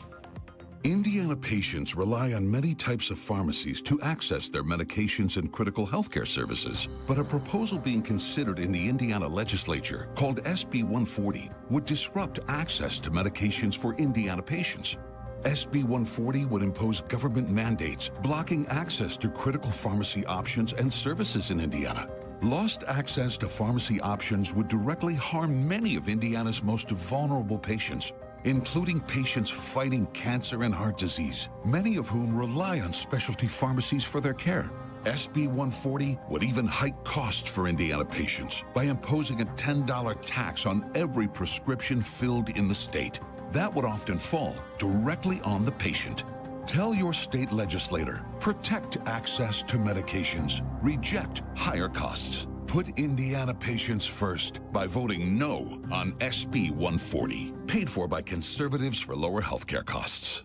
Indiana patients rely on many types of pharmacies to access their medications and critical healthcare services. But a proposal being considered in the Indiana legislature called SB 140 would disrupt access to medications for Indiana patients. SB 140 would impose government mandates blocking access to critical pharmacy options and services in Indiana. Lost access to pharmacy options would directly harm many of Indiana's most vulnerable patients, including patients fighting cancer and heart disease, many of whom rely on specialty pharmacies for their care. SB 140 would even hike costs for Indiana patients by imposing a $10 tax on every prescription filled in the state. That would often fall directly on the patient. Tell your state legislator, protect access to medications, reject higher costs. Put Indiana patients first by voting no on SB 140, paid for by conservatives for lower healthcare costs.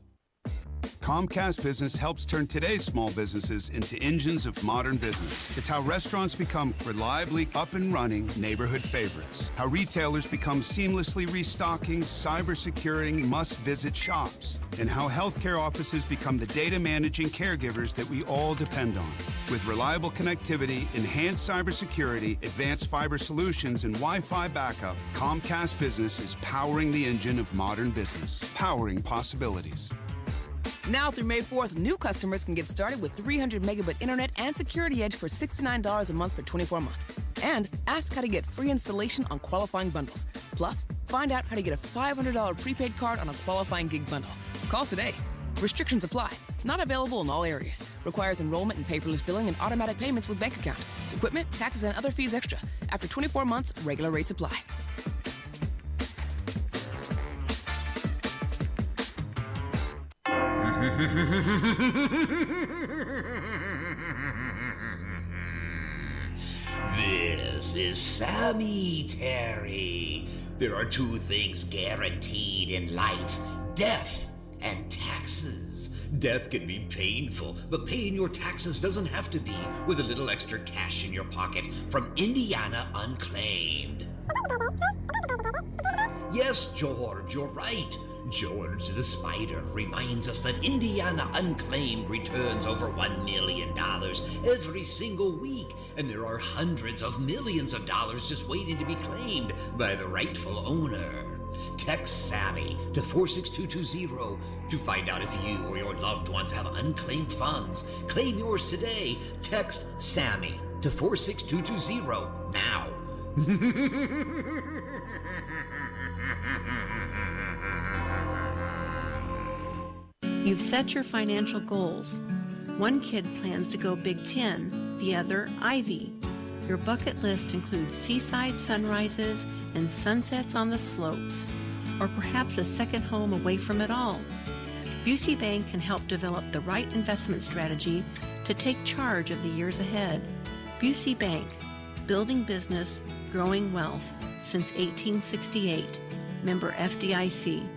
Comcast Business helps turn today's small businesses into engines of modern business. It's how restaurants become reliably up and running neighborhood favorites. How retailers become seamlessly restocking, cyber-securing, must-visit shops. And how healthcare offices become the data managing caregivers that we all depend on. With reliable connectivity, enhanced cybersecurity, advanced fiber solutions, and Wi-Fi backup, Comcast Business is powering the engine of modern business. Powering possibilities. Now through May 4th, new customers can get started with 300 megabit internet and Security Edge for $69 a month for 24 months. And ask how to get free installation on qualifying bundles. Plus, find out how to get a $500 prepaid card on a qualifying gig bundle. Call today. Restrictions apply. Not available in all areas. Requires enrollment in paperless billing and automatic payments with bank account. Equipment, taxes, and other fees extra. After 24 months, regular rates apply. This is Sammy Terry There are two things guaranteed in life: death and taxes. Death can be painful, but paying your taxes doesn't have to be, with a little extra cash in your pocket from Indiana Unclaimed. Yes, George, you're right. George the Spider reminds us that Indiana Unclaimed returns over $1 million every single week, and there are hundreds of millions of dollars just waiting to be claimed by the rightful owner. Text SAMMY to 46220 to find out if you or your loved ones have unclaimed funds. Claim yours today. Text SAMMY to 46220 now. You've set your financial goals. One kid plans to go Big Ten, the other Ivy. Your bucket list includes seaside sunrises and sunsets on the slopes, or perhaps a second home away from it all. Busey Bank can help develop the right investment strategy to take charge of the years ahead. Busey Bank, building business, growing wealth since 1868. Member FDIC.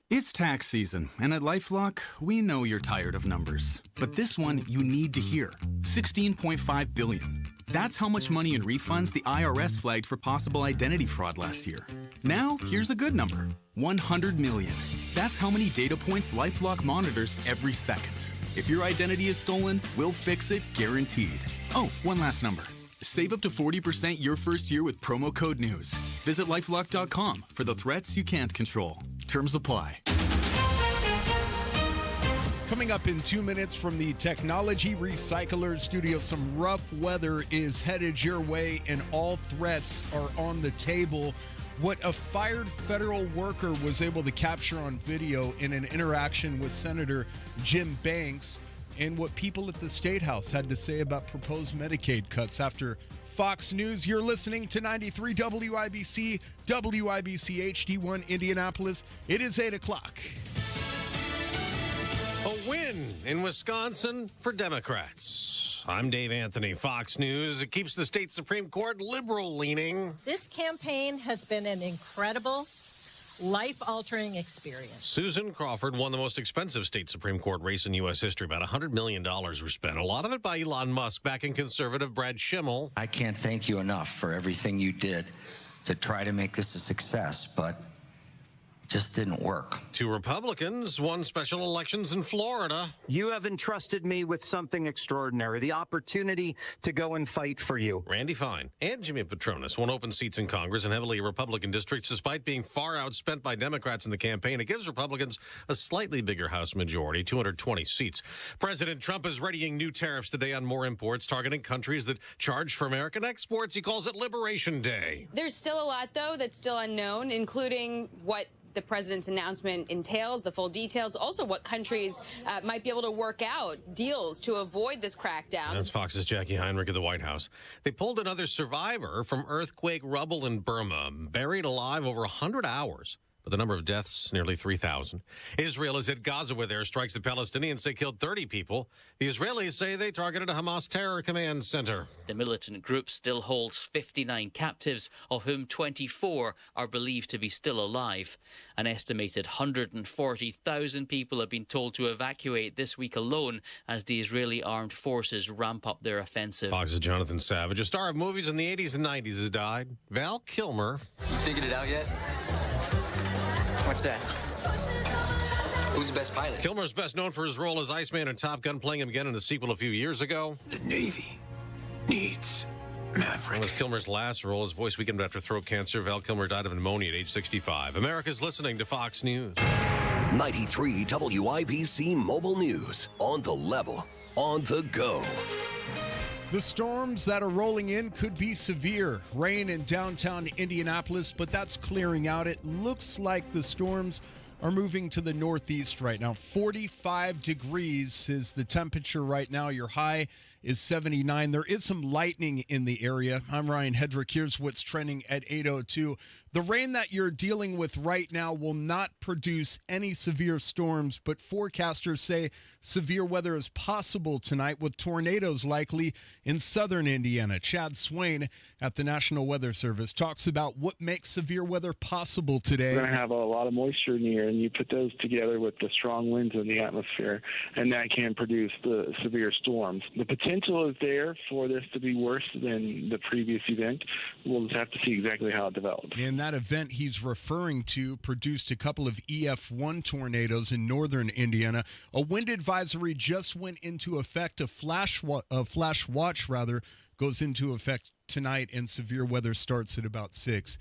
It's tax season, and at LifeLock, we know you're tired of numbers. But this one you need to hear. $16.5 billion. That's how much money in refunds the IRS flagged for possible identity fraud last year. Now, here's a good number. $100 million. That's how many data points LifeLock monitors every second. If your identity is stolen, we'll fix it guaranteed. Oh, one last number. Save up to 40% your first year with promo code NEWS. Visit LifeLock.com for the threats you can't control. Terms apply. Coming up in 2 minutes from the Technology Recycler Studio, some rough weather is headed your way and all threats are on the table. What a fired federal worker was able to capture on video in an interaction with Senator Jim Banks, and what people at the State House had to say about proposed Medicaid cuts. After Fox News, you're listening to 93 WIBC, WIBC HD1 Indianapolis. It is 8 o'clock. A win in Wisconsin for Democrats. I'm Dave Anthony, Fox News. It keeps the state Supreme Court liberal-leaning. This campaign has been an incredible, life-altering experience. Susan Crawford won the most expensive state Supreme Court race in U.S. history. About $100 million were spent, a lot of it by Elon Musk, backing conservative Brad Schimmel. I can't thank you enough for everything you did to try to make this a success, but it just didn't work. Two Republicans won special elections in Florida. You have entrusted me with something extraordinary, the opportunity to go and fight for you. Randy Fine and Jimmy Petronis won open seats in Congress in heavily Republican districts, despite being far outspent by Democrats in the campaign. It gives Republicans a slightly bigger House majority, 220 seats. President Trump is readying new tariffs today on more imports, targeting countries that charge for American exports. He calls it Liberation Day. There's still a lot, though, that's still unknown, including what the president's announcement entails, the full details, also what countries might be able to work out deals to avoid this crackdown. That's Fox's Jackie Heinrich at the White House. They pulled another survivor from earthquake rubble in Burma, buried alive over 100 hours. But the number of deaths, nearly 3,000. Israel has hit Gaza with airstrikes. The Palestinians say killed 30 people. The Israelis say they targeted a Hamas terror command center. The militant group still holds 59 captives, of whom 24 are believed to be still alive. An estimated 140,000 people have been told to evacuate this week alone as the Israeli armed forces ramp up their offensive. Fox's Jonathan Savage, a star of movies in the 80s and 90s, has died. Val Kilmer. You figured it out yet? What's that? Who's the best pilot? Kilmer's best known for his role as Iceman in Top Gun, playing him again in the sequel a few years ago. The Navy needs Maverick. It was Kilmer's last role. His voice weakened after throat cancer. Val Kilmer died of pneumonia at age 65. America's listening to Fox News. 93 WIBC Mobile News. On the level, on the go. The storms that are rolling in could be severe. Rain in downtown Indianapolis, but that's clearing out. It looks like the storms are moving to the northeast right now. 45 degrees is the temperature right now. Your high is 79. There is some lightning in the area. I'm Ryan Hedrick. Here's what's trending at 8:02. The rain that you're dealing with right now will not produce any severe storms, but forecasters say severe weather is possible tonight with tornadoes likely in southern Indiana. Chad Swain at the National Weather Service talks about what makes severe weather possible today. We're going to have a lot of moisture in the air, and you put those together with the strong winds in the atmosphere, and that can produce the severe storms. The potential is there for this to be worse than the previous event. We'll just have to see exactly how it develops. And that event he's referring to produced a couple of EF1 tornadoes in northern Indiana. A wind advisory just went into effect. A flash watch goes into effect tonight, and severe weather starts at about 6.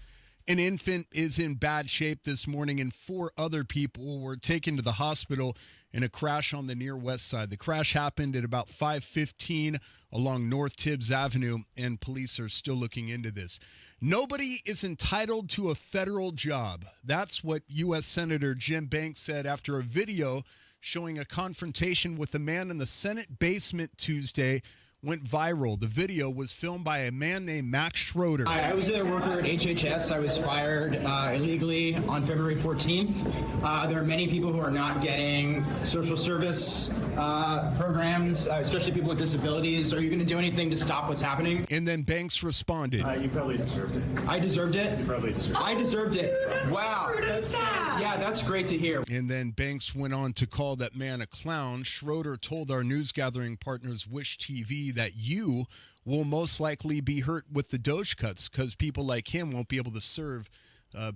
An infant is in bad shape this morning, and 4 other people were taken to the hospital in a crash on the near west side. The crash happened at about 5:15 along North Tibbs Avenue, and police are still looking into this. Nobody is entitled to a federal job. That's what U.S. Senator Jim Banks said after a video showing a confrontation with a man in the Senate basement Tuesday went viral. The video was filmed by a man named Max Schroeder. I was a worker at HHS. I was fired illegally on February 14th. There are many people who are not getting social service programs, especially people with disabilities. Are you going to do anything to stop what's happening? And then Banks responded. You probably deserved it. I deserved it? You probably deserved it. I deserved it. Wow. Yeah, that's great to hear. And then Banks went on to call that man a clown. Schroeder told our news gathering partners Wish TV that you will most likely be hurt with the Doge cuts because people like him won't be able to serve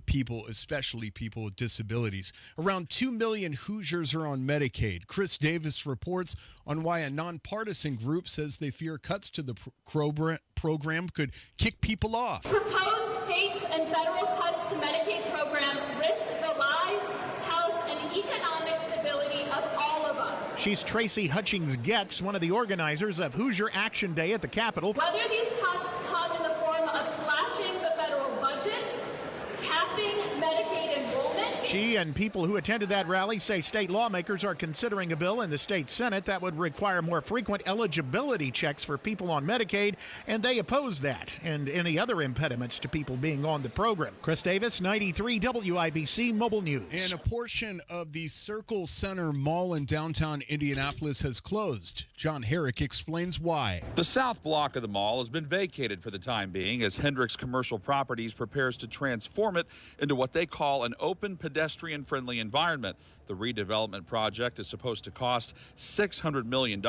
people, especially people with disabilities. Around 2 million Hoosiers are on Medicaid. Chris Davis reports on why a nonpartisan group says they fear cuts to the program could kick people off. Proposed states and federal cuts to Medicaid program risk the lives, health, and economic stability of all of us. She's Tracy Hutchings-Getz, one of the organizers of Hoosier Action Day at the Capitol. Whether these cuts come in the form of slashing the federal budget, capping Medicaid enrollment. She and people who attended that rally say state lawmakers are considering a bill in the state Senate that would require more frequent eligibility checks for people on Medicaid, and they oppose that and any other impediments to people being on the program. Chris Davis, 93 WIBC Mobile News. And a portion of the Circle Center Mall in downtown Indianapolis has closed. John Herrick explains why. The south block of the mall has been vacated for the time being as Hendricks Commercial Properties prepares to transform it into what they call an open pedestrian-friendly environment. The redevelopment project is supposed to cost $600 million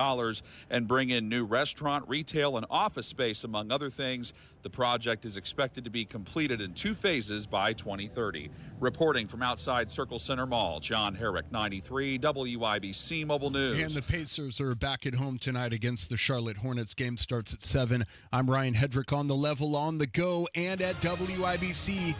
and bring in new restaurant, retail, and office space, among other things. The project is expected to be completed in 2 phases by 2030. Reporting from outside Circle Center Mall, John Herrick, 93 WIBC Mobile News. And the Pacers are back at home tonight against the Charlotte Hornets. Game starts at 7. I'm Ryan Hedrick on the level, on the go, and at WIBC.com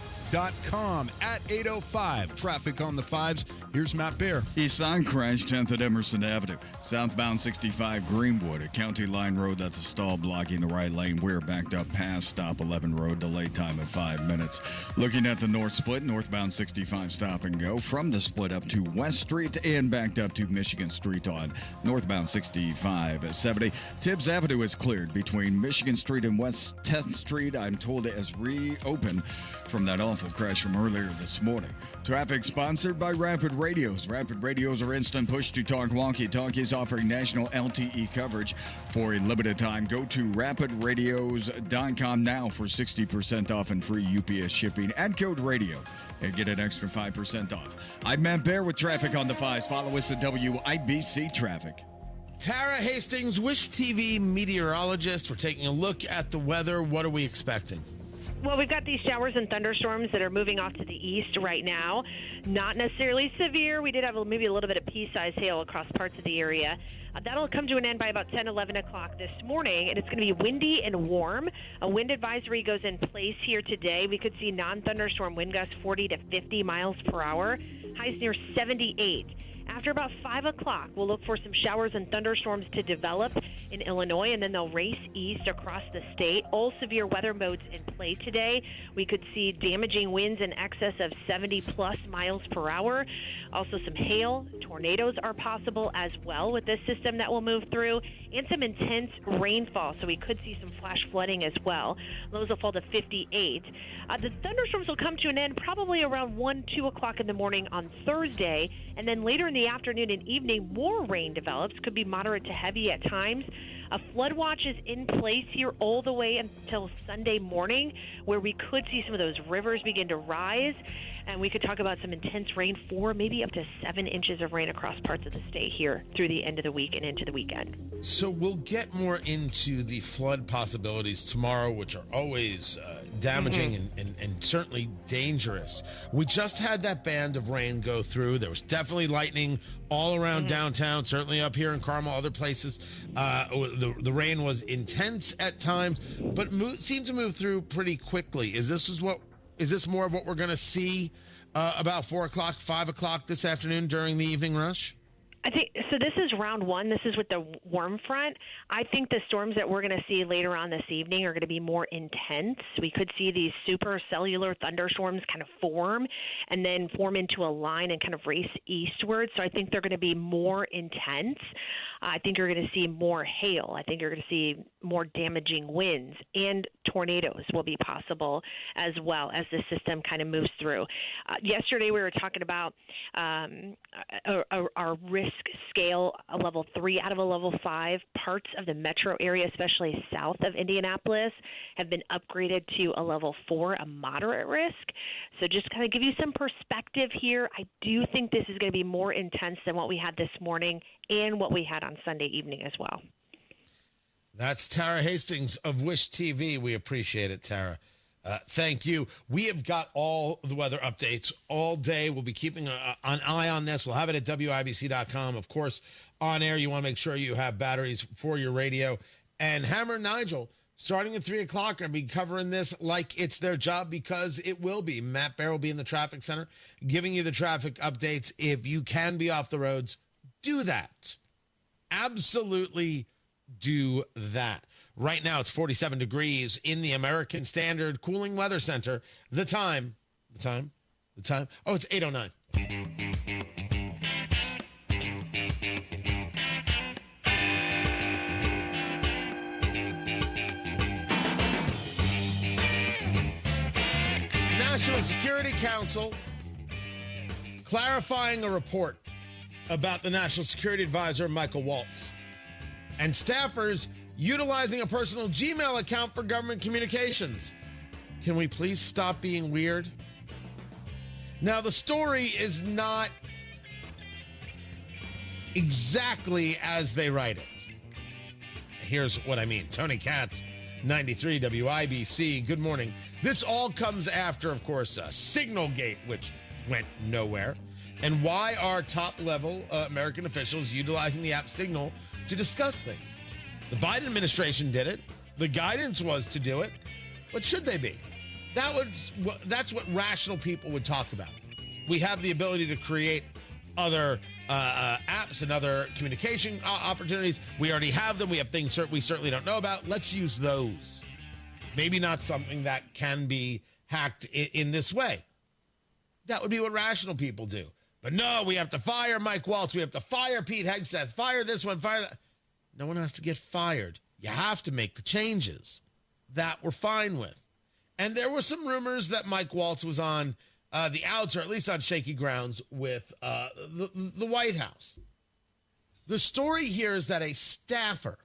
at 8:05. Traffic on the 5s. Here's Matt Bear. East side crash, 10th at Emerson Avenue. Southbound 65 Greenwood, a county line road that's a stall blocking the right lane. We're backed up past stop 11 road, delay time of 5 minutes. Looking at the north split, northbound 65 stop and go from the split up to West Street and backed up to Michigan Street on northbound 65 at 70. Tibbs Avenue is cleared between Michigan Street and West 10th Street. I'm told it has reopened from that awful crash from earlier this morning. Traffic sponsored by Rapid Radios. Rapid Radios are instant push-to-talk walkie-talkies offering national LTE coverage for a limited time. Go to rapidradios.com now for 60% off and free UPS shipping. Add code RADIO and get an extra 5% off. I'm Matt Bear with Traffic on the 5s. Follow us at WIBC Traffic. Tara Hastings, Wish TV meteorologist. We're taking a look at the weather. What are we expecting? Well, we've got these showers and thunderstorms that are moving off to the east right now. Not necessarily severe. We did have maybe a little bit of pea-sized hail across parts of the area. That'll come to an end by about 10, 11 o'clock this morning, and it's going to be windy and warm. A wind advisory goes in place here today. We could see non-thunderstorm wind gusts 40 to 50 miles per hour. Highs near 78. After about 5 o'clock, we'll look for some showers and thunderstorms to develop in Illinois, and then they'll race east across the state. All severe weather modes in play today. We could see damaging winds in excess of 70-plus miles per hour. Also some hail. Tornadoes are possible as well with this system that will move through, and some intense rainfall, so we could see some flash flooding as well. Lows will fall to 58. The thunderstorms will come to an end probably around 1, 2 o'clock in the morning on Thursday, and then later in the afternoon and evening, more rain develops. Could be moderate to heavy at times. A flood watch is in place here all the way until Sunday morning, where we could see some of those rivers begin to rise, and we could talk about some intense rain, 4, maybe up to 7 inches of rain across parts of the state here through the end of the week and into the weekend. So we'll get more into the flood possibilities tomorrow, which are always damaging and certainly dangerous. We just had that band of rain go through. There was definitely lightning all around downtown, certainly up here in Carmel, other places. The rain was intense at times, but seemed to move through pretty quickly. Is this more of what we're going to see about 4 o'clock, 5 o'clock this afternoon during the evening rush? I think so. This is round one. This is with the warm front. I think the storms that we're going to see later on this evening are going to be more intense. We could see these supercellular thunderstorms kind of form and then form into a line and kind of race eastward. So I think they're going to be more intense. I think you're going to see more hail. I think you're going to see more damaging winds, and tornadoes will be possible as well as the system kind of moves through. Yesterday we were talking about our risk scale, a level 3 out of a level 5. Parts of the metro area, especially south of Indianapolis, have been upgraded to a level 4, a moderate risk. So just kind of give you some perspective here. I do think this is going to be more intense than what we had this morning and what we had on Sunday evening as well. That's Tara Hastings of Wish TV. We appreciate it, Tara. Thank you. We have got all the weather updates all day. We'll be keeping an eye on this. We'll have it at WIBC.com. Of course, on air, you want to make sure you have batteries for your radio. And Hammer and Nigel, starting at 3 o'clock, are going to be covering this like it's their job, because it will be. Matt Bear will be in the traffic center giving you the traffic updates. If you can be off the roads, do that. Absolutely do that. Right now, it's 47 degrees in the American Standard Cooling Weather Center. The time. Oh, it's 8:09. National Security Council clarifying a report about the National Security Advisor, Michael Waltz, and staffers utilizing a personal Gmail account for government communications. Can we please stop being weird? Now, the story is not exactly as they write it. Here's what I mean. Tony Katz, 93 WIBC. Good morning. This all comes after, of course, Signalgate, which went nowhere, and why are top-level American officials utilizing the app Signal to discuss things. The Biden administration did it. The guidance was to do it. But should they be? That's what rational people would talk about. We have the ability to create other apps and other communication opportunities. We already have them. We have things we certainly don't know about. Let's use those. Maybe not something that can be hacked in this way. That would be what rational people do. But no, we have to fire Mike Waltz. We have to fire Pete Hegseth. Fire this one, fire that. No one has to get fired. You have to make the changes. That we're fine with. And there were some rumors that Mike Waltz was on the outs, or at least on shaky grounds, with the White House. The story here is that a staffer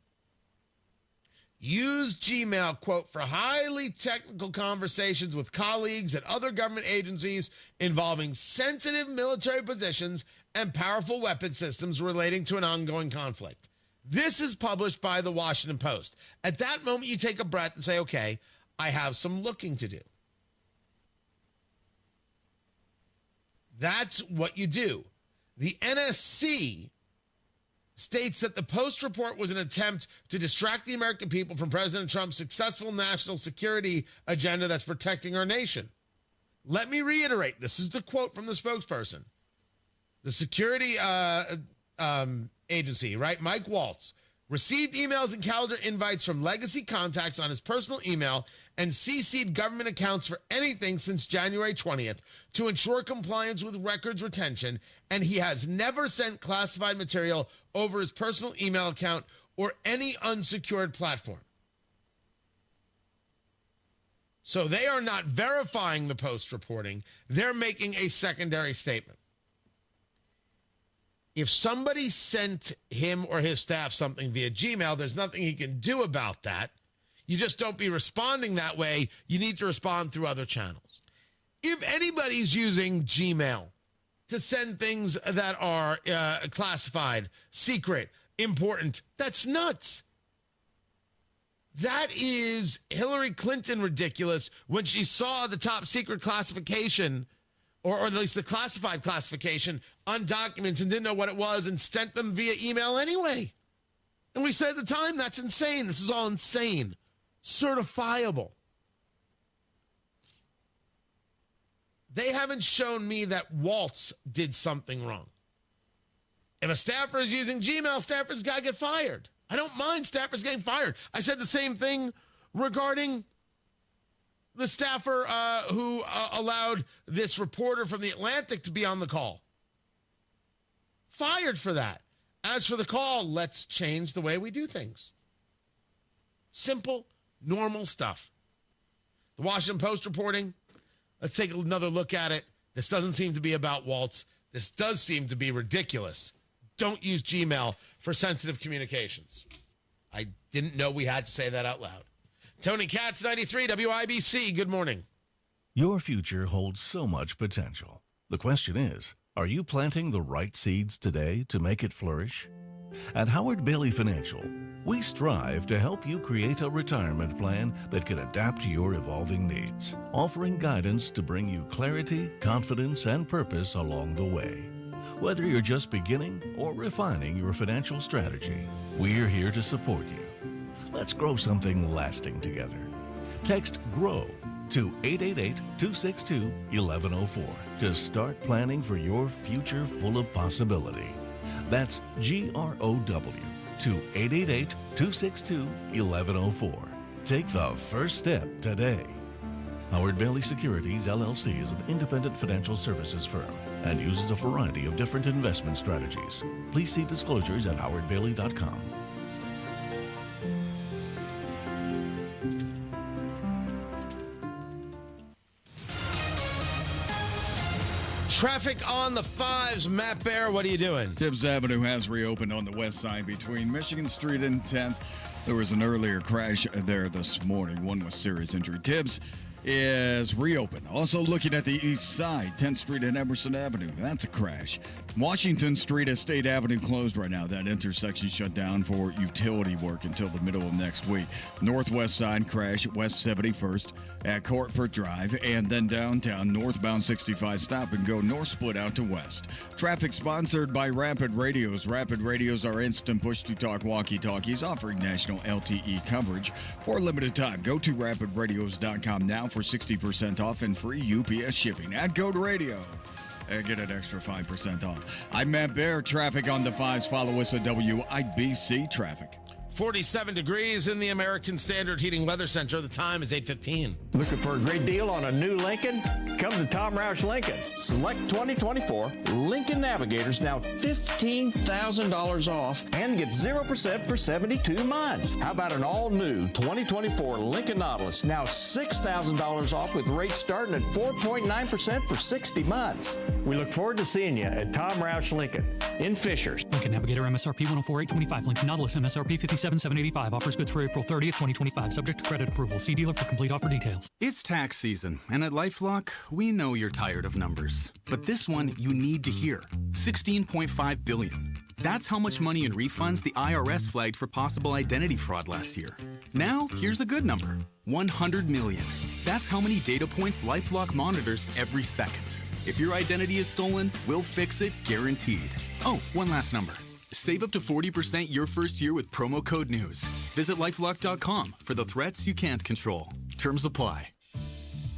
used Gmail, quote, for highly technical conversations with colleagues at other government agencies involving sensitive military positions and powerful weapon systems relating to an ongoing conflict. This is published by the Washington Post. At that moment, you take a breath and say, okay, I have some looking to do. That's what you do. The NSC states that the Post report was an attempt to distract the American people from President Trump's successful national security agenda that's protecting our nation. Let me reiterate. This is the quote from the spokesperson. The security agency, right? Mike Waltz received emails and calendar invites from legacy contacts on his personal email and CC'd government accounts for anything since January 20th to ensure compliance with records retention, and he has never sent classified material over his personal email account or any unsecured platform. So they are not verifying the Post reporting. They're making a secondary statement. If somebody sent him or his staff something via Gmail, there's nothing he can do about that. You just don't be responding that way. You need to respond through other channels. If anybody's using Gmail to send things that are classified, secret, important, that's nuts. That is Hillary Clinton ridiculous when she saw the top secret classification, or at least the classified classification, on documents and didn't know what it was and sent them via email anyway. And we said at the time, that's insane. This is all insane. Certifiable. They haven't shown me that Waltz did something wrong. If a staffer is using Gmail, staffers got to get fired. I don't mind staffers getting fired. I said the same thing regarding the staffer who allowed this reporter from The Atlantic to be on the call. Fired for that. As for the call, let's change the way we do things. Simple, normal stuff. The Washington Post reporting, let's take another look at it. This doesn't seem to be about Waltz. This does seem to be ridiculous. Don't use Gmail for sensitive communications. I didn't know we had to say that out loud. Tony Katz, 93 WIBC. Good morning. Your future holds so much potential. The question is, are you planting the right seeds today to make it flourish? At Howard Bailey Financial, we strive to help you create a retirement plan that can adapt to your evolving needs, offering guidance to bring you clarity, confidence, and purpose along the way. Whether you're just beginning or refining your financial strategy, we're here to support you. Let's grow something lasting together. Text GROW to 888-262-1104 to start planning for your future full of possibility. That's GROW to 888-262-1104. Take the first step today. Howard Bailey Securities, LLC is an independent financial services firm and uses a variety of different investment strategies. Please see disclosures at howardbailey.com. Traffic on the 5s. Matt Bear, what are you doing? Tibbs Avenue has reopened on the west side between Michigan Street and 10th. There was an earlier crash there this morning, one with serious injury. Tibbs is reopened. Also looking at the east side, 10th Street and Emerson Avenue. That's a crash. Washington Street at State Avenue closed right now. That intersection shut down for utility work until the middle of next week. Northwest side crash at West 71st at Courtport Drive, and then downtown northbound 65 stop and go north split out to west. Traffic sponsored by Rapid Radios. Rapid Radios are instant push-to-talk walkie-talkies offering national LTE coverage for a limited time. Go to rapidradios.com now for 60% off and free UPS shipping. Add code radio and get an extra 5% off. I'm Matt Bear. Traffic on the 5s. Follow us at WIBC Traffic. 47 degrees in the American Standard Heating Weather Center. The time is 8:15. Looking for a great deal on a new Lincoln? Come to Tom Roush Lincoln. Select 2024 Lincoln Navigators, now $15,000 off, and get 0% for 72 months. How about an all-new 2024 Lincoln Nautilus, now $6,000 off with rates starting at 4.9% for 60 months. We look forward to seeing you at Tom Roush Lincoln in Fishers. Lincoln Navigator MSRP 104,825. Lincoln Nautilus MSRP 57,785. Offers good through April 30th, 2025. Subject to credit approval. See dealer for complete offer details. It's tax season, and at LifeLock, we know you're tired of numbers. But this one you need to hear. $16.5 billion. That's how much money in refunds the IRS flagged for possible identity fraud last year. Now, here's a good number. $100 million. That's how many data points LifeLock monitors every second. If your identity is stolen, we'll fix it guaranteed. Oh, one last number. Save up to 40% your first year with promo code NEWS. Visit LifeLock.com for the threats you can't control. Terms apply.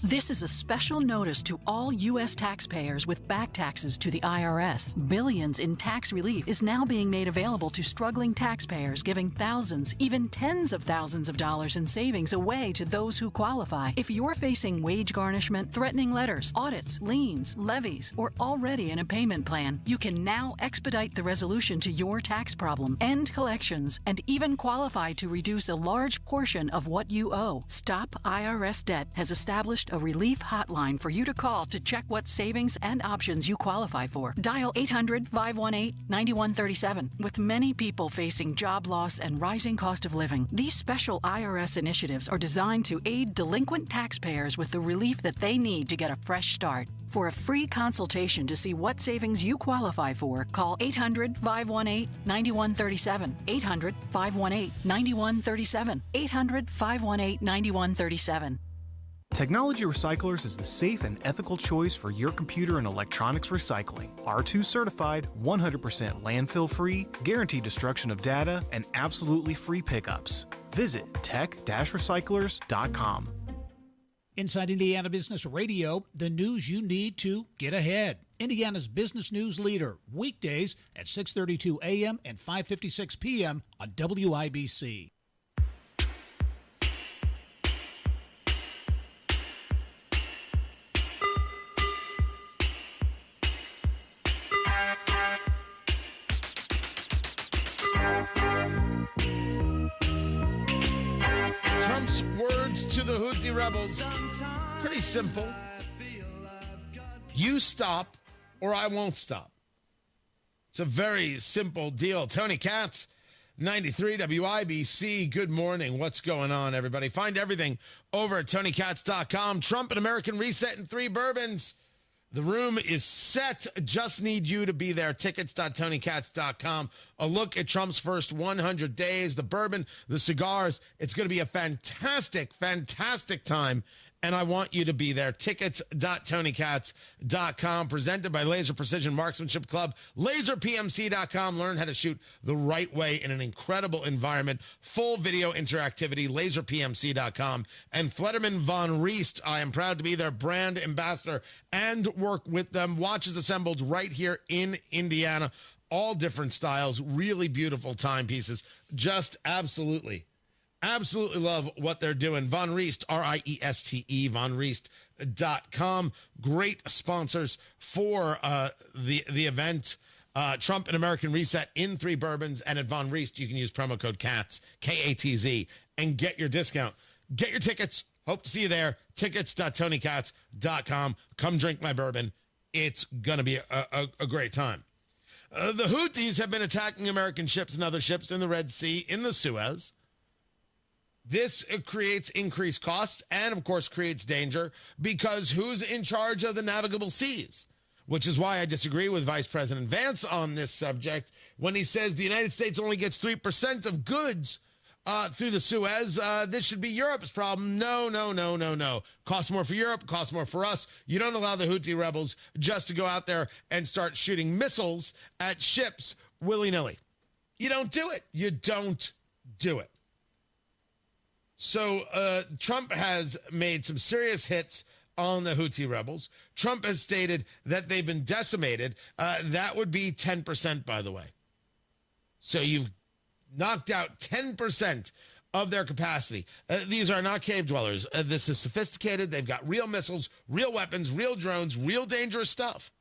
This is a special notice to all U.S. taxpayers with back taxes to the IRS. Billions in tax relief is now being made available to struggling taxpayers, giving thousands, even tens of thousands of dollars in savings away to those who qualify. If you're facing wage garnishment, threatening letters, audits, liens, levies, or already in a payment plan, you can now expedite the resolution to your tax problem, end collections, and even qualify to reduce a large portion of what you owe. Stop IRS Debt has established a relief hotline for you to call to check what savings and options you qualify for. Dial 800-518-9137. With many people facing job loss and rising cost of living, these special IRS initiatives are designed to aid delinquent taxpayers with the relief that they need to get a fresh start. For a free consultation to see what savings you qualify for, call 800-518-9137. 800-518-9137. 800-518-9137. Technology Recyclers is the safe and ethical choice for your computer and electronics recycling. R2 certified, 100% landfill free, guaranteed destruction of data, and absolutely free pickups. Visit tech-recyclers.com. Inside Indiana Business Radio, the news you need to get ahead. Indiana's business news leader, weekdays at 6:32 a.m. and 5:56 p.m. on WIBC. Trump's words to the Houthi rebels, pretty simple. You stop or I won't stop. It's a very simple deal. Tony Katz, 93 WIBC. Good morning. What's going on, everybody? Find everything over at TonyKatz.com. Trump and American Reset in 3 bourbons. The room is set. Just need you to be there. Tickets.TonyKatz.com. A look at Trump's first 100 days, the bourbon, the cigars. It's going to be a fantastic, fantastic time. And I want you to be there. Tickets.TonyKatz.com. Presented by Laser Precision Marksmanship Club. LaserPMC.com. Learn how to shoot the right way in an incredible environment. Full video interactivity. LaserPMC.com. And Flederman Von Riest. I am proud to be their brand ambassador and work with them. Watches assembled right here in Indiana. All different styles. Really beautiful timepieces. Just absolutely love what they're doing. Von Riest, R-I-E-S-T-E, vonriest.com. Great sponsors for the event. Trump and American Reset in 3 bourbons. And at Von Riest, you can use promo code KATZ, K-A-T-Z, and get your discount. Get your tickets. Hope to see you there. Tickets.TonyKatz.com. Come drink my bourbon. It's going to be a great time. The Houthis have been attacking American ships and other ships in the Red Sea, in the Suez. This creates increased costs and, of course, creates danger because who's in charge of the navigable seas? Which is why I disagree with Vice President Vance on this subject when he says the United States only gets 3% of goods through the Suez. This should be Europe's problem. No. Costs more for Europe, costs more for us. You don't allow the Houthi rebels just to go out there and start shooting missiles at ships willy-nilly. You don't do it. You don't do it. So Trump has made some serious hits on the Houthi rebels. Trump has stated that they've been decimated. That would be 10%, by the way. So you've knocked out 10% of their capacity. These are not cave dwellers. This is sophisticated. They've got real missiles, real weapons, real drones, real dangerous stuff.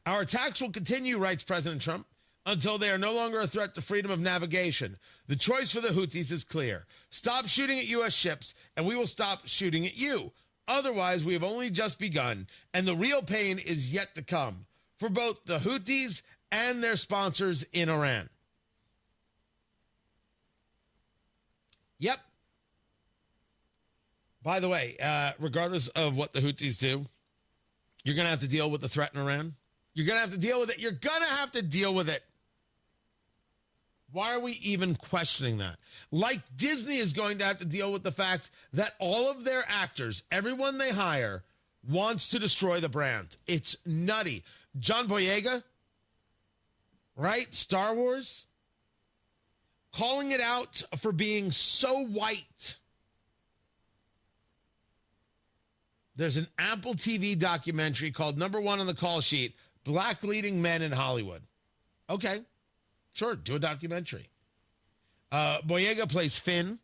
Our attacks will continue, writes President Trump, until they are no longer a threat to freedom of navigation. The choice for the Houthis is clear. Stop shooting at U.S. ships, and we will stop shooting at you. Otherwise, we have only just begun, and the real pain is yet to come for both the Houthis and their sponsors in Iran. Yep. By the way, regardless of what the Houthis do, you're going to have to deal with the threat in Iran. You're going to have to deal with it. You're going to have to deal with it. Why are we even questioning that? Like Disney is going to have to deal with the fact that all of their actors, everyone they hire, wants to destroy the brand. It's nutty. John Boyega, right? Star Wars, calling it out for being so white. There's an Apple TV documentary called Number One on the Call Sheet, Black Leading Men in Hollywood. Okay, sure, do a documentary. Boyega plays Finn.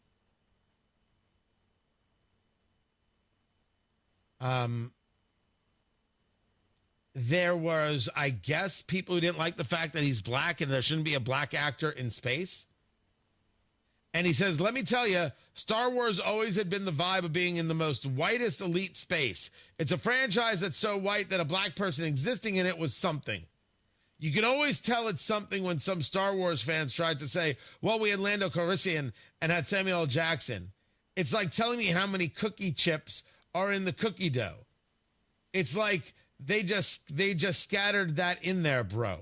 There was, I guess, people who didn't like the fact that he's black and there shouldn't be a black actor in space. And he says, let me tell you, Star Wars always had been the vibe of being in the most whitest elite space. It's a franchise that's so white that a black person existing in it was something. You can always tell it's something when some Star Wars fans tried to say, well, we had Lando Calrissian and had Samuel L. Jackson. It's like telling me how many cookie chips are in the cookie dough. It's like they just scattered that in there, bro.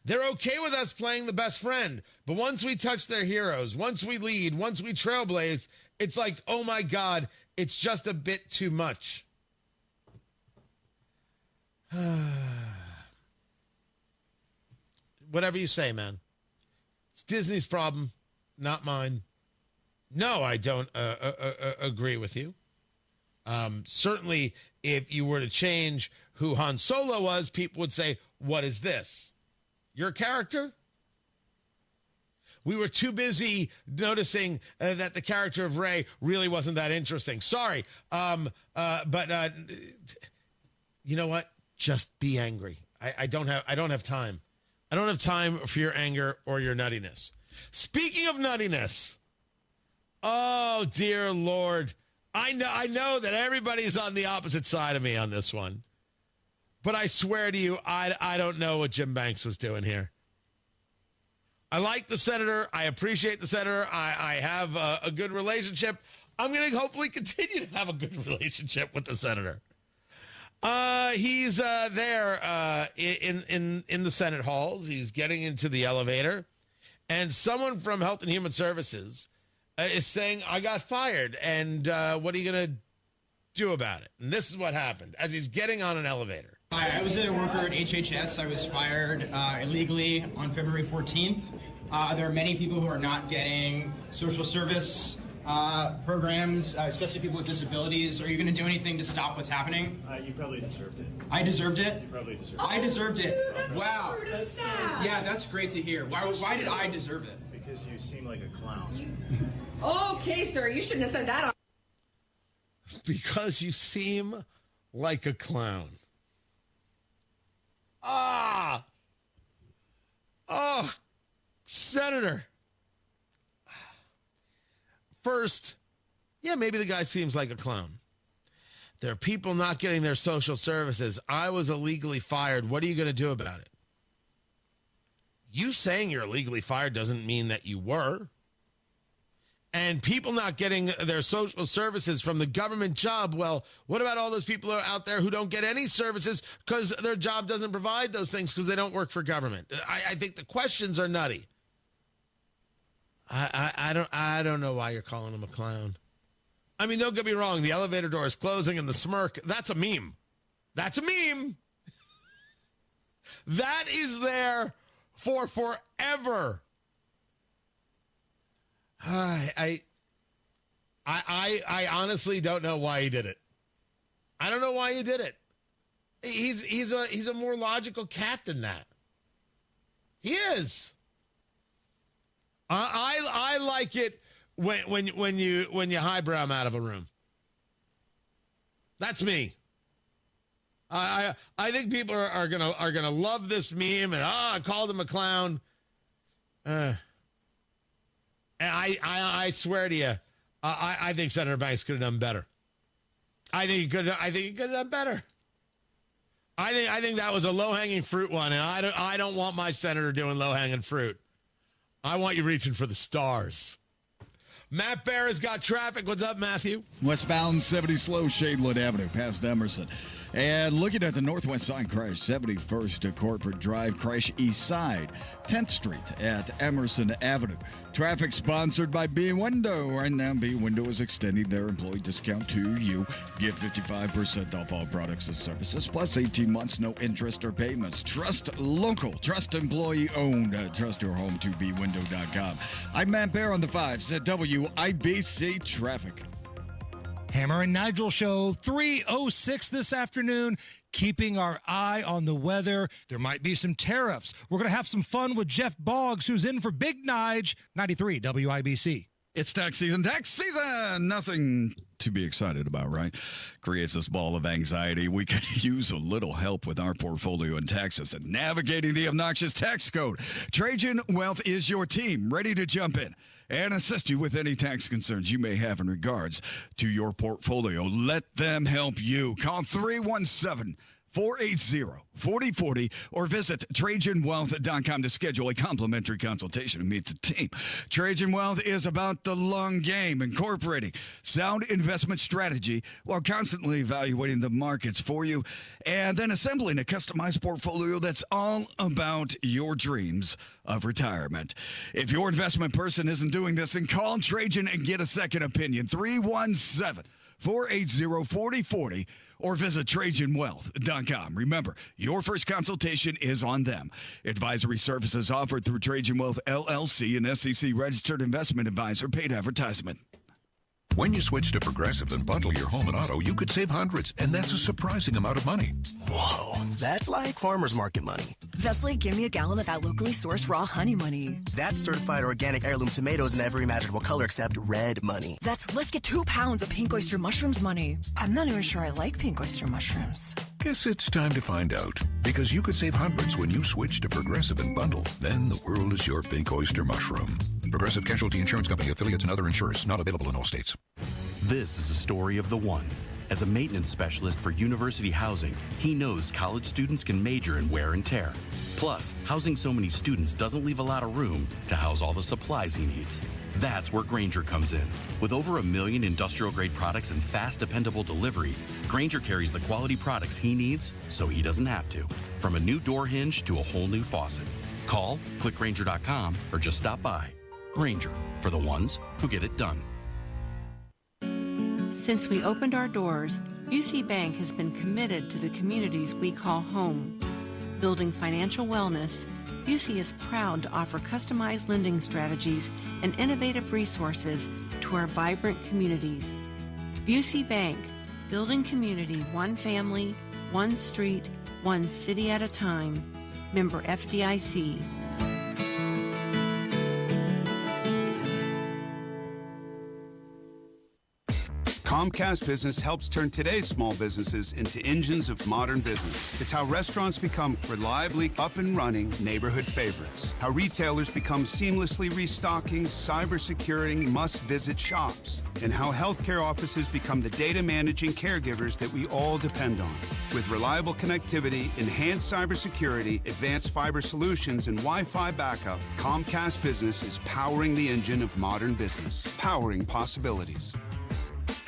They're okay with us playing the best friend, but once we touch their heroes, once we lead, once we trailblaze, it's like, oh my God, it's just a bit too much. Whatever you say, man. It's Disney's problem, not mine. No, I don't agree with you. Certainly, if you were to change who Han Solo was, people would say, what is this? Your character? We were too busy noticing that the character of Rey really wasn't that interesting. Sorry. But you know what? Just be angry. I don't have time. I don't have time for your anger or your nuttiness. Speaking of nuttiness, oh dear Lord. I know that everybody's on the opposite side of me on this one. But I swear to you, I don't know what Jim Banks was doing here. I like the senator. I appreciate the senator. I have a good relationship. I'm going to hopefully continue to have a good relationship with the senator. He's there in the Senate halls. He's getting into the elevator. And someone from Health and Human Services is saying, I got fired. And what are you going to do about it? And this is what happened as he's getting on an elevator. I was a worker at HHS. I was fired illegally on February 14th. There are many people who are not getting social service programs, especially people with disabilities. Are you going to do anything to stop what's happening? You probably deserved it. I deserved it? You probably deserved it. I deserved it. Dude, wow. Yeah, that's great to hear. Why did I deserve it? Because you seem like a clown. Okay, sir, you shouldn't have said that. Because you seem like a clown. Oh, Senator. First, yeah, maybe the guy seems like a clown. There are people not getting their social services. I was illegally fired. What are you going to do about it? You saying you're illegally fired doesn't mean that you were. And people not getting their social services from the government job, well, what about all those people out there who don't get any services because their job doesn't provide those things because they don't work for government? I think the questions are nutty. I don't know why you're calling him a clown. I mean, don't get me wrong. The elevator door is closing and the smirk, that's a meme. That's a meme. That is there for forever. I honestly don't know why he did it. I don't know why he did it. He's a more logical cat than that. He is. I like it when you highbrow him out of a room. That's me. I think people are gonna love this meme and I called him a clown. And I swear to you, I think Senator Banks could have done better. I think he could have done better. I think that was a low-hanging fruit one, and I don't want my senator doing low-hanging fruit. I want you reaching for the stars. Matt Bear has got traffic. What's up, Matthew? Westbound 70 slow, Shadewood Avenue, past Emerson. And looking at the northwest side crash, 71st to Corporate Drive, crash east side, 10th Street at Emerson Avenue. Traffic sponsored by B Window. Right now, B Window is extending their employee discount to you. Get 55% off all products and services, plus 18 months, no interest or payments. Trust local, trust employee owned. Trust your home to bwindow.com. I'm Matt Bear on the 5s at WIBC Traffic. Hammer and Nigel show 3:06 this afternoon. Keeping our eye on the weather. There might be some tariffs. We're going to have some fun with Jeff Boggs, who's in for Big Nige, 93 WIBC. It's tax season. Tax season! Nothing to be excited about, right? Creates this ball of anxiety. We could use a little help with our portfolio in taxes and navigating the obnoxious tax code. Trajan Wealth is your team, ready to jump in and assist you with any tax concerns you may have in regards to your portfolio. Let them help you. Call 317-480-4040 or visit TrajanWealth.com to schedule a complimentary consultation and meet the team. Trajan Wealth is about the long game, incorporating sound investment strategy while constantly evaluating the markets for you and then assembling a customized portfolio that's all about your dreams of retirement. If your investment person isn't doing this, then call Trajan and get a second opinion. 317-480-4040 or visit TrajanWealth.com. Remember, your first consultation is on them. Advisory services offered through Trajan Wealth LLC, an SEC-registered investment advisor, paid advertisement. When you switch to Progressive and bundle your home and auto, you could save hundreds, and that's a surprising amount of money. Whoa, that's like farmer's market money. That's like give me a gallon of that locally sourced raw honey money. That's certified organic heirloom tomatoes in every imaginable color except red money. That's let's get 2 pounds of pink oyster mushrooms money. I'm not even sure I like pink oyster mushrooms. Guess it's time to find out, because you could save hundreds when you switch to Progressive and bundle. Then the world is your pink oyster mushroom. Progressive Casualty Insurance Company, affiliates, and other insurers. Not available in all states. This is a story of the one. As a maintenance specialist for university housing, he knows college students can major in wear and tear. Plus, housing so many students doesn't leave a lot of room to house all the supplies he needs. That's where Grainger comes in. With over 1 million industrial-grade products and fast, dependable delivery, Grainger carries the quality products he needs so he doesn't have to. From a new door hinge to a whole new faucet. Call, click Grainger.com, or just stop by. Grainger, for the ones who get it done. Since we opened our doors, UC Bank has been committed to the communities we call home. Building financial wellness, UC is proud to offer customized lending strategies and innovative resources to our vibrant communities. UC Bank, building community one family, one street, one city at a time. Member FDIC. Comcast Business helps turn today's small businesses into engines of modern business. It's how restaurants become reliably up and running neighborhood favorites. How retailers become seamlessly restocking, cyber-securing, must-visit shops. And how healthcare offices become the data managing caregivers that we all depend on. With reliable connectivity, enhanced cybersecurity, advanced fiber solutions, and Wi-Fi backup, Comcast Business is powering the engine of modern business. Powering possibilities.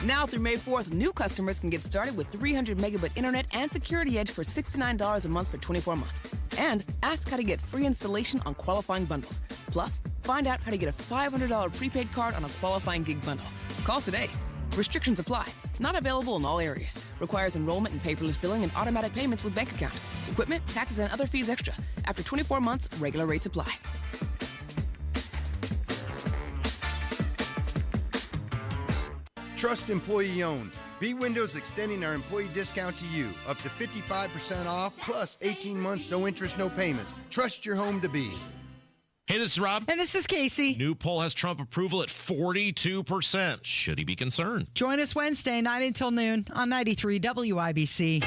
Now through May 4th, new customers can get started with 300 megabit internet and Security Edge for $69 a month for 24 months. And ask how to get free installation on qualifying bundles. Plus, find out how to get a $500 prepaid card on a qualifying gig bundle. Call today. Restrictions apply. Not available in all areas. Requires enrollment in paperless billing and automatic payments with bank account. Equipment, taxes, and other fees extra. After 24 months, regular rates apply. Trust employee owned. B Windows extending our employee discount to you. Up to 55% off, plus 18 months, no interest, no payments. Trust your home to B. Hey, this is Rob. And this is Casey. New poll has Trump approval at 42%. Should he be concerned? Join us Wednesday, 9 until noon on 93 WIBC.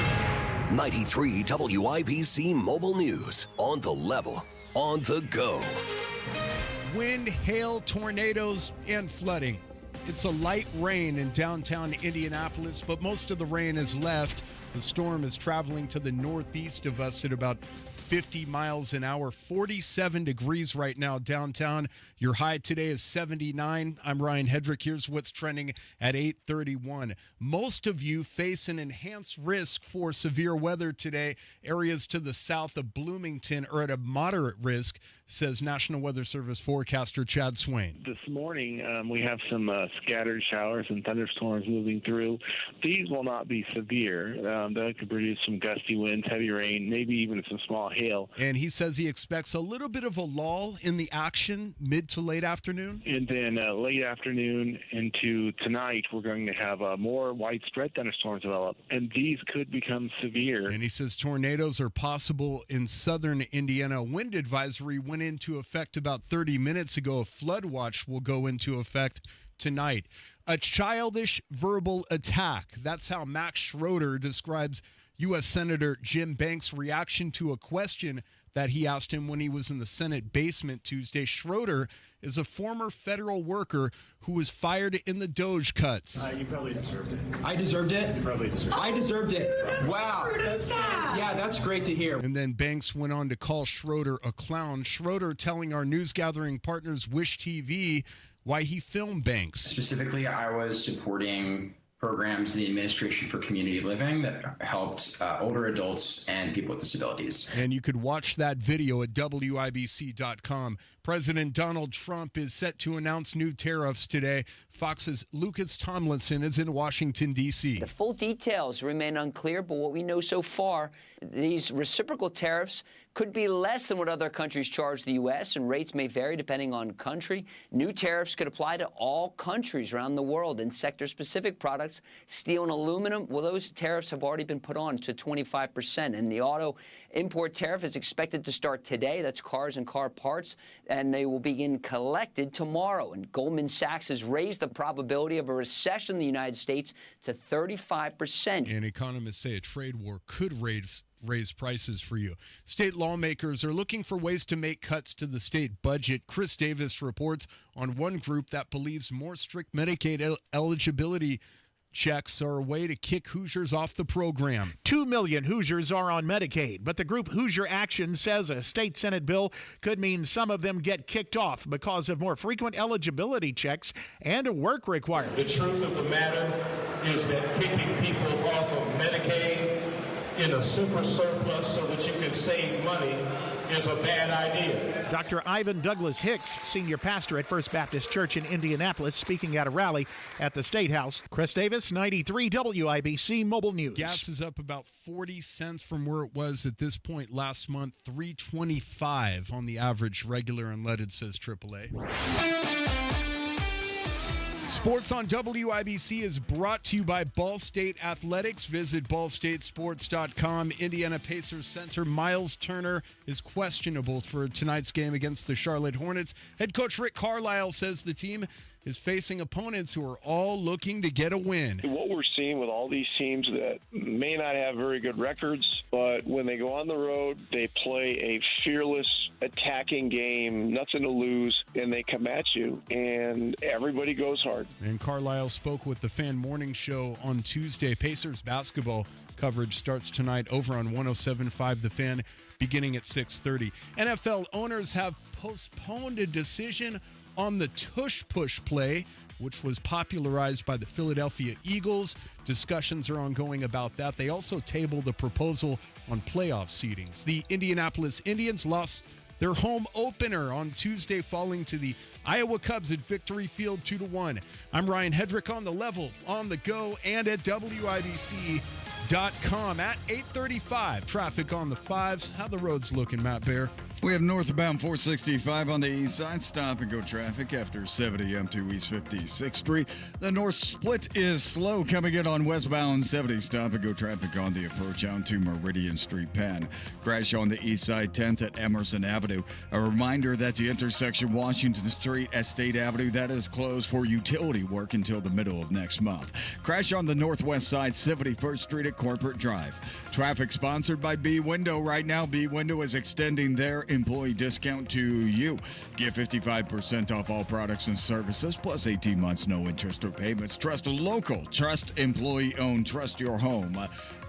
93 WIBC Mobile News. On the level, on the go. Wind, hail, tornadoes, and flooding. It's a light rain in downtown Indianapolis, but most of the rain has left. The storm is traveling to the northeast of us at about 50 miles an hour. 47 degrees right now downtown. Your high today is 79. I'm Ryan Hedrick. Here's what's trending at 8:31. Most of you face an enhanced risk for severe weather today. Areas to the south of Bloomington are at a moderate risk, says National Weather Service forecaster Chad Swain. This morning, we have some scattered showers and thunderstorms moving through. These will not be severe. That could produce some gusty winds, heavy rain, maybe even some small hail. And he says he expects a little bit of a lull in the action mid to late afternoon. And then late afternoon into tonight, we're going to have more widespread thunderstorms develop, and these could become severe. And he says tornadoes are possible in southern Indiana. Wind advisory went into effect about 30 minutes ago. A flood watch will go into effect tonight. A childish verbal attack. That's how Max Schroeder describes U.S. Senator Jim Banks' reaction to a question that he asked him when he was in the Senate basement Tuesday. Schroeder is a former federal worker who was fired in the Doge cuts. You probably deserved it. I deserved it? You probably deserved it. I deserved it. Dude, wow. Yeah, that's great to hear. And then Banks went on to call Schroeder a clown. Schroeder telling our news gathering partners Wish TV why he filmed Banks. Specifically, I was supporting programs in the Administration for Community Living that helped older adults and people with disabilities. And you could watch that video at WIBC.com. President Donald Trump is set to announce new tariffs today. Fox's Lucas Tomlinson is in Washington, D.C. The full details remain unclear, but what we know so far, these reciprocal tariffs could be less than what other countries charge the U.S., and rates may vary depending on country. New tariffs could apply to all countries around the world. In sector-specific products, steel and aluminum, well, those tariffs have already been put on to 25%. And the auto import tariff is expected to start today. That's cars and car parts, and they will begin collected tomorrow. And Goldman Sachs has raised the probability of a recession in the United States to 35%. And economists say a trade war could raise prices for you. State lawmakers are looking for ways to make cuts to the state budget. Chris Davis reports on one group that believes more strict Medicaid eligibility checks are a way to kick Hoosiers off the program. 2 million Hoosiers are on Medicaid, but the group Hoosier Action says a state Senate bill could mean some of them get kicked off because of more frequent eligibility checks and a work requirement. The truth of the matter is that kicking people off of Medicaid in a super surplus so that you can save money is a bad idea. Dr. Ivan Douglas Hicks, senior pastor at First Baptist Church in Indianapolis, speaking at a rally at the State House. Chris Davis, 93 WIBC Mobile News. Gas is up about 40 cents from where it was at this point last month, $3.25 on the average regular unleaded, says AAA. Sports on WIBC is brought to you by Ball State Athletics. Visit ballstatesports.com. Indiana Pacers center Miles Turner is questionable for tonight's game against the Charlotte Hornets. Head coach Rick Carlisle says the team is facing opponents who are all looking to get a win. What we're seeing with all these teams that may not have very good records, but when they go on the road, they play a fearless attacking game, nothing to lose, and they come at you, and everybody goes hard. And Carlisle spoke with the Fan Morning Show on Tuesday. Pacers basketball coverage starts tonight over on 107.5 The Fan, beginning at 6:30. NFL owners have postponed a decision on the tush-push play, which was popularized by the Philadelphia Eagles. Discussions are ongoing about that. They also tabled the proposal on playoff seedings. The Indianapolis Indians lost their home opener on Tuesday, falling to the Iowa Cubs at Victory Field 2-1. I'm Ryan Hedrick on the level, on the go, and at WIBC.com at 8:35. Traffic on the fives. How the roads looking, Matt Bear? We have northbound 465 on the east side, stop and go traffic after 70 M2 East 56th Street. The north split is slow coming in on westbound 70, stop and go traffic on the approach out to Meridian Street Penn. Crash on the east side 10th at Emerson Avenue. A reminder that the intersection Washington Street at State Avenue, that is closed for utility work until the middle of next month. Crash on the northwest side 71st Street at Corporate Drive. Traffic sponsored by B Window. Right now, B Window is extending their employee discount to you. Get 55% off all products and services, plus 18 months no interest or payments. Trust local, trust employee-owned, trust your home.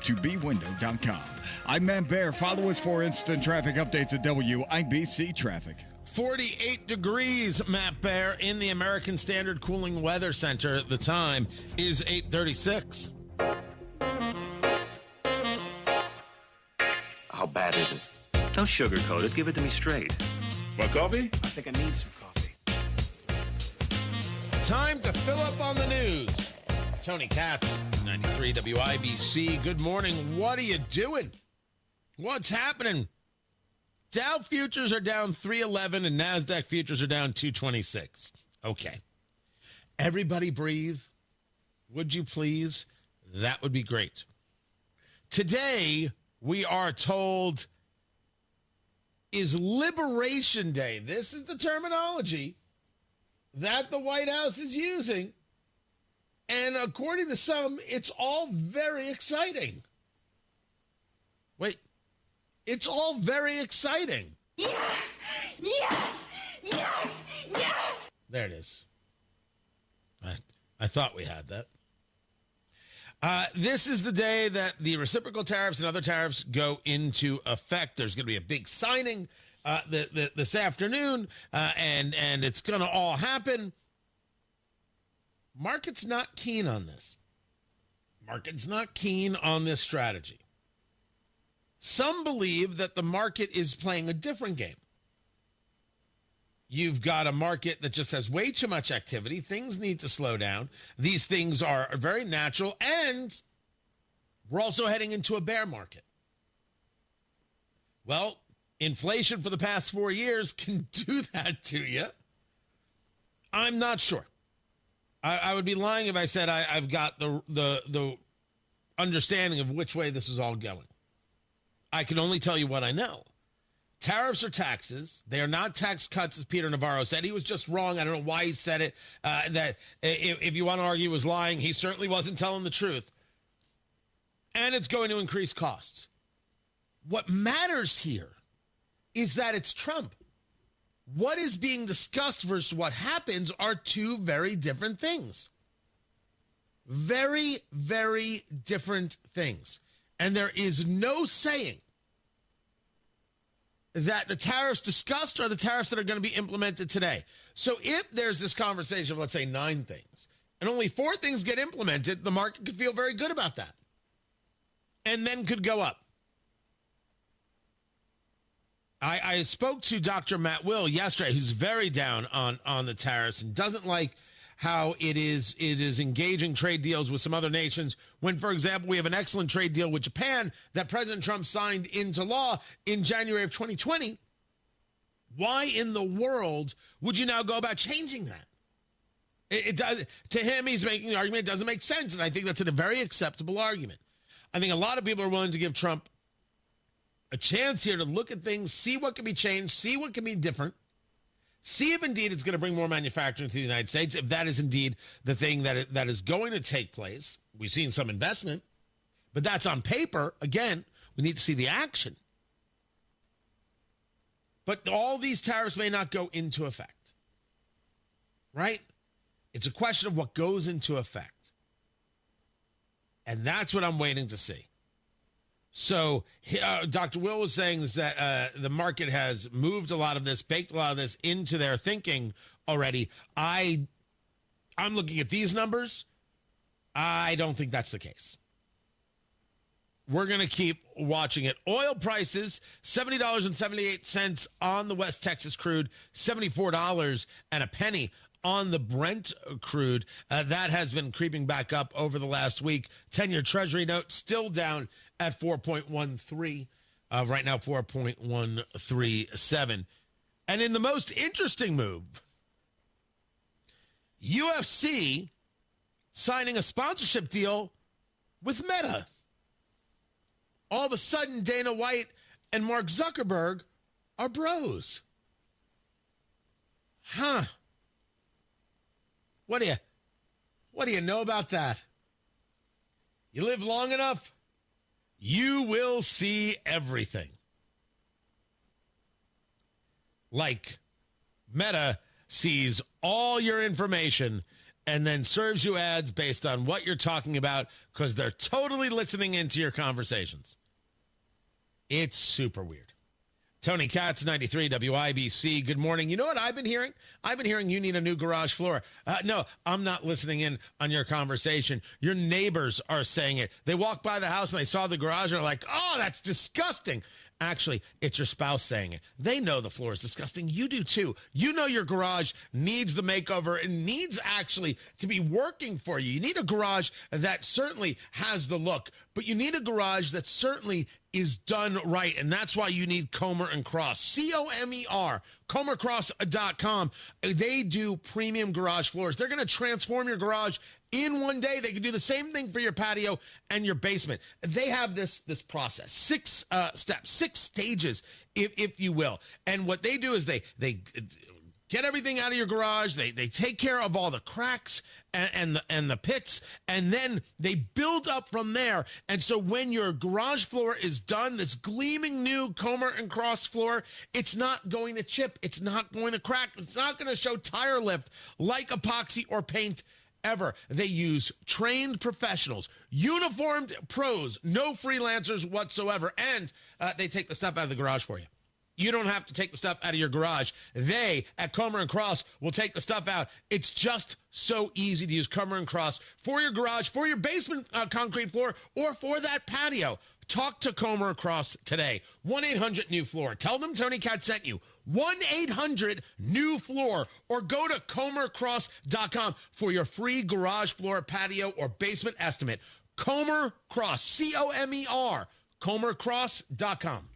To BeWindow.com. I'm Matt Bear. Follow us for instant traffic updates at WIBC Traffic. 48 degrees, Matt Bear, in the American Standard Cooling Weather Center. The time is 8:36. How bad is it? Don't sugarcoat it. Give it to me straight. Want coffee? I think I need some coffee. Time to fill up on the news. Tony Katz, 93 WIBC. Good morning. What are you doing? What's happening? Dow futures are down 311 and NASDAQ futures are down 226. Okay. Everybody breathe. Would you please? That would be great. Today, we are told, is Liberation Day. This is the terminology that the White House is using. And according to some, it's all very exciting. Wait, it's all very exciting. Yes! Yes! Yes! Yes! There it is. I thought we had that. This is the day that the reciprocal tariffs and other tariffs go into effect. There's going to be a big signing this afternoon, and it's going to all happen. Market's not keen on this. Market's not keen on this strategy. Some believe that the market is playing a different game. You've got a market that just has way too much activity. Things need to slow down. These things are very natural, and we're also heading into a bear market. Well, inflation for the past 4 years can do that to you. I'm not sure. I would be lying if I said I've got the understanding of which way this is all going. I can only tell you what I know. Tariffs are taxes. They are not tax cuts, as Peter Navarro said. He was just wrong. I don't know why he said it. That if you want to argue he was lying, he certainly wasn't telling the truth. And it's going to increase costs. What matters here is that it's Trump. What is being discussed versus what happens are two very different things. Very, very different things. And there is no saying that the tariffs discussed are the tariffs that are going to be implemented today. So if there's this conversation of, let's say, 9 things, and only 4 things get implemented, the market could feel very good about that. And then could go up. I spoke to Dr. Matt Will yesterday, who's very down on the tariffs and doesn't like how it is engaging trade deals with some other nations when, for example, we have an excellent trade deal with Japan that President Trump signed into law in January of 2020. Why in the world would you now go about changing that? It does, to him, he's making the argument it doesn't make sense, and I think that's a very acceptable argument. I think a lot of people are willing to give Trump a chance here to look at things, see what can be changed, see what can be different, see if indeed it's going to bring more manufacturing to the United States, if that is indeed the thing that is going to take place. We've seen some investment, but that's on paper. Again, we need to see the action. But all these tariffs may not go into effect, right? It's a question of what goes into effect. And that's what I'm waiting to see. So Dr. Will was saying is that the market has moved a lot of this, baked a lot of this into their thinking already. I'm looking at these numbers. I don't think that's the case. We're going to keep watching it. Oil prices, $70.78 on the West Texas crude, $74 and a penny on the Brent crude. That has been creeping back up over the last week. 10-year Treasury note still down at 4.13. Right now, 4.137. And in the most interesting move, UFC signing a sponsorship deal with Meta. All of a sudden, Dana White and Mark Zuckerberg are bros. Huh. What do you know about that? You live long enough, you will see everything. like Meta sees all your information and then serves you ads based on what you're talking about because they're totally listening into your conversations. It's super weird. Tony Katz, 93 WIBC. Good morning. You know what I've been hearing? I've been hearing you need a new garage floor. No, I'm not listening in on your conversation. Your neighbors are saying it. They walked by the house and they saw the garage and are like, oh, that's disgusting. Actually, it's your spouse saying it. They know the floor is disgusting. You do too. You know your garage needs the makeover and needs actually to be working for you. You need a garage that certainly has the look, but you need a garage that certainly is done right. And that's why you need Comer & Cross. COMER, ComerCross.com. They do premium garage floors. They're going to transform your garage in one day. They can do the same thing for your patio and your basement. They have this process, 6 steps, 6 stages, if you will. And what they do is they get everything out of your garage. They take care of all the cracks and the pits, and then they build up from there. And so when your garage floor is done, this gleaming new Comer & Cross floor, it's not going to chip. It's not going to crack. It's not going to show tire lift like epoxy or paint ever. They use trained professionals, uniformed pros, no freelancers whatsoever, and they take the stuff out of the garage for you. You don't have to take the stuff out of your garage. They, at Comer & Cross, will take the stuff out. It's just so easy to use Comer & Cross for your garage, for your basement concrete floor, or for that patio. Talk to Comer & Cross today. 1-800-NEW-FLOOR. Tell them Tony Katz sent you. 1-800-NEW-FLOOR. Or go to ComerCross.com for your free garage floor, patio, or basement estimate. Comer Cross. C-O-M-E-R. ComerCross.com.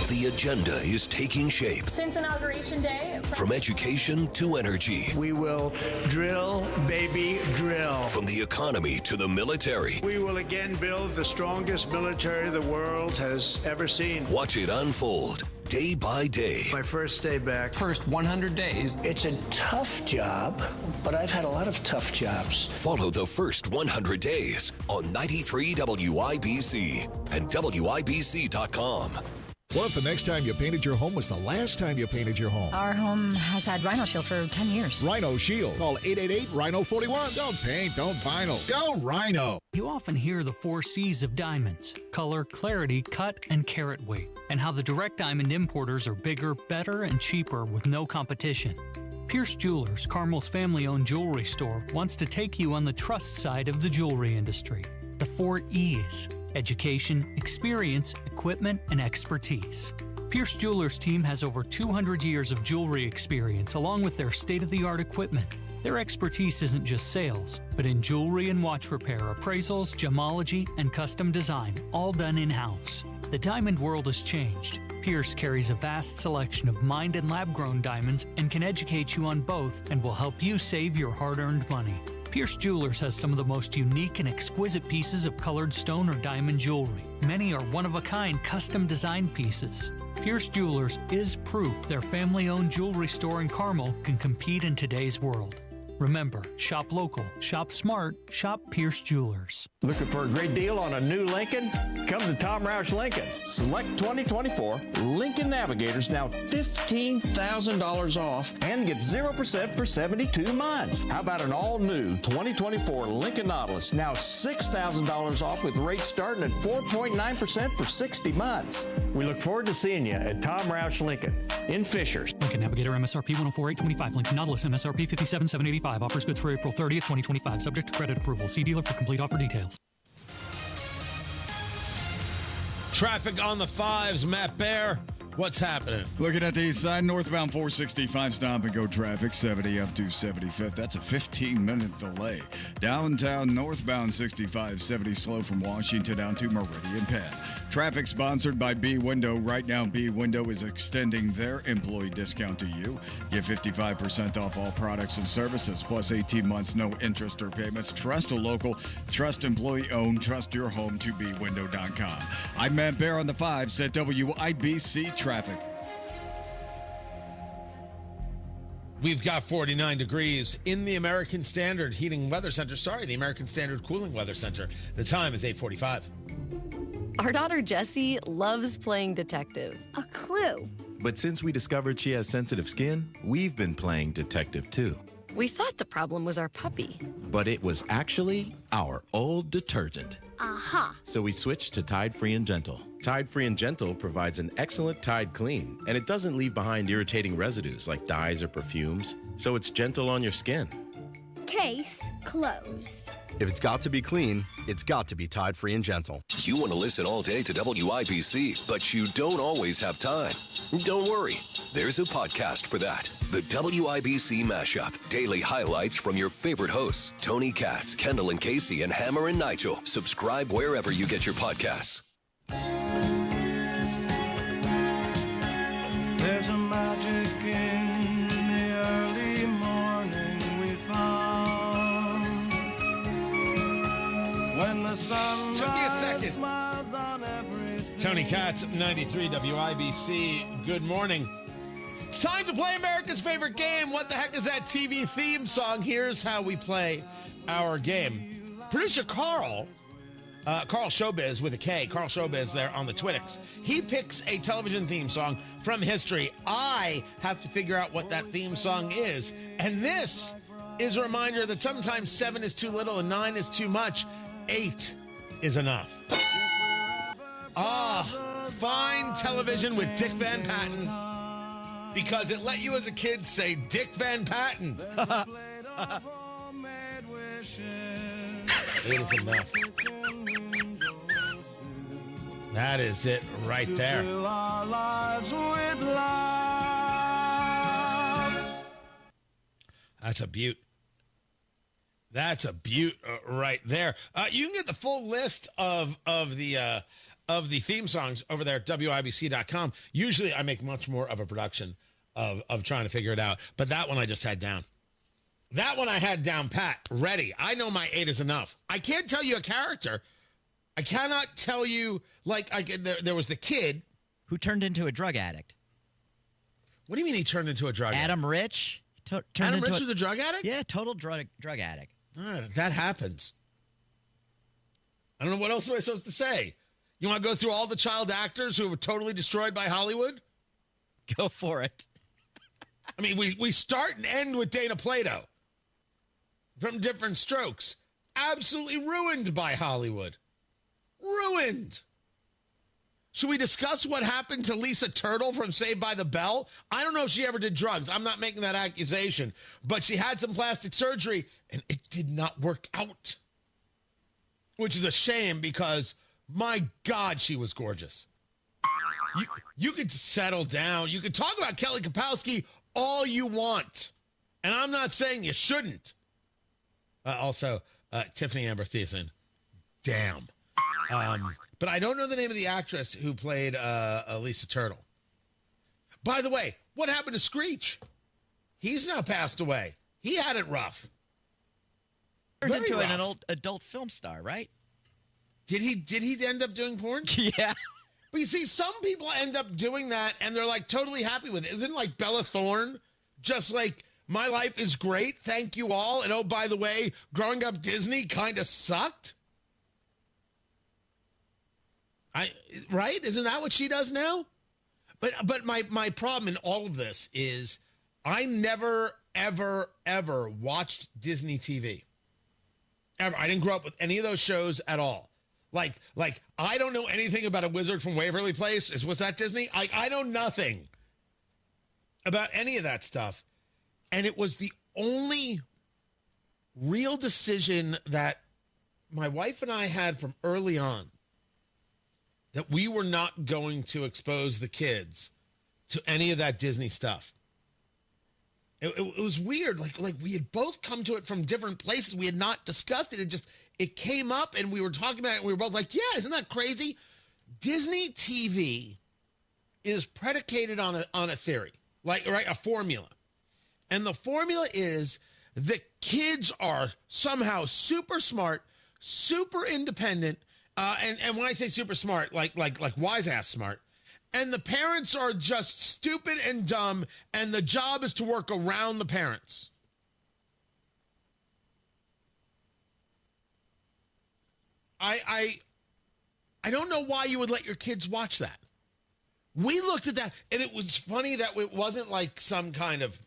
The agenda is taking shape. Since Inauguration Day. From education to energy. We will drill, baby, drill. From the economy to the military. We will again build the strongest military the world has ever seen. Watch it unfold day by day. My first day back. First 100 days. It's a tough job, but I've had a lot of tough jobs. Follow the first 100 days on 93 WIBC and WIBC.com. What if the next time you painted your home was the last time you painted your home? Our home has had Rhino Shield for 10 years. Rhino Shield. Call 888-RHINO-41. Don't paint, don't vinyl. Go Rhino. You often hear the 4 C's of diamonds: color, clarity, cut, and carat weight, and how the direct diamond importers are bigger, better, and cheaper with no competition. Pierce Jewelers, Carmel's family-owned jewelry store, wants to take you on the trust side of the jewelry industry. The 4 E's: education, experience, equipment, and expertise. Pierce Jewelers' team has over 200 years of jewelry experience along with their state-of-the-art equipment. Their expertise isn't just sales, but in jewelry and watch repair, appraisals, gemology, and custom design, all done in-house. The diamond world has changed. Pierce carries a vast selection of mined and lab-grown diamonds and can educate you on both and will help you save your hard-earned money. Pierce Jewelers has some of the most unique and exquisite pieces of colored stone or diamond jewelry. Many are one-of-a-kind custom-designed pieces. Pierce Jewelers is proof their family-owned jewelry store in Carmel can compete in today's world. Remember, shop local, shop smart, shop Pierce Jewelers. Looking for a great deal on a new Lincoln? Come to Tom Roush Lincoln. Select 2024 Lincoln Navigators, now $15,000 off, and get 0% for 72 months. How about an all-new 2024 Lincoln Nautilus, now $6,000 off with rates starting at 4.9% for 60 months. We look forward to seeing you at Tom Roush Lincoln in Fishers. Lincoln Navigator MSRP 104,825. Lincoln Nautilus MSRP 57,785. Offers good through April 30th, 2025. Subject to credit approval. See dealer for complete offer details. Traffic on the 5s, Matt Bear. What's happening? Looking at the east side, northbound 465 stop and go traffic, 70 up to 75th. That's a 15-minute delay. Downtown northbound 65, 70 slow from Washington down to Meridian Penn. Traffic sponsored by B Window. Right now, B Window is extending their employee discount to you. Get 55% off all products and services, plus 18 months, no interest or payments. Trust a local, trust employee-owned, trust your home to bwindow.com. I'm Matt Bear on the 5s at WIBC Traffic. We've got 49 degrees in the American Standard Heating Weather Center. The American Standard Cooling Weather Center. The time is 8:45. Our daughter Jessie loves playing detective. A clue. But since we discovered she has sensitive skin, we've been playing detective too. We thought the problem was our puppy. But it was actually our old detergent. Aha. So we switched to Tide Free and Gentle. Tide Free and Gentle provides an excellent Tide clean, and it doesn't leave behind irritating residues like dyes or perfumes, so it's gentle on your skin. Case closed. If it's got to be clean, it's got to be Tide Free and Gentle. You want to listen all day to WIBC, but you don't always have time. Don't worry. There's a podcast for that. The WIBC Mashup. Daily highlights from your favorite hosts, Tony Katz, Kendall and Casey, and Hammer and Nigel. Subscribe wherever you get your podcasts. There's a magic in the early morning we found. When the sun Took me a second. smiles on everything. Tony Katz, 93 WIBC. Good morning. It's time to play America's favorite game. What the heck is that TV theme song? Here's how we play our game. Producer Carl Showbiz with a K, Carl Showbiz there on the Twittix. He picks a television theme song from history. I have to figure out what that theme song is. And this is a reminder that sometimes 7 is too little and 9 is too much. 8 is enough. Fine television with Dick Van Patten, because it let you as a kid say Dick Van Patten. 8 is enough. That is it right there. That's a beaut. That's a beaut right there. You can get the full list of the theme songs over there at WIBC.com. Usually I make much more of a production of trying to figure it out, but that one I just had down. That one I had down pat, ready. I know my 8 is enough. I can't tell you a character. I cannot tell you, there was the kid. Who turned into a drug addict. What do you mean he turned into a drug addict? Adam Rich. Adam Rich was a drug addict? Yeah, total drug addict. That happens. I don't know what else am I supposed to say. You want to go through all the child actors who were totally destroyed by Hollywood? Go for it. I mean, we start and end with Dana Plato from Different Strokes. Absolutely ruined by Hollywood. Ruined. Should we discuss what happened to Lisa Turtle from Saved by the Bell? I don't know if she ever did drugs. I'm not making that accusation. But she had some plastic surgery, and it did not work out. Which is a shame because, my God, she was gorgeous. You could settle down. You could talk about Kelly Kapowski all you want. And I'm not saying you shouldn't. Also, Tiffany Amber Thiessen. Damn. But I don't know the name of the actress who played Lisa Turtle. By the way, what happened to Screech? He's now passed away. He had it rough. Turned into an adult film star, right? Did he end up doing porn? Yeah. But you see, some people end up doing that and they're like totally happy with it. Isn't it like Bella Thorne? Just like, my life is great, thank you all. And oh, by the way, growing up Disney kind of sucked. Right? Isn't that what she does now? But my problem in all of this is I never, ever, ever watched Disney TV. Ever. I didn't grow up with any of those shows at all. Like I don't know anything about a wizard from Waverly Place. Was that Disney? I know nothing about any of that stuff. And it was the only real decision that my wife and I had from early on, that we were not going to expose the kids to any of that Disney stuff. It was weird. Like we had both come to it from different places. We had not discussed it. It came up and we were talking about it. And we were both like, yeah, isn't that crazy? Disney TV is predicated on a theory, a formula. And the formula is the kids are somehow super smart, super independent. And when I say super smart, like wise ass smart, and the parents are just stupid and dumb, and the job is to work around the parents. I don't know why you would let your kids watch that. We looked at that, and it was funny that it wasn't like some kind of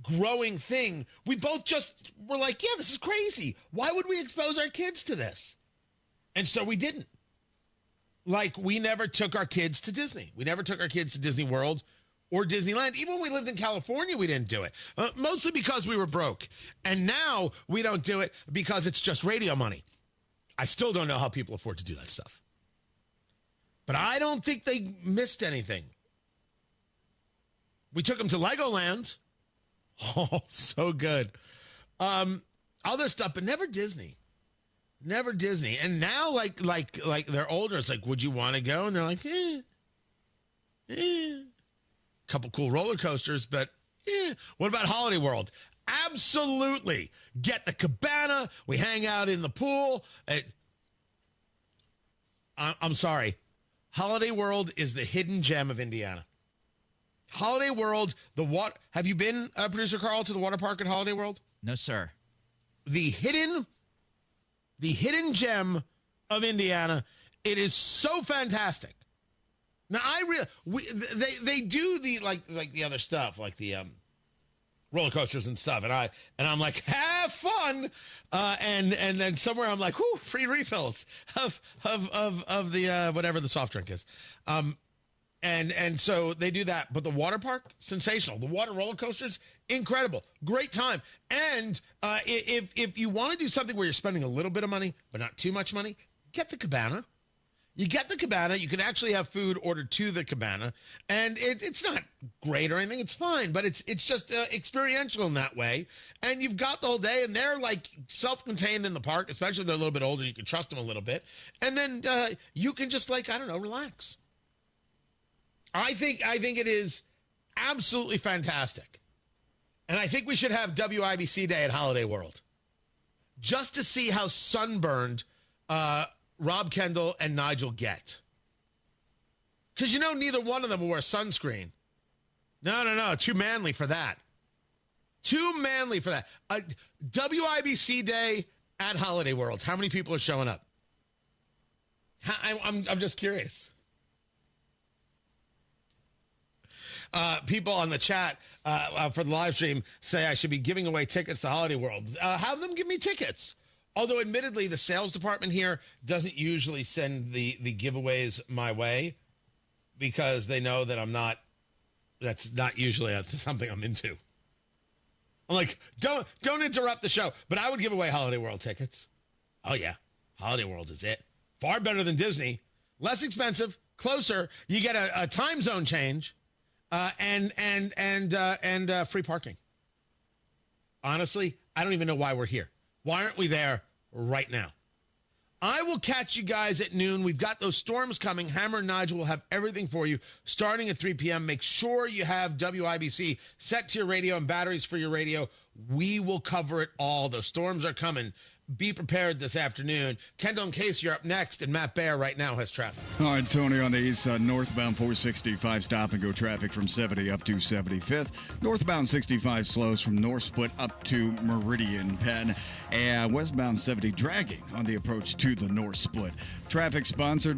growing thing. We both just were like, yeah, this is crazy. Why would we expose our kids to this? And so we didn't. Like, we never took our kids to Disney. We never took our kids to Disney World or Disneyland. Even when we lived in California, we didn't do it. Mostly because we were broke. And now we don't do it because it's just radio money. I still don't know how people afford to do that stuff. But I don't think they missed anything. We took them to Legoland. Oh, so good. Other stuff, but never Disney. Never Disney. And now, like they're older. It's like, would you want to go? And they're like, Couple cool roller coasters, but What about Holiday World? Absolutely. Get the cabana. We hang out in the pool. I'm sorry. Holiday World is the hidden gem of Indiana. Holiday World, have you been, Producer Carl, to the water park at Holiday World? No, sir. The hidden gem of Indiana. It is so fantastic. Now they do the like the other stuff, like the roller coasters and stuff, and I'm like, have fun, and then somewhere I'm like, whoo, free refills of the whatever the soft drink is, and so they do that. But the water park, sensational. The water roller coasters, incredible, great time. And if you want to do something where you're spending a little bit of money but not too much money, get the cabana. You get the cabana. You can actually have food ordered to the cabana, and it's not great or anything. It's fine, but it's just experiential in that way. And you've got the whole day, and they're like self-contained in the park, especially if they're a little bit older. You can trust them a little bit, and then you can just relax. I think it is absolutely fantastic, and I think we should have WIBC Day at Holiday World, just to see how sunburned Rob Kendall and Nigel get. Because neither one of them will wear sunscreen. No. Too manly for that. WIBC Day at Holiday World. How many people are showing up? I'm just curious. People on the chat for the live stream say I should be giving away tickets to Holiday World. Have them give me tickets. Although, admittedly, the sales department here doesn't usually send the giveaways my way because they know that that's not usually something I'm into. I'm like, don't interrupt the show. But I would give away Holiday World tickets. Oh, yeah. Holiday World is it. Far better than Disney. Less expensive, closer. You get a time zone change and free parking. Honestly, I don't even know why we're here. Why aren't we there right now? I will catch you guys at noon. We've got those storms coming. Hammer and Nigel will have everything for you starting at 3 p.m. Make sure you have WIBC set to your radio and batteries for your radio. We will cover it all. Those storms are coming. Be prepared this afternoon. Kendall and Casey, you're up next, and Matt Baer right now has traffic. All right, Tony, on the east side, northbound 465 stop-and-go traffic from 70 up to 75th. Northbound 65 slows from North Split up to Meridian Penn. And westbound 70 dragging on the approach to the North Split. Traffic sponsored